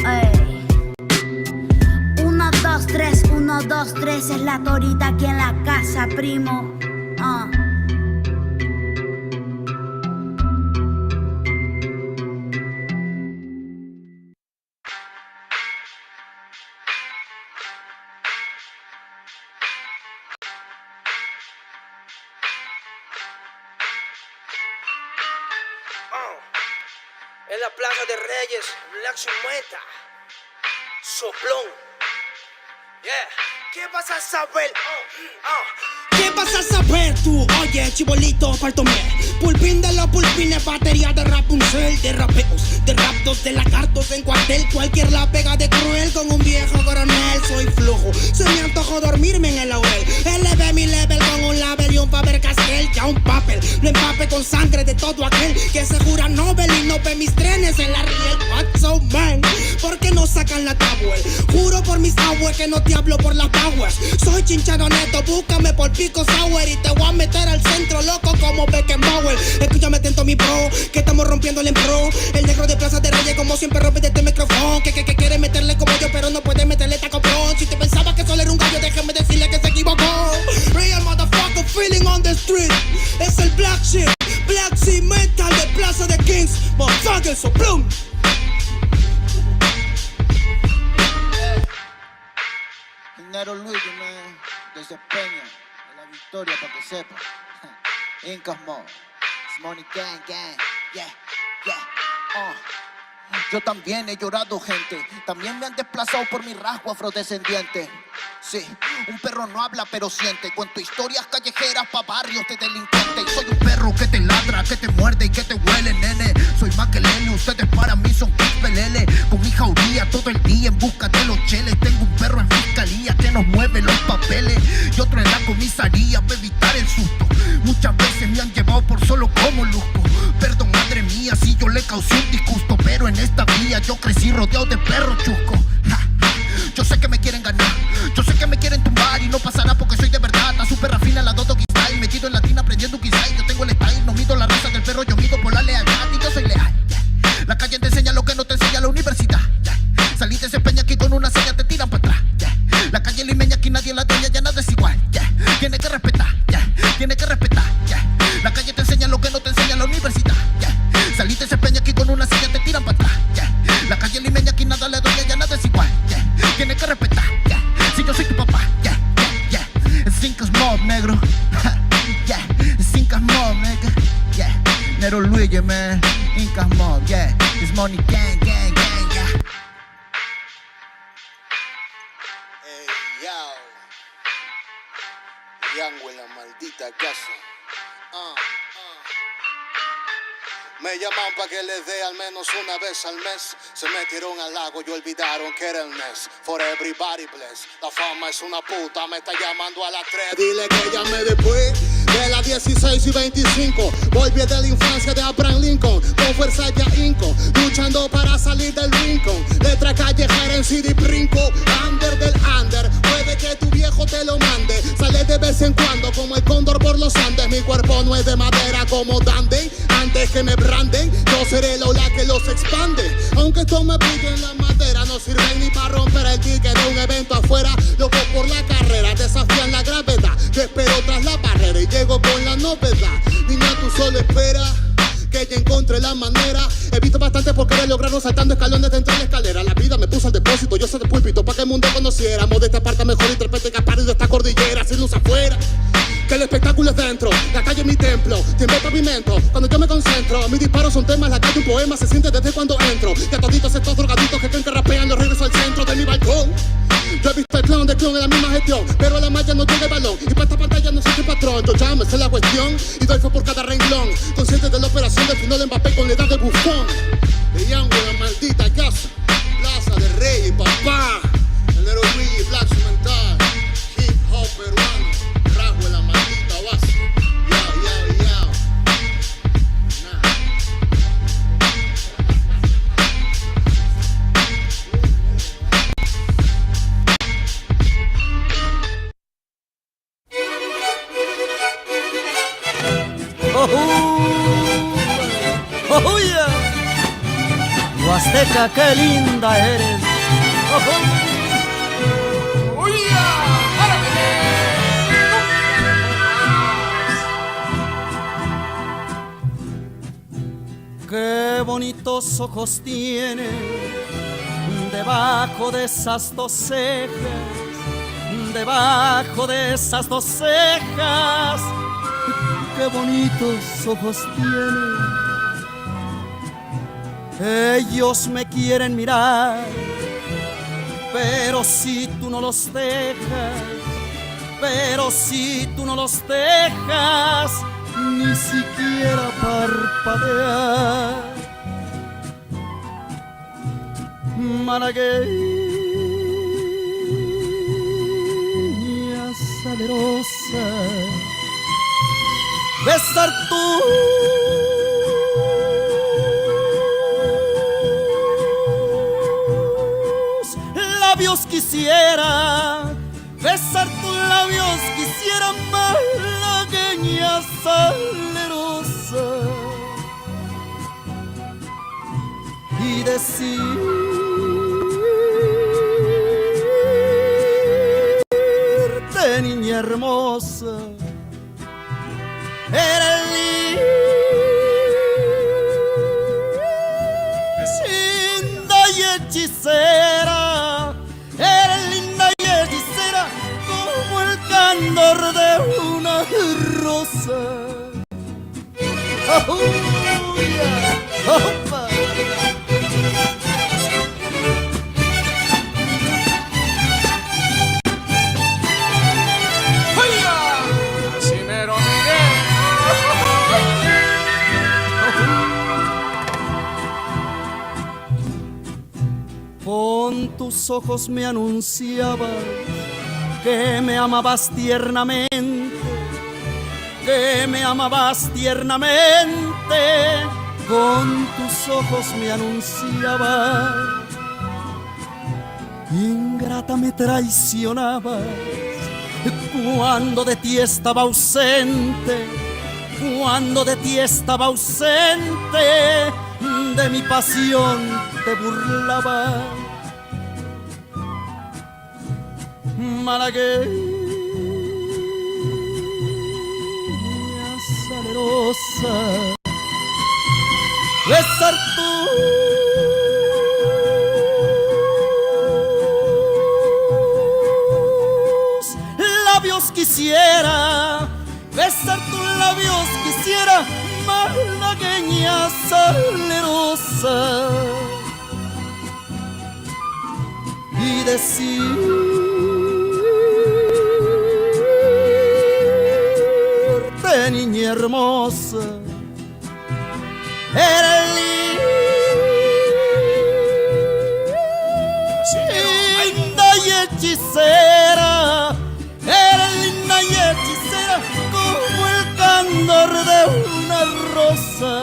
Speaker 5: Hey. 1, 2, 3, 1, 2, 3 es la torita aquí en la casa, primo.
Speaker 22: En la Plaza de Reyes, Black Sumeta, Soplón. Yeah. ¿Qué vas a saber? ¿Qué vas a saber tú? Oye, chibolito, faltóme. Pulpín de los pulpines, batería de Rapunzel, de rapeos, de raptos, de lagartos en cuartel. Cualquier la pega de cruel con un viejo coronel. Soy flojo, se me antojó dormirme en el laurel. Elevé mi level con un label y un Faber-Castell. Ya un papel, lo empape con sangre de todo aquel que se jura Nobel y no ve mis trenes en la riel. What's so man? ¿Por qué no sacan la tabue? Juro por mis aguas que no te hablo por las powers. Soy chinchado neto, búscame por Pico Sour y te voy a meter al centro loco como Beckenbauer. Escúchame atento mi bro, que estamos rompiéndole en pro. El negro de Plaza de Reyes como siempre rompe de este micrófono. Que quiere meterle como yo pero no puede meterle taco pro. Si te pensaba que solo era un gallo, déjame decirle que se equivocó. Real motherfucker feeling on the street. Es el Black Sheep, Black Sea Metal de Plaza de Kings.
Speaker 9: Nero Luigi, man, desde Peña, de la Victoria, para que sepa. Incas Mo, it's Money Gang Gang, yeah, yeah, Yo también he llorado, gente. También me han desplazado por mi rasgo afrodescendiente. Sí, un perro no habla pero siente. Cuento historias callejeras pa' barrios de delincuentes. Y soy un perro que te ladra, que te muerde y que te huele, nene. Soy más que Lele, ustedes para mí son pelele. Con mi jauría todo el día en busca de los cheles. Tengo un perro en fiscalía que nos mueve los papeles. Y otro en la comisaría para evitar el susto. Muchas veces me han llevado por solo como luzco. Perdón, madre mía, si yo le causé un disgusto. Pero en esta vía yo crecí rodeado de perros chuscos. Yo sé que me quieren ganar, yo sé que me quieren tumbar y no pasará porque soy de verdad. La super rafina, la Dodo Style, metido en latina aprendiendo un quizá. Yo tengo el style, no mido la raza del perro, yo mido por la lealtad y yo soy leal. La calle te enseña lo que no te enseña la universidad. Salí de ese peña aquí con una seña te tiran para atrás. La calle limeña aquí nadie la dueña, ya nada es igual. Tiene que respetar, tiene que respetar. La calle te enseña lo que no te enseña la universidad. Salí de ese peña aquí con una seña te tiran para atrás. La calle limeña aquí nada le dueña, ya nada es igual. Tiene que respetar, si yo soy tu papá, Incas Mob, negro, Incas Mob, nigga, Nero Luigi, man, Incas Mob, it's Money Gang, gang, gang,
Speaker 20: Hey, yo, Yango en la maldita casa, Me llaman pa' que les dé al menos una vez al mes. Se metieron al lago y olvidaron que era el mes. For everybody bless. La fama es una puta, me está llamando a las 3. Dile que llame después de las 16 y 25. Volví de la infancia de Abraham Lincoln. Con fuerza ya inco, luchando para salir del rincón. Letra callejera en CD brinco. Under del under, puede que tu viejo te lo mande. Sale de vez en cuando como el cóndor por los Andes. Mi cuerpo no es de madera como Dandy. Antes que me branden, yo seré el ola que los expande. Aunque esto me pique en la madera, no sirven ni para romper el ticket de un evento afuera. Loco por la carrera, desafían la gravedad. Yo espero tras la barrera y llego con la novedad. Niña, tú solo espera que ya encontré la manera. He visto bastante por querer lograrlo saltando escalones dentro de la escalera. La vida me puso al depósito, yo soy de púlpito pa' que el mundo conociéramos. De esta parte mejor interprete que parido de esta cordillera. Sin luz afuera, que el espectáculo es dentro. La calle es mi templo, tiembla el pavimento cuando yo me concentro. Mis disparos son temas, la calle un poema se siente desde cuando entro. Y a toditos estos drogaditos que creen que rapean, los regreso al centro de mi balcón. Yo he visto el clown de clown en la misma gestión, pero a la malla no llega el balón. Y para esta pantalla no soy el patrón, yo llamo, esa es la cuestión. Y doy fue por cada renglón, consciente de la operación del final de Mbappé con la edad de bufón. De Yango en la maldita casa, plaza de rey y papá. El Nero Luigi, Black Mental, hip hop peruano, rasgo en la maldita base. Yo, yo, yo.
Speaker 23: ¡Oh, yeah! Huasteca, qué linda eres. ¡Oh, yeah! ¡Qué bonitos ojos tienes debajo de esas dos cejas! Debajo de esas dos cejas. ¡Qué bonitos ojos tienes! Ellos me quieren mirar, pero si tú no los dejas, pero si tú no los dejas, ni siquiera parpadear. Malagueña salerosa, besar tus labios quisiera, besar tus labios quisiera, malagueña salerosa, y decirte, niña hermosa, eres linda y hechicera, eres linda y hechicera, candor de una rosa. ¡Oh, yeah! ¡Opa!
Speaker 3: Así mero,
Speaker 23: Con tus ojos me anunciabas que me amabas tiernamente, que me amabas tiernamente. Con tus ojos me anunciabas, ingrata me traicionabas cuando de ti estaba ausente, cuando de ti estaba ausente. De mi pasión te burlabas, malagueña salerosa. Besar tus labios quisiera, besar tus labios quisiera, malagueña salerosa, y decirte, niña hermosa, eres linda y hechicera, eres linda y hechicera como el candor de una rosa,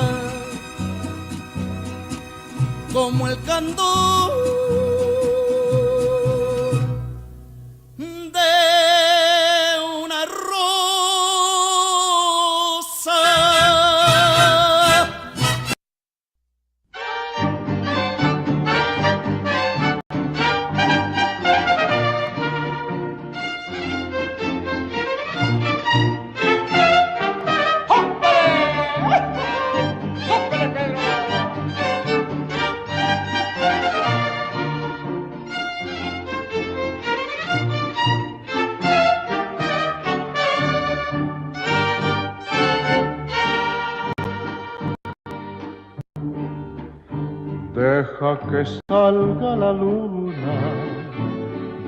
Speaker 23: como el candor de una rosa.
Speaker 19: Deja que salga la luna,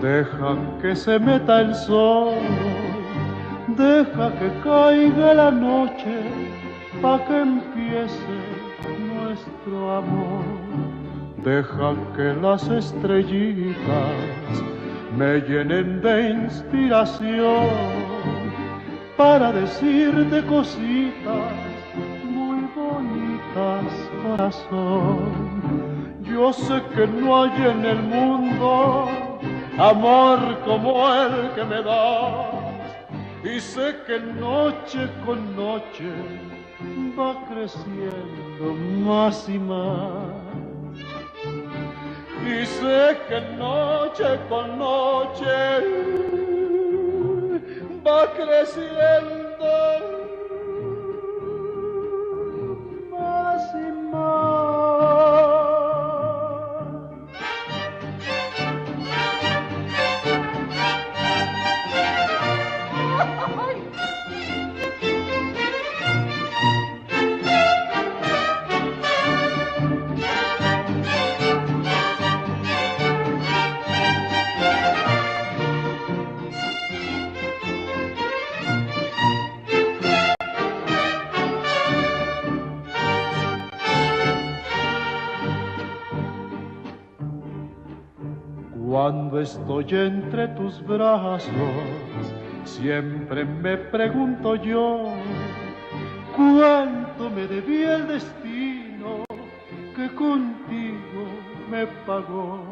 Speaker 19: deja que se meta el sol, deja que caiga la noche, pa' que empiece nuestro amor. Deja que las estrellitas me llenen de inspiración para decirte cositas muy bonitas, corazón. Yo sé que no hay en el mundo amor como el que me das, y sé que noche con noche va creciendo más y más. Y sé que noche con noche va creciendo más y más. Cuando estoy entre tus brazos, siempre me pregunto yo, ¿cuánto me debía el destino que contigo me pagó?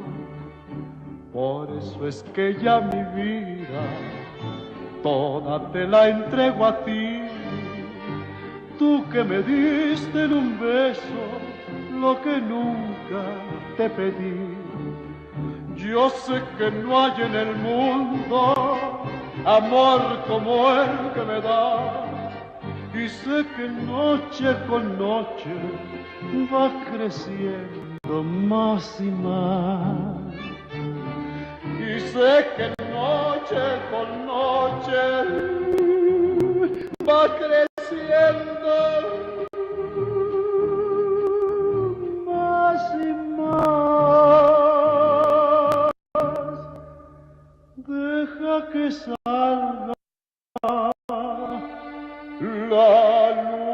Speaker 19: Por eso es que ya mi vida toda te la entrego a ti, tú que me diste en un beso lo que nunca te pedí. Yo sé que no hay en el mundo amor como el que me das, y sé que noche con noche va creciendo más y más. Y
Speaker 23: Y sé que noche con noche va creciendo más y más. Deja que salga la luna.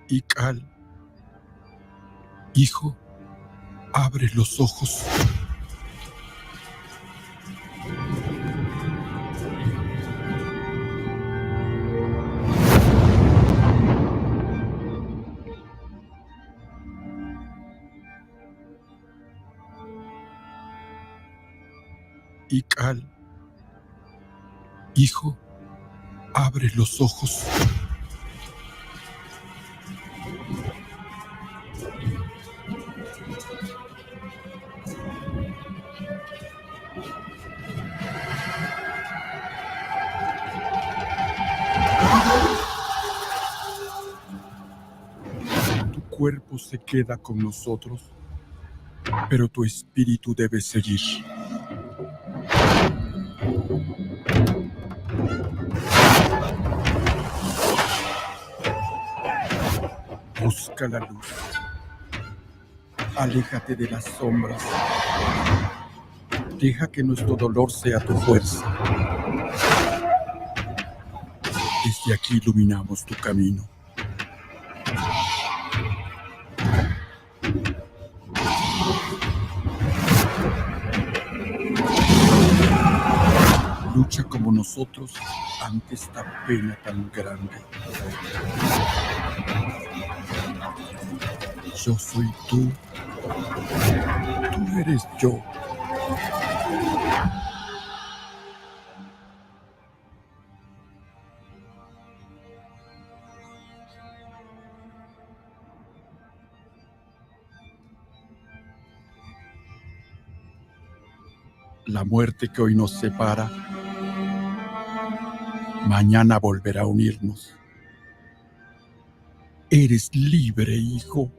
Speaker 19: Ical, hijo, abre los ojos. Ical, hijo, abre los ojos. Tu cuerpo se queda con nosotros, pero tu espíritu debe seguir. Busca la luz. Aléjate de las sombras. Deja que nuestro dolor sea tu fuerza. Desde aquí iluminamos tu camino. Lucha como nosotros ante esta pena tan grande. Yo soy tú. Tú eres yo. La muerte que hoy nos separa, mañana volverá a unirnos. Eres libre, hijo.